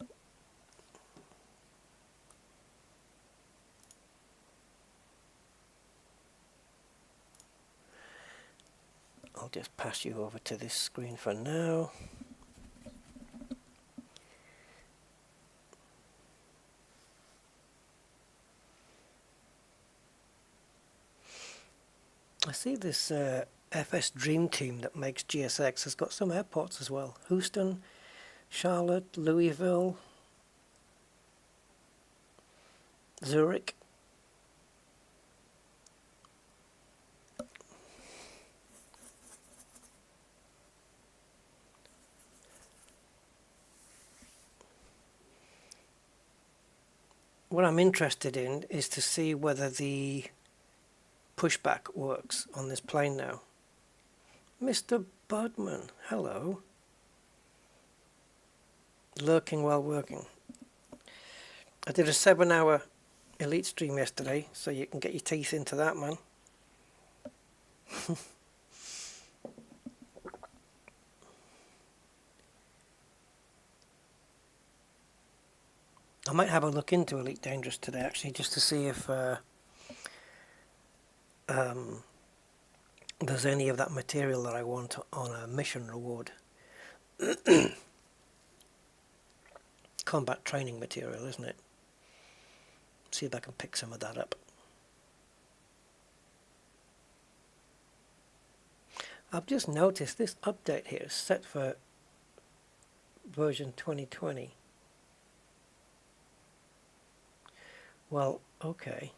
I'll just pass you over to this screen for now. I see this FS Dream Team that makes GSX has got some airports as well. Houston, Charlotte, Louisville, Zurich. What I'm interested in is to see whether the pushback works on this plane now. Mr. Budman, hello. Lurking while working. I did a 7-hour Elite stream yesterday, so you can get your teeth into that, man. I might have a look into Elite Dangerous today, actually, just to see if there's any of that material that I want on a mission reward. Combat training material, isn't it? See if I can pick some of that up. I've just noticed this update here is set for version 2020. Well, okay.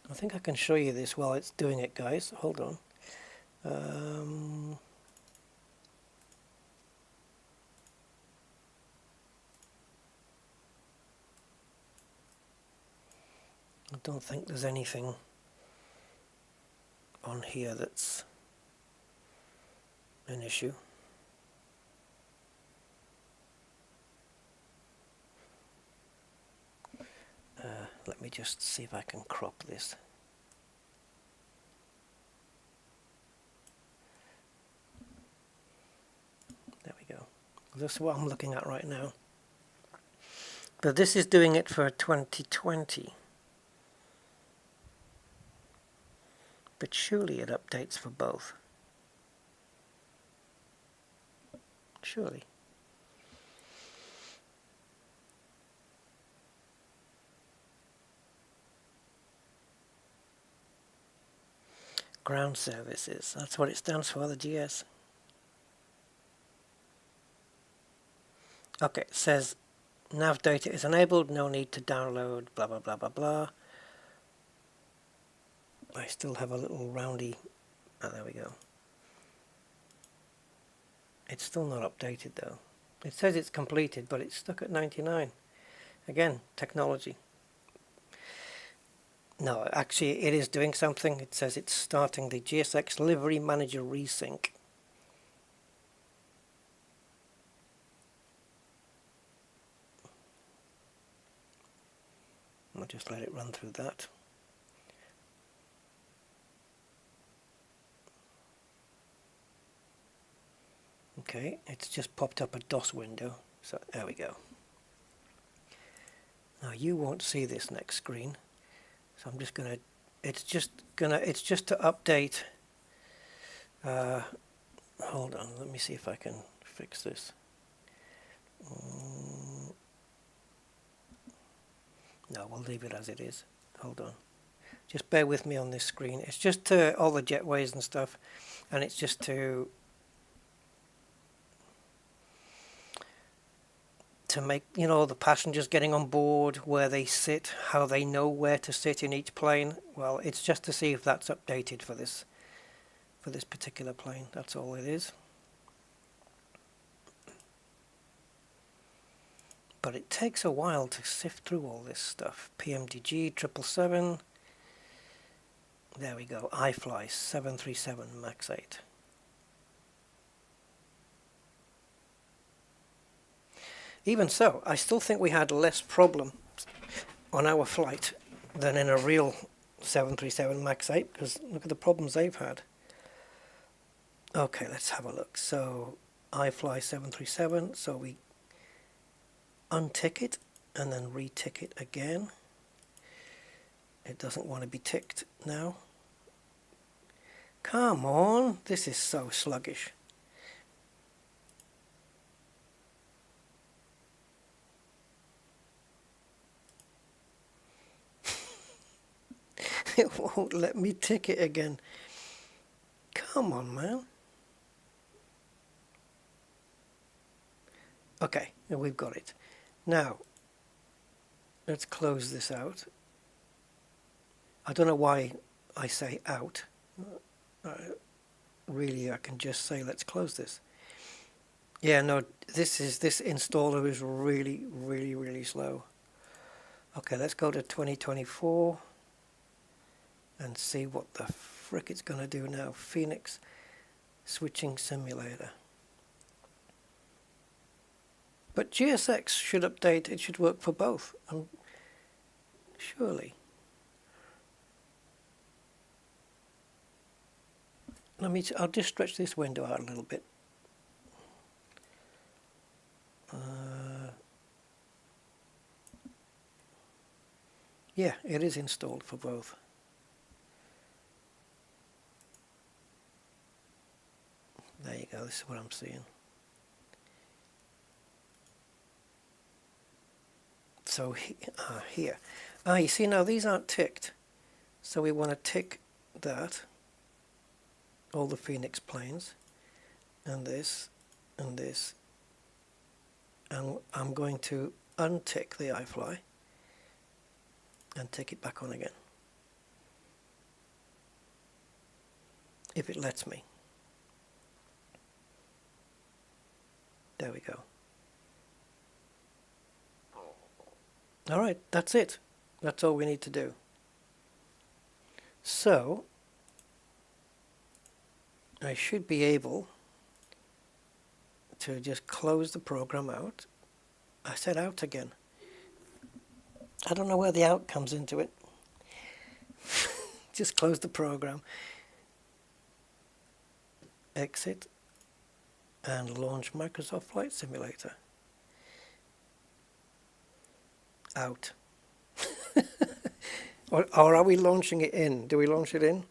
I think I can show you this while it's doing it, guys. Hold on. I don't think there's anything on here that's an issue. Let me just see if I can crop this. There we go. This is what I'm looking at right now. But this is doing it for 2020. But surely it updates for both. Surely. Ground services, that's what it stands for, the GS. Okay, it says nav data is enabled, no need to download, blah blah blah blah blah. I still have a little roundy, oh there we go. It's still not updated though. It says it's completed, but it's stuck at 99. Again, technology. No, actually it is doing something. It says it's starting the GSX Livery Manager resync. I'll just let it run through that. Okay, it's just popped up a DOS window. So there we go. Now you won't see this next screen. So I'm just gonna, it's just to update, hold on, let me see if I can fix this. No, we'll leave it as it is. Hold on. Just bear with me on this screen. It's just to all the jetways and stuff, and it's just to make, you know, the passengers getting on board, where they sit, how they know where to sit in each plane. Well, it's just to see if that's updated for this particular plane. That's all it is. But it takes a while to sift through all this stuff. PMDG 777. There we go. iFly 737 Max 8. Even so, I still think we had less problem on our flight than in a real 737 Max 8, because look at the problems they've had. Okay, let's have a look. So iFly 737, so we untick it and then retick it again. It doesn't want to be ticked now. Come on, this is so sluggish. It won't let me tick it again. Come on, man. Okay, we've got it. Now, let's close this out. I don't know why I say out. Really, I can just say let's close this. Yeah, no, this installer is really slow. Okay, let's go to 2024 and see what the frick it's going to do now. Phoenix switching simulator. But GSX should update, it should work for both. Surely. I'll just stretch this window out a little bit. Yeah, it is installed for both. There you go, this is what I'm seeing. So here. You see now these aren't ticked. So we want to tick that. All the Phoenix planes. And this. And this. And I'm going to untick the iFly. And tick it back on again. If it lets me. There we go. Alright, that's it. That's all we need to do. So, I should be able to just close the program out. I said out again. I don't know where the out comes into it. Just close the program. Exit. And launch Microsoft Flight Simulator. Out. or are we launching it in? Do we launch it in?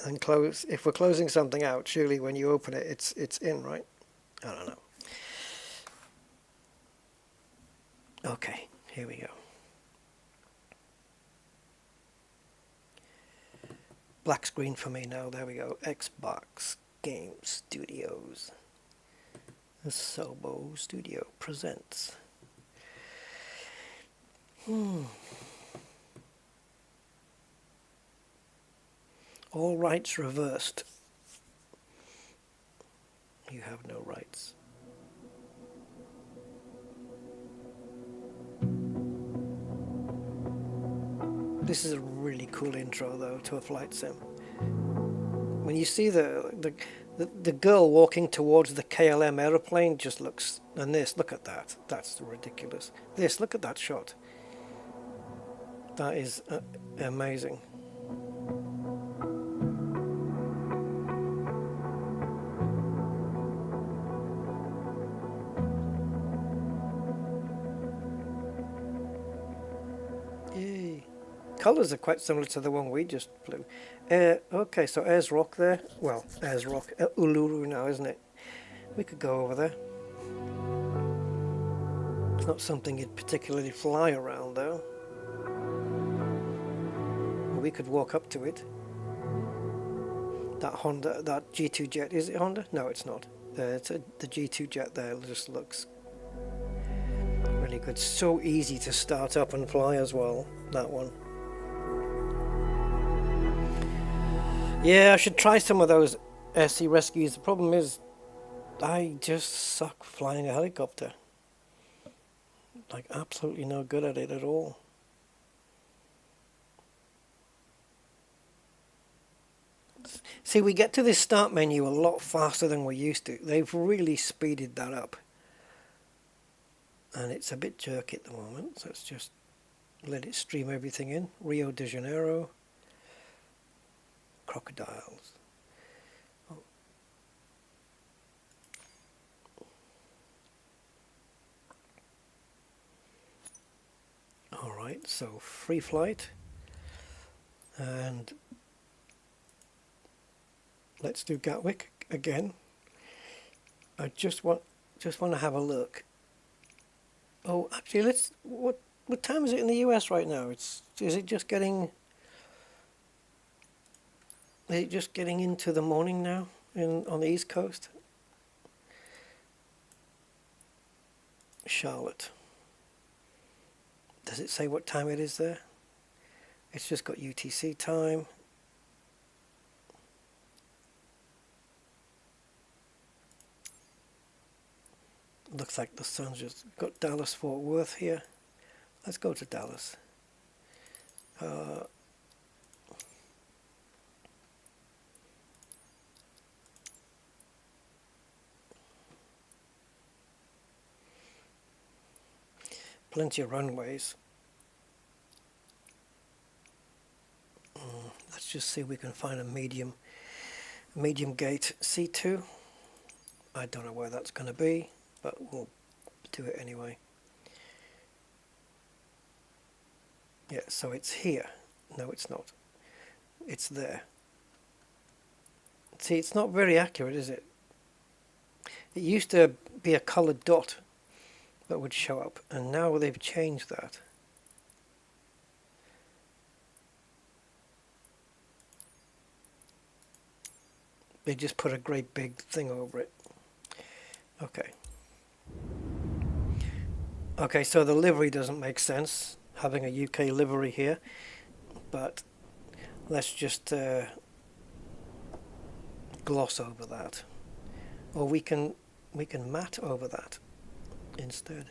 And close. If we're closing something out, surely when you open it, it's in, right? I don't know. Okay, here we go. Black screen for me now. There we go. Xbox Game Studios. The Sobo Studio presents. All rights reversed. You have no rights. This is a really cool intro though to a flight sim. When you see the girl walking towards the KLM aeroplane, just looks, and this, look at that. That's ridiculous. This, look at that shot. That is amazing. Yay. Colours are quite similar to the one we just flew. Okay, so Ayers Rock there. Well, Ayers Rock, Uluru now, isn't it? We could go over there. It's not something you'd particularly fly around though. We could walk up to it. That Honda, that G2 jet, is it Honda? No, it's not. It's the G2 jet there just looks really good. So easy to start up and fly as well, that one. Yeah, I should try some of those SE rescues. The problem is I just suck flying a helicopter. Like, absolutely no good at it at all. See, we get to this start menu a lot faster than we used to. They've really speeded that up. And it's a bit jerky at the moment, so let's just let it stream everything in. Rio de Janeiro. Crocodiles. Oh. Alright, so free flight. And let's do Gatwick again. I just want to have a look. Oh, actually, let's. What time is it in the US right now? Is it just getting into the morning now on the East Coast? Charlotte. Does it say what time it is there? It's just got UTC time. Looks like the sun's just got Dallas Fort Worth here. Let's go to Dallas. Plenty of runways. Let's just see if we can find a medium gate C2. I don't know where that's going to be, but we'll do it anyway. Yeah, so it's here. No, it's not. It's there. See, it's not very accurate, is it? It used to be a coloured dot that would show up, and now they've changed that. They just put a great big thing over it. Okay. Okay, so the livery doesn't make sense, having a UK livery here, but let's just gloss over that. Or we can matte over that instead.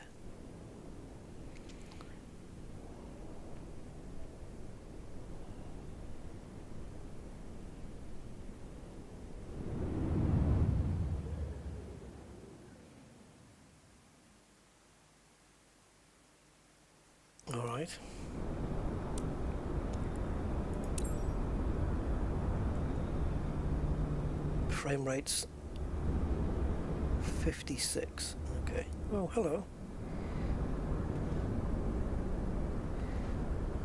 All right. Frame rates 56. Okay. Oh, hello.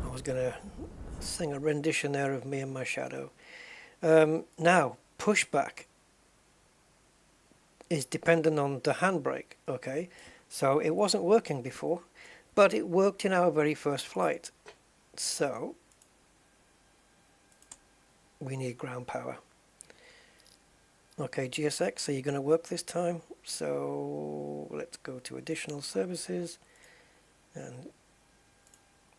I was gonna sing a rendition there of me and my shadow. Now, pushback is dependent on the handbrake. Okay, so it wasn't working before, but it worked in our very first flight. So we need ground power. Okay, GSX, are you going to work this time? So let's go to additional services, and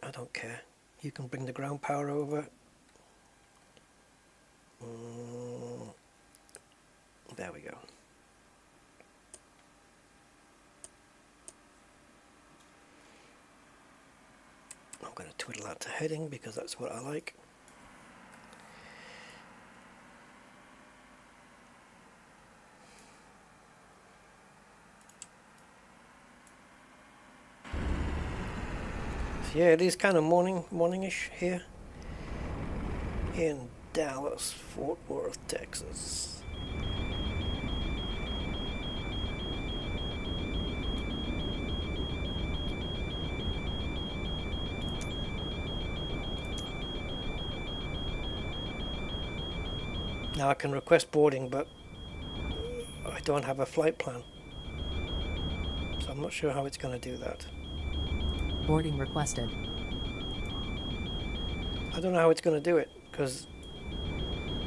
I don't care. You can bring the ground power over. There we go. I'm going to twiddle that to heading because that's what I like. Yeah, it is kind of morningish here in Dallas, Fort Worth, Texas. Now I can request boarding, but I don't have a flight plan, so I'm not sure how it's going to do that. Boarding requested. I don't know how it's going to do it because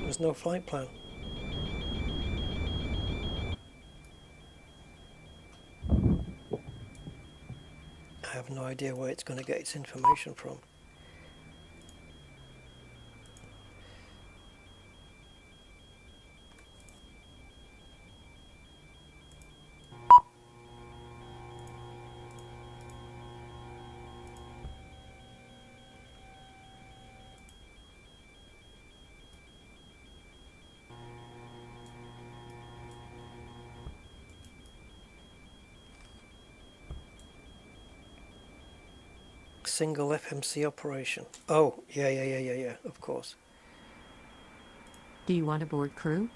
there's no flight plan. I have no idea where it's going to get its information from. single FMC operation. Oh, yeah, of course. Do you want to board crew?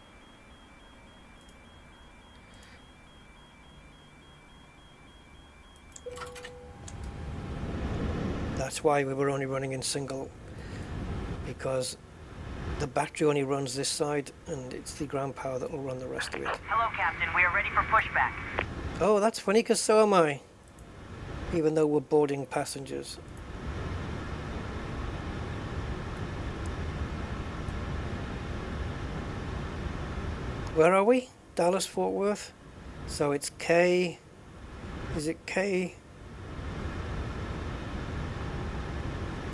That's why we were only running in single, because the battery only runs this side and it's the ground power that will run the rest of it. Hello, Captain. We are ready for pushback. Oh, that's funny, because so am I. Even though we're boarding passengers. Where are we? Dallas, Fort Worth? So it's K... Is it K...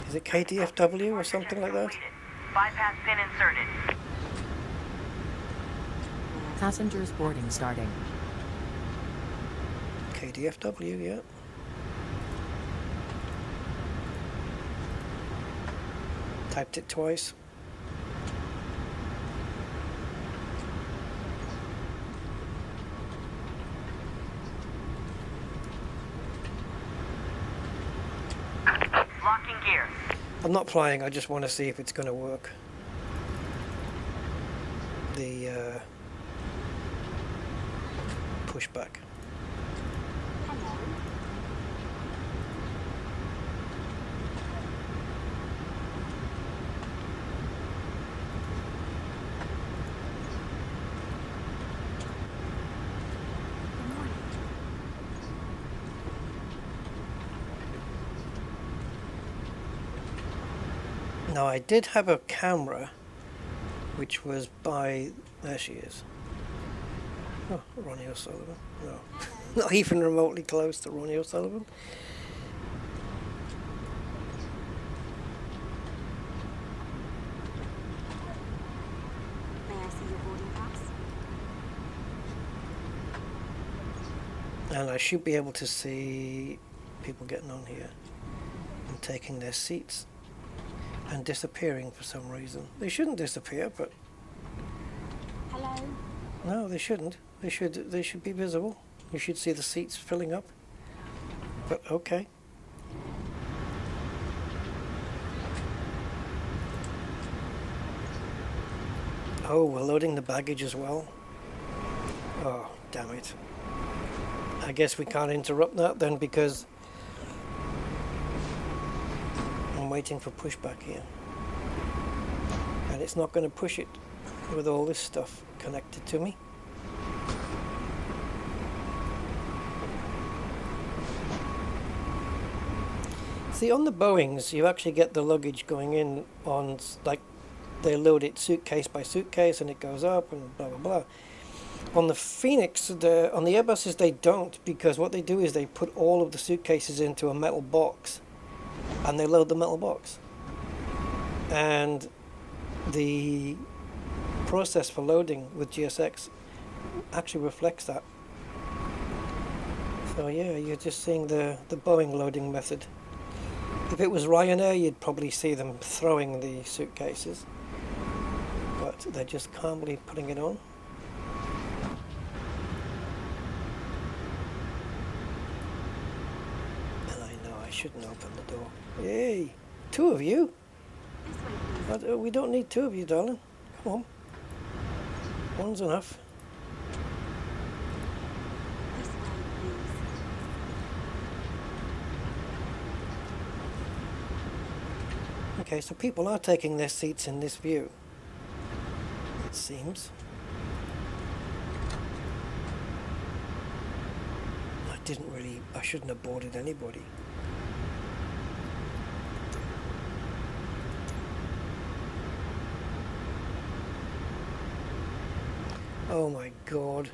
Is it KDFW or something like that? Bypass pin inserted. Passengers boarding starting. KDFW, yeah. Typed it twice. Locking gear. I'm not flying, I just want to see if it's going to work. The pushback. Now I did have a camera which was by, there she is. Oh, Ronnie O'Sullivan. No, not even remotely close to Ronnie O'Sullivan. May I see your boarding pass? And I should be able to see people getting on here and taking their seats and disappearing for some reason. They shouldn't disappear, but Hello? no, they shouldn't. They should be visible. You should see the seats filling up. But okay. Oh, we're loading the baggage as well. Oh, damn it. I guess we can't interrupt that then, because I'm waiting for pushback here. And it's not going to push it with all this stuff connected to me. See, on the Boeings, you actually get the luggage going in on, like, they load it suitcase by suitcase and it goes up and blah, blah, blah. On the Phoenix, on the Airbuses, they don't, because what they do is they put all of the suitcases into a metal box and they load the metal box. And the process for loading with GSX actually reflects that. So yeah, you're just seeing the Boeing loading method. If it was Ryanair, you'd probably see them throwing the suitcases, but they're just calmly putting it on. And I know I shouldn't open the door. Yay! 2 of you? We don't need 2 of you, darling. Come on. One's enough. This way, please. Okay, so people are taking their seats in this view, it seems. I shouldn't have boarded anybody. Oh my god.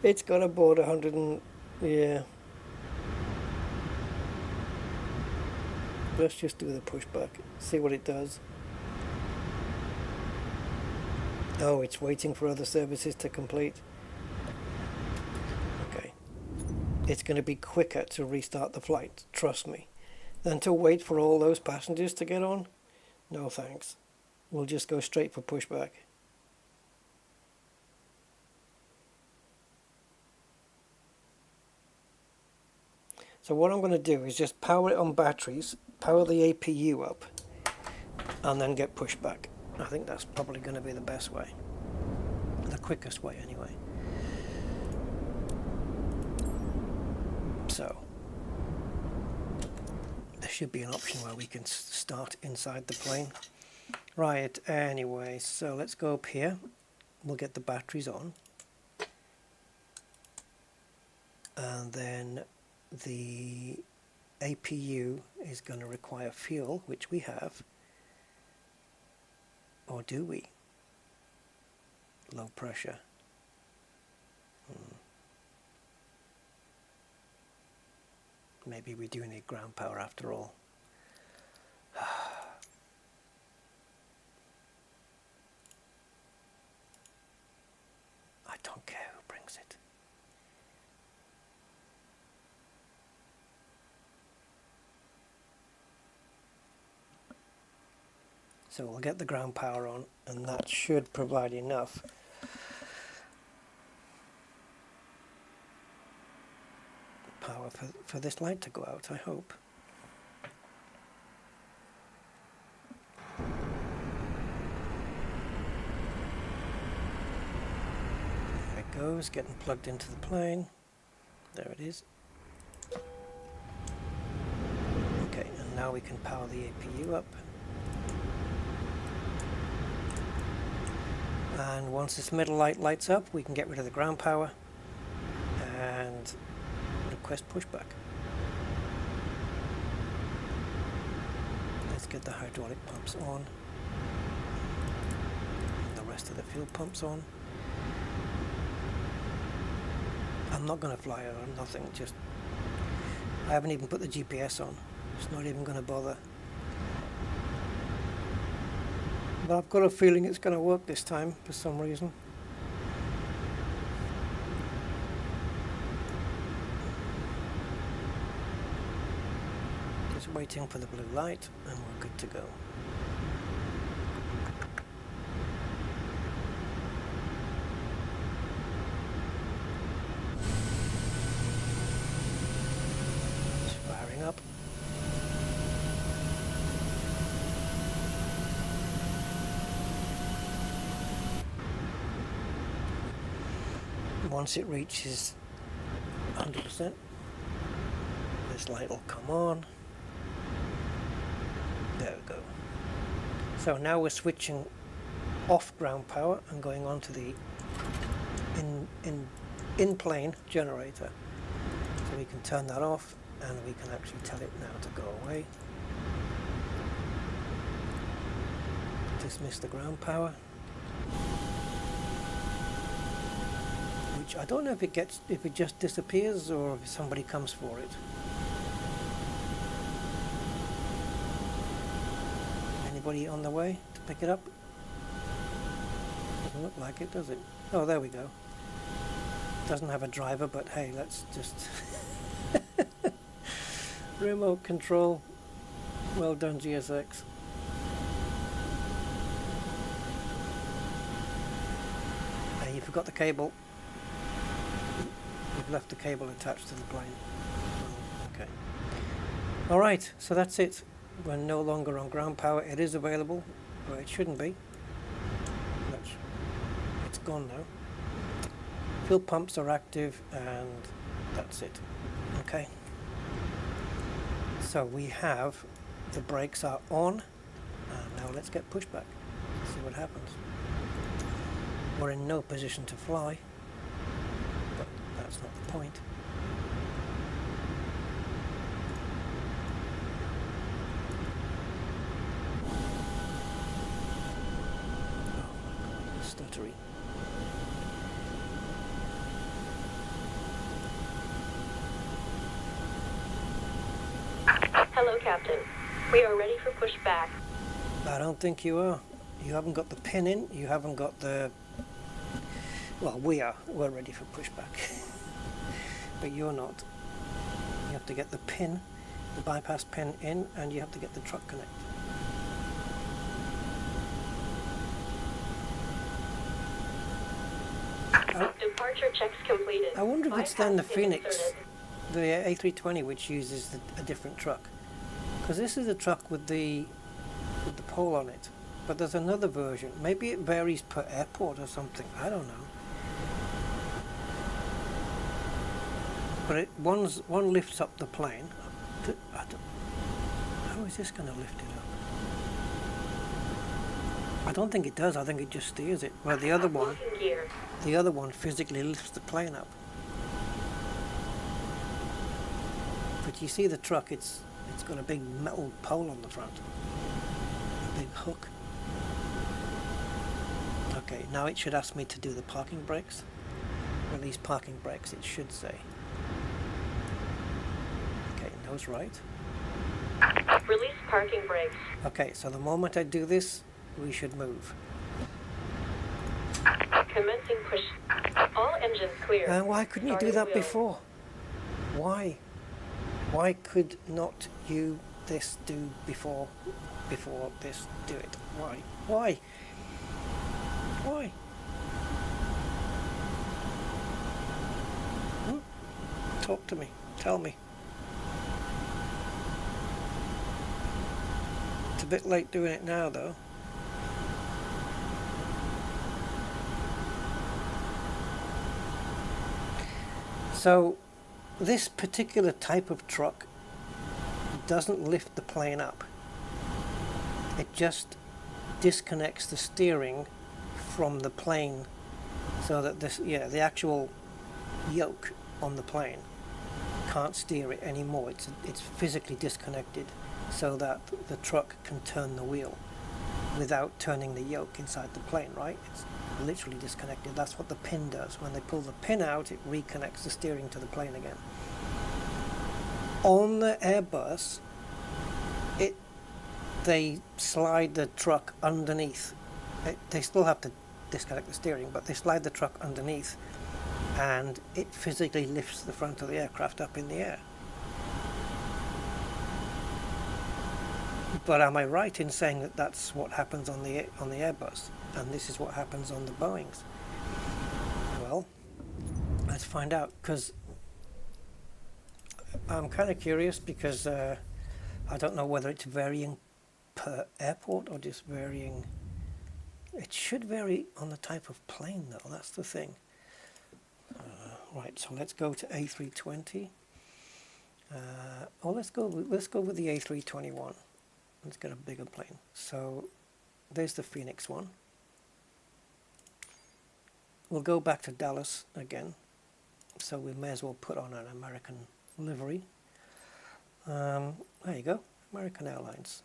It's got to board 100 and... yeah. Let's just do the pushback, see what it does. Oh, it's waiting for other services to complete. Okay. It's going to be quicker to restart the flight, trust me, than to wait for all those passengers to get on. No thanks. We'll just go straight for pushback. So what I'm going to do is just power it on batteries, power the APU up, and then get pushed back. I think that's probably going to be the best way. The quickest way anyway. So there should be an option where we can start inside the plane. Right, anyway, so let's go up here. We'll get the batteries on. And then the APU is going to require fuel, which we have. Or do we? Low pressure. Maybe we do need ground power after all. I don't care who brings it. So we'll get the ground power on, and that should provide enough power for this light to go out, I hope. There it goes, getting plugged into the plane. There it is. Okay, and now we can power the APU up. And once this middle light lights up, we can get rid of the ground power and request pushback. Let's get the hydraulic pumps on. And the rest of the fuel pumps on. I'm not going to fly it on, nothing, just... I haven't even put the GPS on. It's not even going to bother. But I've got a feeling it's going to work this time for some reason. Just waiting for the blue light and we're good to go. It's firing up. Once it reaches 100%, this light will come on. There we go. So now we're switching off ground power and going on to the in-plane generator. So we can turn that off and we can actually tell it now to go away. Dismiss the ground power. Which I don't know if it just disappears or if somebody comes for it. Anybody on the way to pick it up? Doesn't look like it, does it? Oh, there we go. Doesn't have a driver, but hey, let's just remote control. Well done, GSX. Hey, you forgot the cable. You've left the cable attached to the plane. Okay. Alright, so that's it. We're no longer on ground power. It is available, but it shouldn't be. It's gone now. Fuel pumps are active and that's it. Okay. So we have the brakes are on. Now let's get pushback. See what happens. We're in no position to fly. That's not the point. Oh my god, stuttery. Hello, Captain. We are ready for pushback. I don't think you are. You haven't got the pin in, you haven't got the... Well, we're ready for pushback. But you're not. You have to get the pin, the bypass pin in, and you have to get the truck connected. Departure checks completed. I wonder if it's then the Phoenix A320, which uses a different truck. Because this is a truck with the pole on it. But there's another version. Maybe it varies per airport or something. I don't know. But one lifts up the plane. How is this going to lift it up? I don't think it does. I think it just steers it. Well, the other one physically lifts the plane up. But you see the truck, it's got a big metal pole on the front. A big hook. Okay, now it should ask me to do the parking brakes. Release parking brakes, it should say. Okay, nose right. Release parking brakes. Okay, so the moment I do this, we should move. Commencing push. All engines clear. Why couldn't you do that before? Why? Why could not you this do before this do it? Why? Why? Why? Talk to me. Tell me. It's a bit late doing it now, though. So, this particular type of truck doesn't lift the plane up. It just disconnects the steering from the plane, so that the actual yoke on the plane can't steer it anymore. It's physically disconnected, so that the truck can turn the wheel without turning the yoke inside the plane, right? It's literally disconnected. That's what the pin does. When they pull the pin out, it reconnects the steering to the plane again. On the Airbus, they slide the truck underneath. They still have to disconnect the steering, but they slide the truck underneath, and it physically lifts the front of the aircraft up in the air. But am I right in saying that that's what happens on the Airbus, and this is what happens on the Boeings? Well, let's find out, because I'm kind of curious, because I don't know whether it's varying per airport or just varying. It should vary on the type of plane, though. That's the thing. Right, so let's go to A320. Let's go with the A321. Let's get a bigger plane. So there's the Phoenix one. We'll go back to Dallas again. So we may as well put on an American livery. There you go, American Airlines.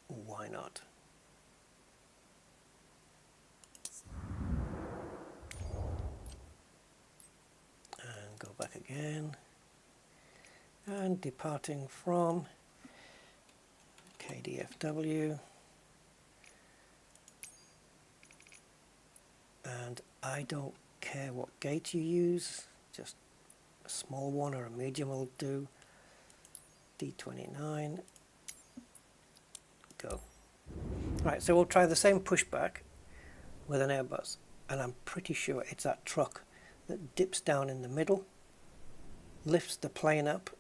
Why not? And go back again. And departing from KDFW. And I don't care what gate you use, just a small one or a medium will do. D29. Go. Right, so we'll try the same pushback with an Airbus, and I'm pretty sure it's that truck that dips down in the middle, lifts the plane up.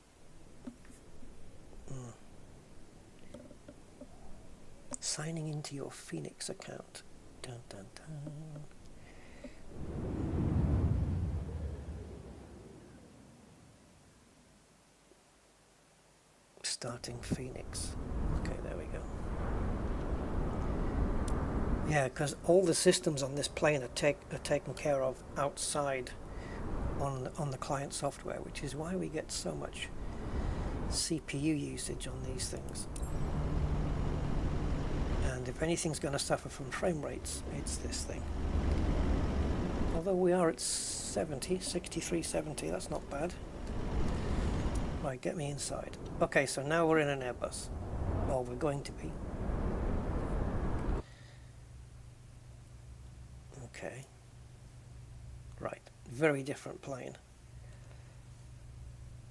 Signing into your Phoenix account. Dun, dun, dun. Starting Phoenix. Okay, there we go. Yeah, because all the systems on this plane are taken care of outside on the client software, which is why we get so much CPU usage on these things. And if anything's going to suffer from frame rates, it's this thing. Although we are at 63, 70, that's not bad. Right, get me inside. Okay, so now we're in an Airbus. Well, we're going to be. Okay. Right, very different plane.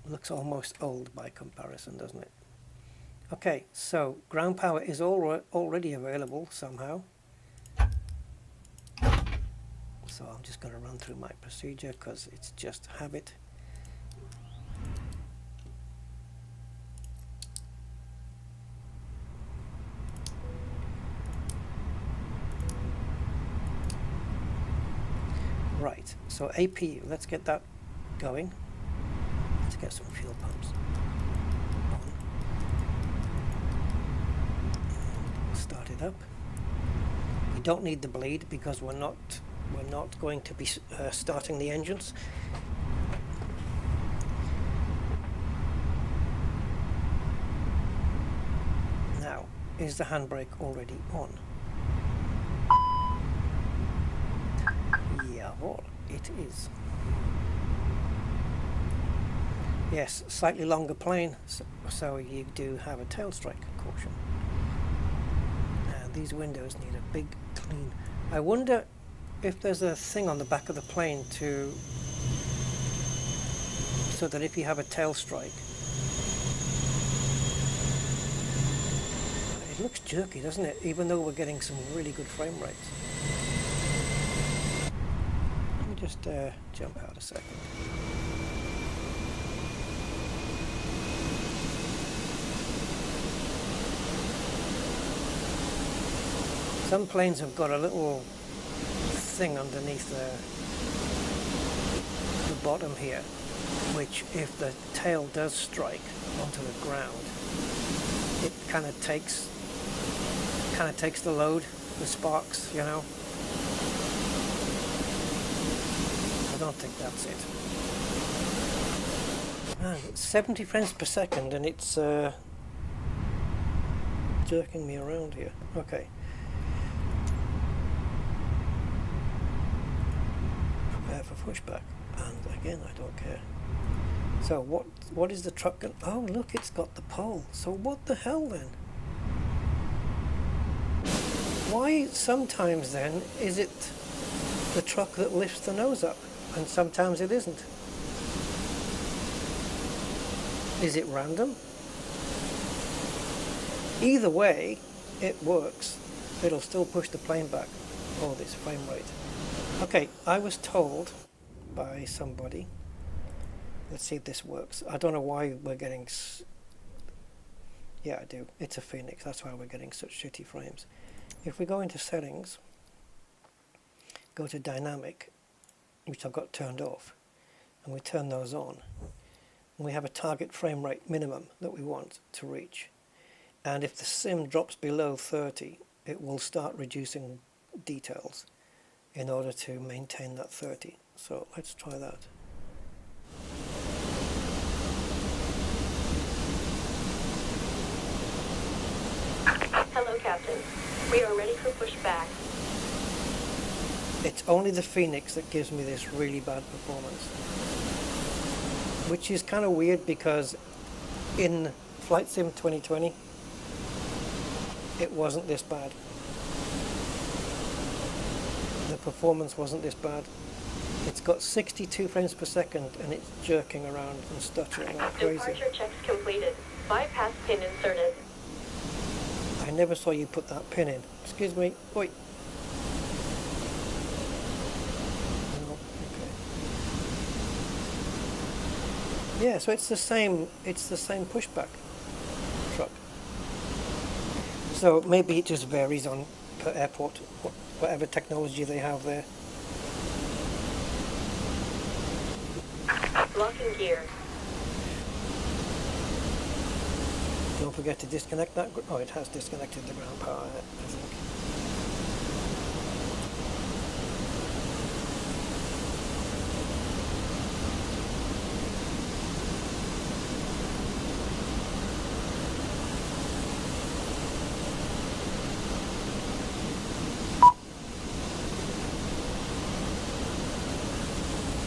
Looks almost old by comparison, doesn't it? Okay, so ground power is already available somehow. So I'm just going to run through my procedure because it's just habit. Right, so APU, let's get that going. Let's get some fuel pumps on. And start it up. We don't need the bleed because we're not going to be starting the engines. Now, is the handbrake already on? Yeah, well, it is. Yes, slightly longer plane, so you do have a tail strike caution. And these windows need a big clean. I wonder if there's a thing on the back of the plane so that if you have a tail strike, it looks jerky, doesn't it? Even though we're getting some really good frame rates. Let me just jump out a second. Some planes have got a little thing underneath the bottom here, which if the tail does strike onto the ground, it kind of takes the load, the sparks, you know. I don't think that's it. Man, it's 70 frames per second and it's jerking me around here. Okay. Prepare for pushback. And again, I don't care. So what is the truck going? Oh, look, it's got the pole. So what the hell then? Why sometimes then is it the truck that lifts the nose up and sometimes it isn't? Is it random? Either way, it works. It'll still push the plane back. Oh, this frame rate. Okay, I was told by somebody. Let's see if this works. I don't know why we're getting... Yeah, I do. It's a Phoenix. That's why we're getting such shitty frames. If we go into settings, go to dynamic, which I've got turned off, and we turn those on, and we have a target frame rate minimum that we want to reach. And if the sim drops below 30, it will start reducing details in order to maintain that 30. So let's try that. Hello, Captain. We are ready for pushback. It's only the Phoenix that gives me this really bad performance, which is kind of weird because in Flight Sim 2020 it wasn't this bad. The performance wasn't this bad. It's got 62 frames per second and it's jerking around and stuttering like crazy. Departure checks completed. Bypass pin inserted. I never saw you put that pin in. Excuse me. Oi. No, okay. Yeah, so it's the same pushback truck. So maybe it just varies on per airport, whatever technology they have there. Locking gear. Don't forget to disconnect that. Oh, it has disconnected the ground power, I think.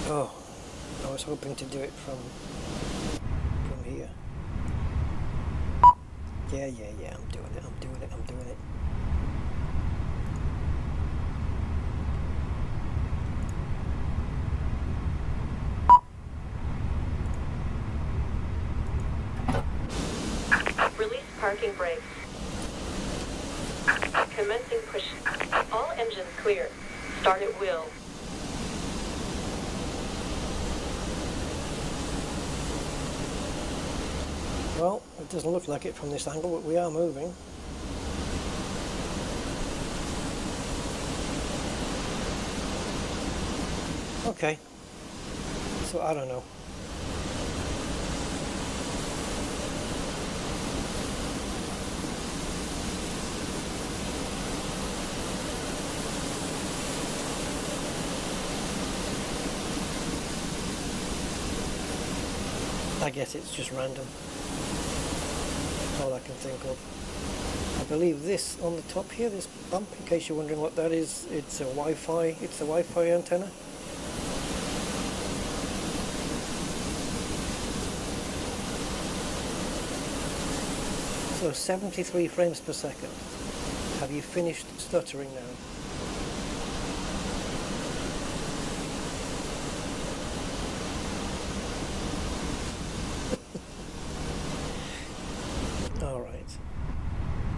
Oh, I was hoping to do it from here. Yeah, I'm doing it. Release parking brakes. Commencing push. All engines clear. Start at wheel. Well, it doesn't look like it from this angle, but we are moving. Okay. So I don't know. I guess it's just random. That's all I can think of. I believe this on the top here, this bump, in case you're wondering what that is, it's a Wi-Fi, it's the Wi-Fi antenna. So 73 frames per second. Have you finished stuttering now? Alright.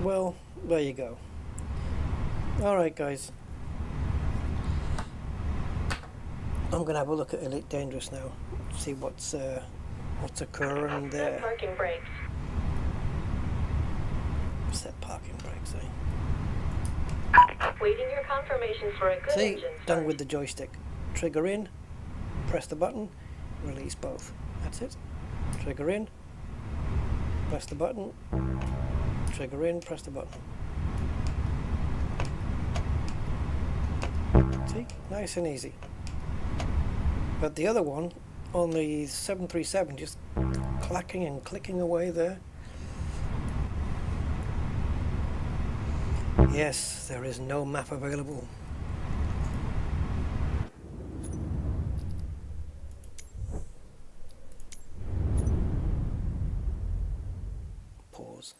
Well, there you go. Alright guys. I'm gonna have a look at Elite Dangerous now. See what's occurring there. Parking brakes. Set parking brakes, eh? Waiting your confirmation for a good See, engine start. done with the joystick. Trigger in, press the button, release both. That's it. Trigger in, press the button, trigger in, press the button. See, nice and easy. But the other one, on the 737, just clacking and clicking away there. Yes, there is no map available. Pause.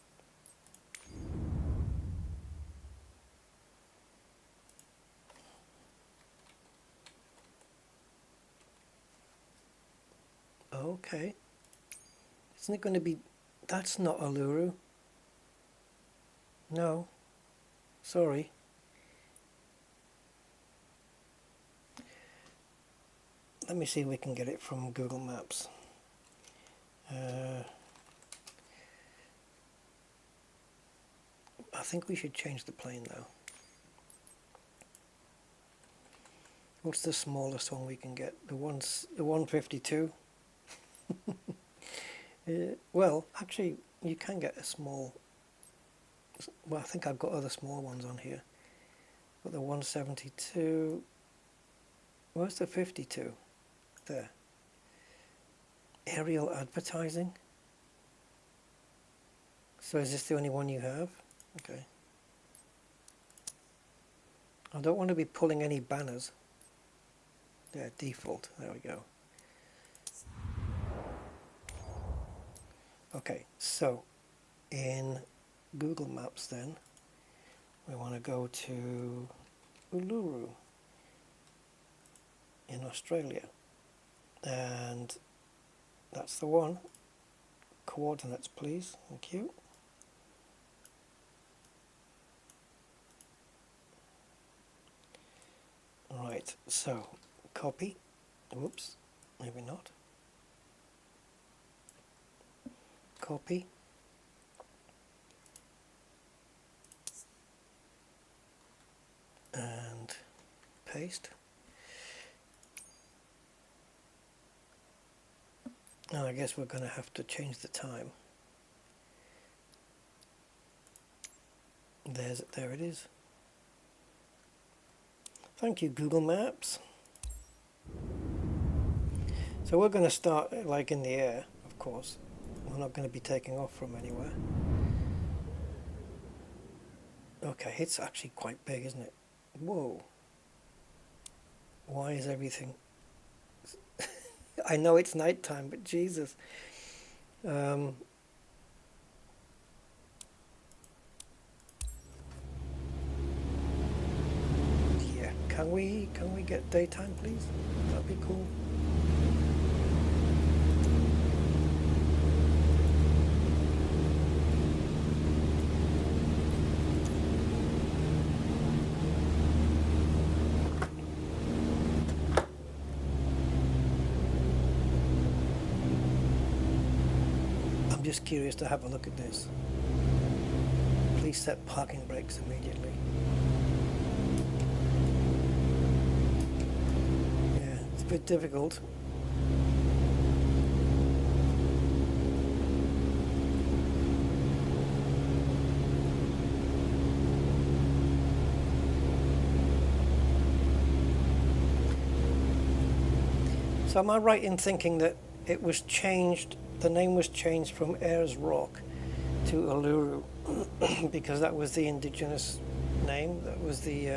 Okay. Isn't it going to be... That's not Uluru. No. Sorry. Let me see if we can get it from Google Maps. I think we should change the plane though. What's the smallest one we can get? The 152? Well, actually, you can get a small... Well, I think I've got other small ones on here. Got the 172. Where's the 52? There. Aerial advertising. So is this the only one you have? Okay. I don't want to be pulling any banners. Yeah, default. There we go. Okay, so in Google Maps then, we want to go to Uluru in Australia, and that's the one. Coordinates please, thank you. Right, so copy, whoops, maybe not, copy, and paste. Now I guess we're going to have to change the time. There it is. Thank you, Google Maps. So we're going to start like in the air, of course. We're not going to be taking off from anywhere. Okay, it's actually quite big, isn't it? Whoa. Why is everything... I know it's nighttime, but Jesus. Yeah, can we get daytime, please? That'd be cool. Just curious to have a look at this. Please set parking brakes immediately. Yeah, a bit difficult. So am I right in thinking that it was changed, the name was changed from Ayers Rock to Uluru because that was the indigenous name, that was the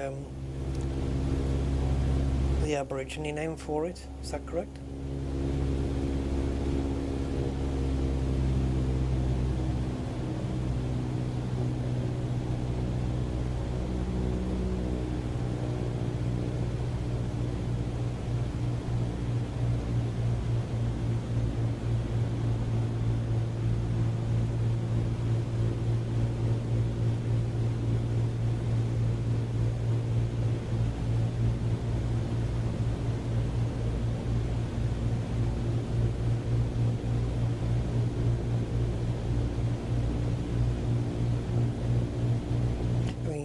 Aborigine name for it, is that correct?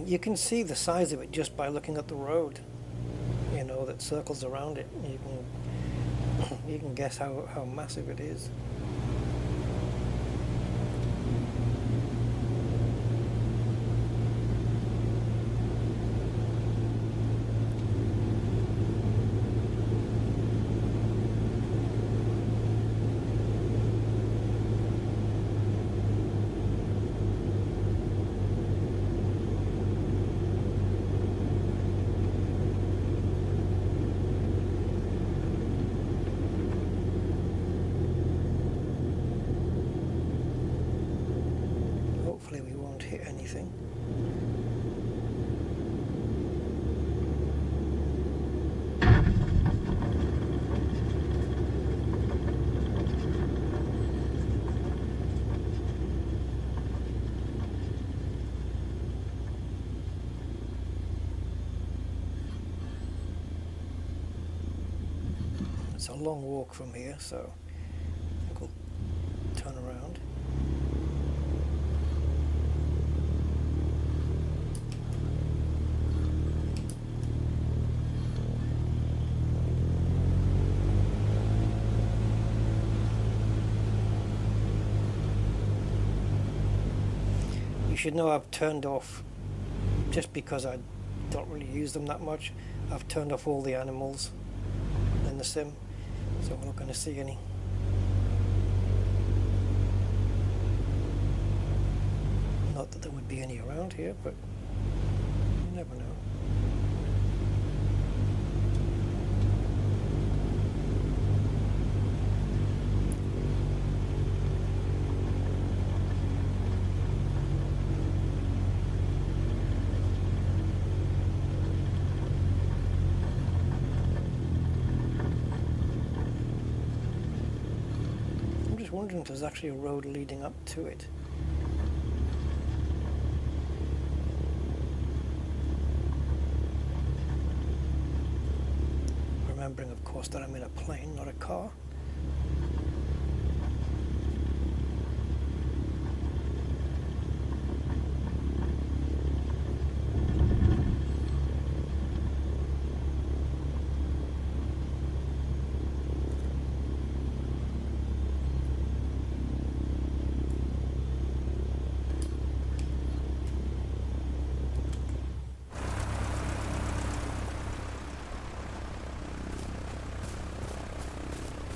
You can see the size of it just by looking at the road, you know, that circles around it. You can guess how massive it is. Hopefully we won't hit anything. It's a long walk from here, so I think we'll turn around. You should know I've turned off, just because I don't really use them that much, I've turned off all the animals in the sim, so we're not going to see any. Not that there would be any around here, but you never know. Wondering if there's actually a road leading up to it. Remembering, of course, that I'm in a plane, not a car.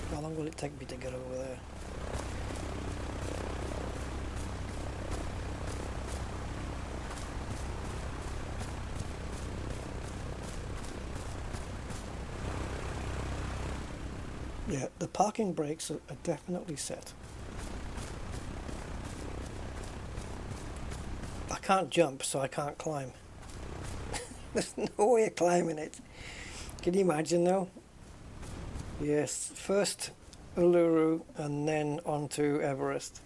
How long will it take me to get over there? Yeah, the parking brakes are definitely set. I can't jump, so I can't climb. There's no way of climbing it. Can you imagine though? Yes, first Uluru and then on to Everest.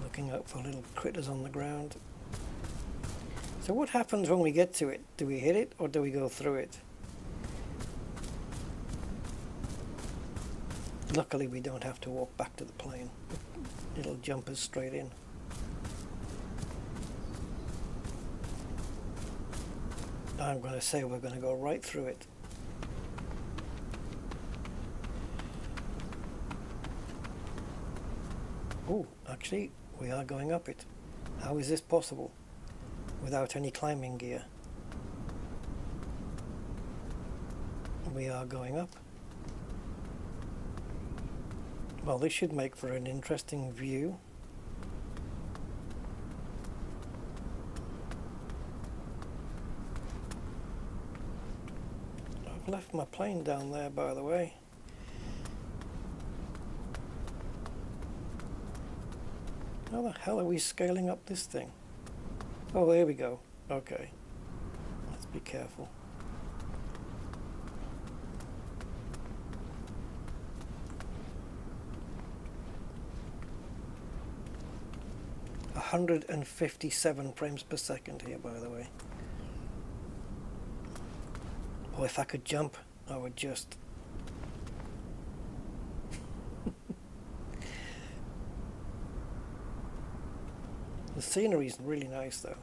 Looking out for little critters on the ground. So what happens when we get to it? Do we hit it or do we go through it? Luckily we don't have to walk back to the plane. It'll jump us straight in. I'm going to say we're going to go right through it. Oh, actually, we are going up it. How is this possible without any climbing gear? We are going up. Well, this should make for an interesting view. I've left my plane down there, by the way. How the hell are we scaling up this thing? Oh, there we go. Okay. Let's be careful. .157 frames per second here, by the way. Oh, if I could jump, I would just... The scenery is really nice though.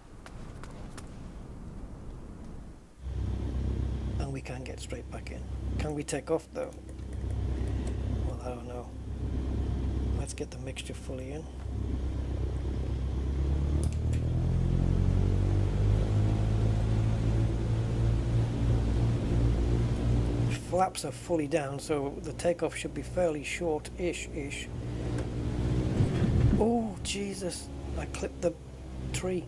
And we can get straight back in. Can we take off though? Well, I don't know. Let's get the mixture fully in. Flaps are fully down, so the takeoff should be fairly short-ish. Oh, Jesus. I clipped the tree.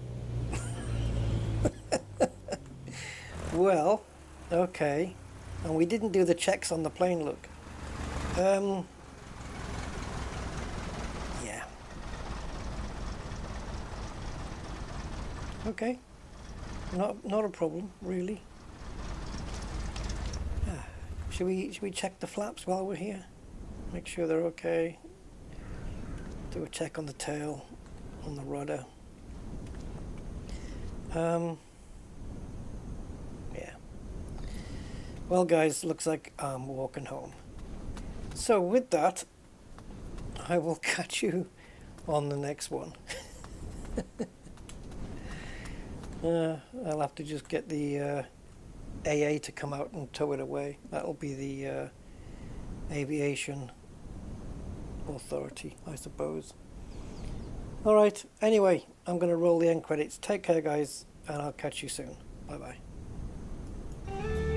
Well, okay. And we didn't do the checks on the plane, look. Yeah. Okay. Not a problem, really. Should we check the flaps while we're here? Make sure they're okay. Do a check on the tail, on the rudder. Yeah. Well, guys, looks like I'm walking home. So with that, I will catch you on the next one. I'll have to just get the AA to come out and tow it away. That'll be the aviation authority, I suppose. Alright, anyway, I'm going to roll the end credits. Take care, guys, and I'll catch you soon. Bye bye.